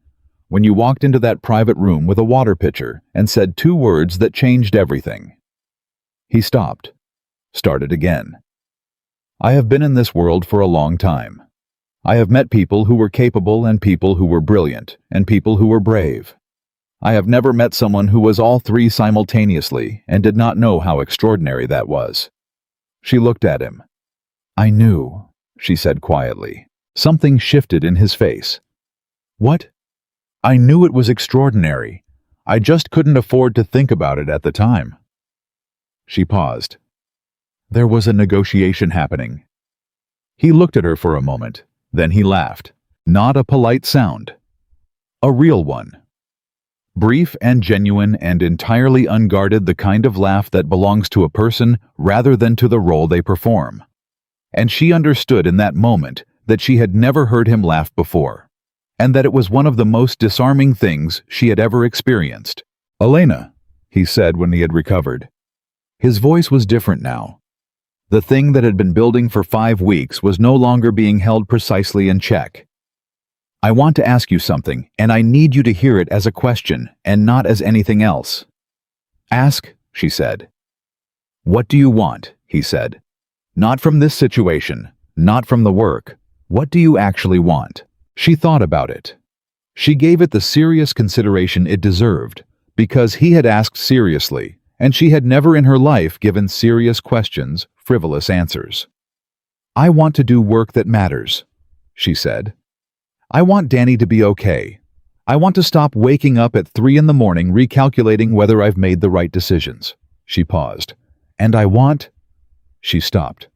When you walked into that private room with a water pitcher and said 2 words that changed everything. He stopped. Started again. I have been in this world for a long time. I have met people who were capable and people who were brilliant and people who were brave. I have never met someone who was all 3 simultaneously and did not know how extraordinary that was. She looked at him. I knew, she said quietly. Something shifted in his face. What? I knew it was extraordinary. I just couldn't afford to think about it at the time. She paused. There was a negotiation happening. He looked at her for a moment. Then he laughed. Not a polite sound. A real one. Brief and genuine and entirely unguarded, the kind of laugh that belongs to a person rather than to the role they perform. And she understood in that moment that she had never heard him laugh before, and that it was one of the most disarming things she had ever experienced. "Elena," he said when he had recovered. His voice was different now. The thing that had been building for 5 weeks was no longer being held precisely in check. "I want to ask you something, and I need you to hear it as a question and not as anything else." "Ask," she said. "What do you want?" he said. "Not from this situation, not from the work. What do you actually want?" She thought about it. She gave it the serious consideration it deserved, because he had asked seriously, and she had never in her life given serious questions frivolous answers. "I want to do work that matters," she said. "I want Danny to be okay. I want to stop waking up at 3 in the morning recalculating whether I've made the right decisions." She paused. "And I want—" She stopped.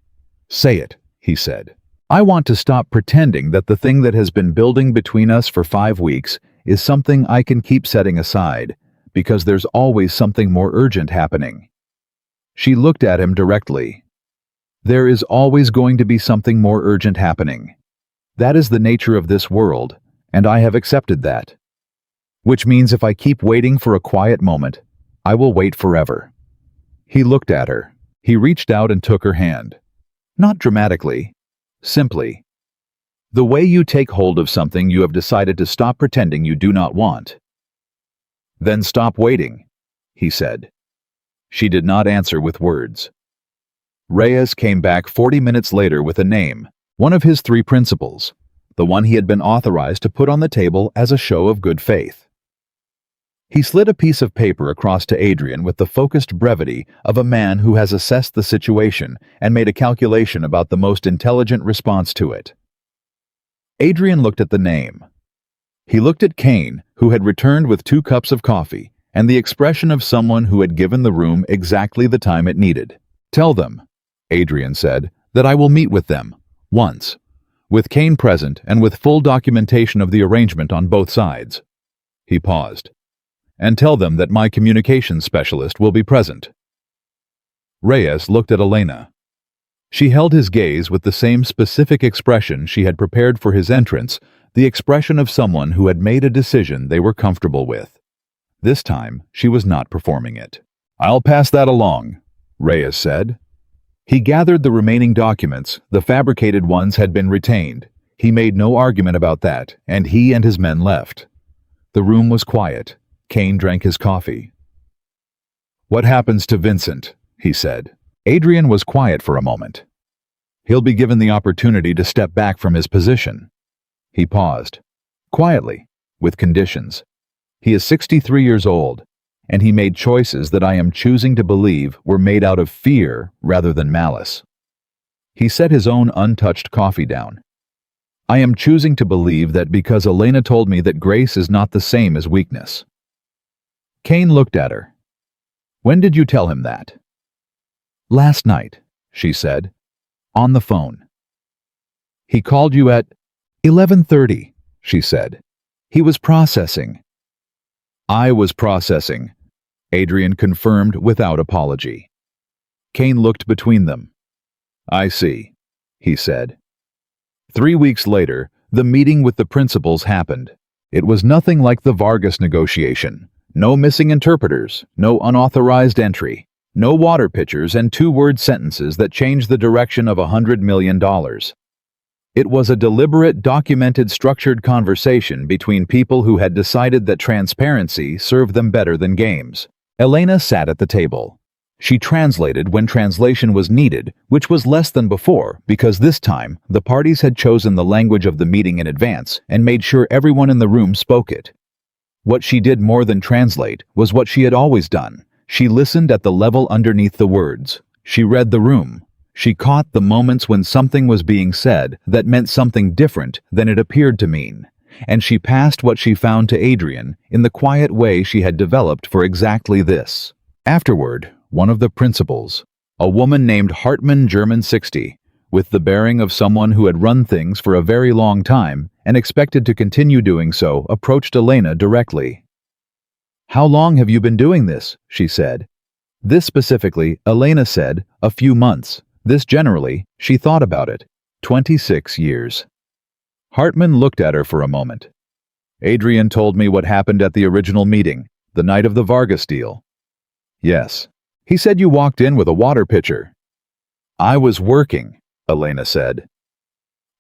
"Say it," he said. "I want to stop pretending that the thing that has been building between us for 5 weeks is something I can keep setting aside, because there's always something more urgent happening." She looked at him directly. "There is always going to be something more urgent happening. That is the nature of this world, and I have accepted that. Which means if I keep waiting for a quiet moment, I will wait forever." He looked at her. He reached out and took her hand. Not dramatically, simply. "The way you take hold of something you have decided to stop pretending you do not want." "Then stop waiting," he said. She did not answer with words. Reyes came back 40 minutes later with a name, one of his 3 principles, the one he had been authorized to put on the table as a show of good faith. He slid a piece of paper across to Adrian with the focused brevity of a man who has assessed the situation and made a calculation about the most intelligent response to it. Adrian looked at the name. He looked at Kane, who had returned with 2 cups of coffee, and the expression of someone who had given the room exactly the time it needed. "Tell them," Adrian said, "that I will meet with them, once, with Kane present and with full documentation of the arrangement on both sides." He paused. "And tell them that my communications specialist will be present." Reyes looked at Elena. She held his gaze with the same specific expression she had prepared for his entrance, the expression of someone who had made a decision they were comfortable with. This time, she was not performing it. "I'll pass that along," Reyes said. He gathered the remaining documents. The fabricated ones had been retained. He made no argument about that, and he and his men left. The room was quiet. Kane drank his coffee. "What happens to Vincent?" he said. Adrian was quiet for a moment. "He'll be given the opportunity to step back from his position." He paused. "Quietly, with conditions. He is 63 years old, and he made choices that I am choosing to believe were made out of fear rather than malice." He set his own untouched coffee down. "I am choosing to believe that because Elena told me that grace is not the same as weakness." Kane looked at her. "When did you tell him that?" "Last night," she said. "On the phone." "He called you at 11:30, she said. "He was processing." "I was processing," Adrian confirmed without apology. Kane looked between them. "I see," he said. 3 weeks later, the meeting with the principals happened. It was nothing like the Vargas negotiation. No missing interpreters, no unauthorized entry, no water pitchers and 2-word sentences that changed the direction of $100 million. It was a deliberate, documented, structured conversation between people who had decided that transparency served them better than games. Elena sat at the table. She translated when translation was needed, which was less than before, because this time the parties had chosen the language of the meeting in advance and made sure everyone in the room spoke it. What she did more than translate was what she had always done. She listened at the level underneath the words. She read the room. She caught the moments when something was being said that meant something different than it appeared to mean, and she passed what she found to Adrian in the quiet way she had developed for exactly this. Afterward, one of the principals, a woman named Hartman, German 60, with the bearing of someone who had run things for a very long time and expected to continue doing so, approached Elena directly. "How long have you been doing this?" she said. This specifically, Elena said, a few months. This generally, she thought about it. 26 years. Hartman looked at her for a moment. "Adrian told me what happened at the original meeting, the night of the Vargas deal." "Yes. He said you walked in with a water pitcher." "I was working," Elena said.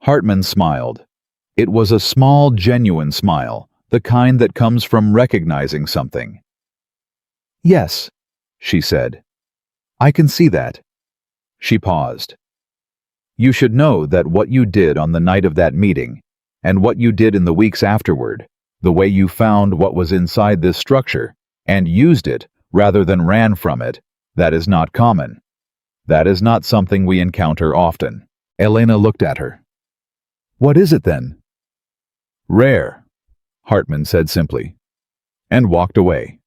Hartman smiled. It was a small, genuine smile, the kind that comes from recognizing something. "Yes," she said. "I can see that." She paused. "You should know that what you did on the night of that meeting, and what you did in the weeks afterward, the way you found what was inside this structure, and used it rather than ran from it, that is not common. That is not something we encounter often." Elena looked at her. "What is it then?" "Rare," Hartman said simply, and walked away.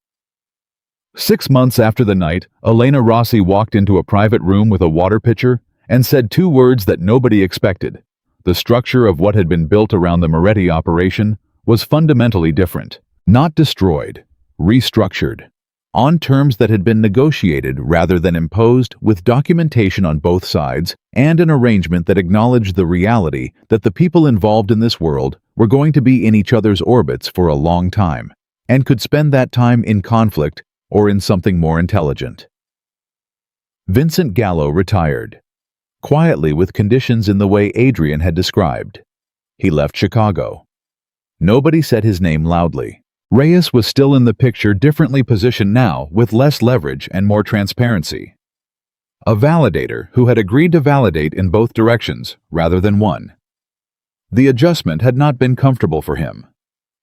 6 months after the night, Elena Rossi walked into a private room with a water pitcher and said 2 words that nobody expected. The structure of what had been built around the Moretti operation was fundamentally different. Not destroyed, restructured, on terms that had been negotiated rather than imposed, with documentation on both sides and an arrangement that acknowledged the reality that the people involved in this world were going to be in each other's orbits for a long time, and could spend that time in conflict or in something more intelligent. Vincent Gallo retired, quietly with conditions in the way Adrian had described. He left Chicago. Nobody said his name loudly. Reyes was still in the picture, differently positioned now, with less leverage and more transparency. A validator who had agreed to validate in both directions, rather than one. The adjustment had not been comfortable for him.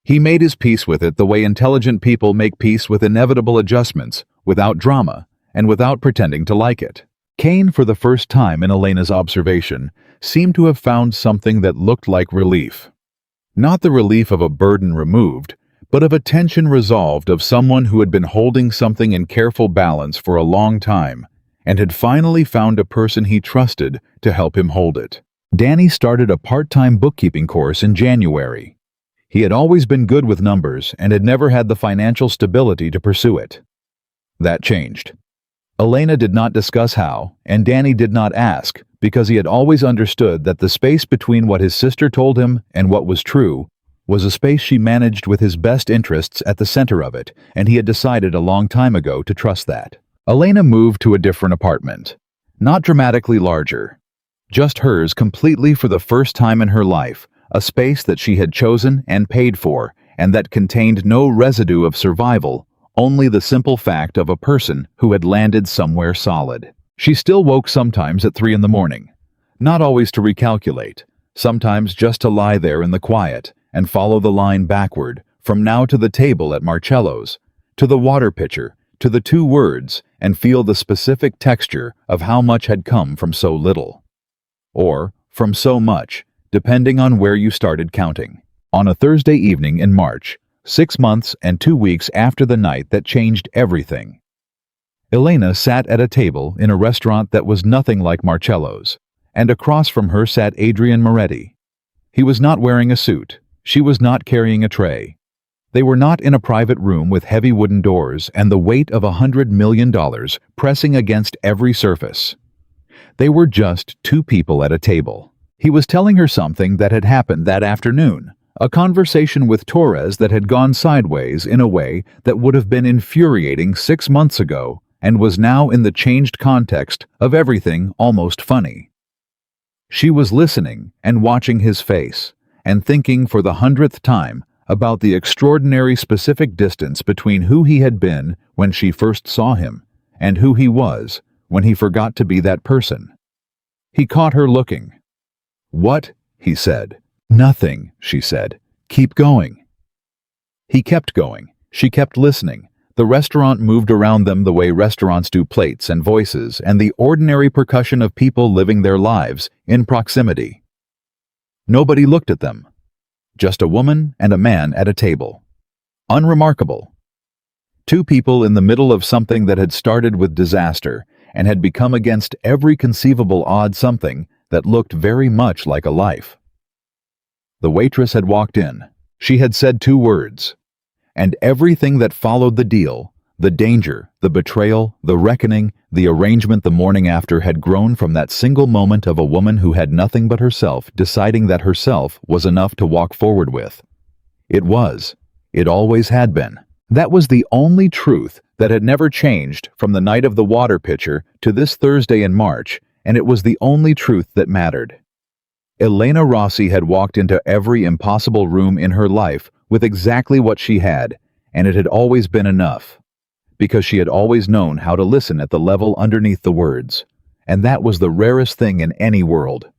He made his peace with it the way intelligent people make peace with inevitable adjustments, without drama, and without pretending to like it. Kane, for the first time in Elena's observation, seemed to have found something that looked like relief. Not the relief of a burden removed, but of a tension resolved, of someone who had been holding something in careful balance for a long time and had finally found a person he trusted to help him hold it. Danny started a part-time bookkeeping course in January. He had always been good with numbers and had never had the financial stability to pursue it. That changed. Elena did not discuss how, and Danny did not ask, because he had always understood that the space between what his sister told him and what was true was a space she managed with his best interests at the center of it, and he had decided a long time ago to trust that. Elena moved to a different apartment. Not dramatically larger. Just hers completely for the first time in her life, a space that she had chosen and paid for, and that contained no residue of survival, only the simple fact of a person who had landed somewhere solid. She still woke sometimes at 3 in the morning. Not always to recalculate, sometimes just to lie there in the quiet and follow the line backward, from now to the table at Marcello's, to the water pitcher, to the 2 words, and feel the specific texture of how much had come from so little. Or from so much, depending on where you started counting. On a Thursday evening in March, 6 months and 2 weeks after the night that changed everything, Elena sat at a table in a restaurant that was nothing like Marcello's, and across from her sat Adrian Moretti. He was not wearing a suit. She was not carrying a tray. They were not in a private room with heavy wooden doors and the weight of $100 million pressing against every surface. They were just 2 people at a table. He was telling her something that had happened that afternoon, a conversation with Torres that had gone sideways in a way that would have been infuriating 6 months ago and was now, in the changed context of everything, almost funny. She was listening and watching his face, and thinking for the 100th time about the extraordinary specific distance between who he had been when she first saw him and who he was when he forgot to be that person. He caught her looking. "What?" he said. "Nothing," she said. "Keep going." He kept going. She kept listening. The restaurant moved around them the way restaurants do, plates and voices and the ordinary percussion of people living their lives in proximity. Nobody looked at them. Just a woman and a man at a table. Unremarkable. 2 people in the middle of something that had started with disaster and had become, against every conceivable odd, something that looked very much like a life. The waitress had walked in. She had said 2 words. And everything that followed the deal, the danger, the betrayal, the reckoning, the arrangement the morning after had grown from that single moment of a woman who had nothing but herself deciding that herself was enough to walk forward with. It was. It always had been. That was the only truth that had never changed from the night of the water pitcher to this Thursday in March, and it was the only truth that mattered. Elena Rossi had walked into every impossible room in her life with exactly what she had, and it had always been enough. Because she had always known how to listen at the level underneath the words. And that was the rarest thing in any world.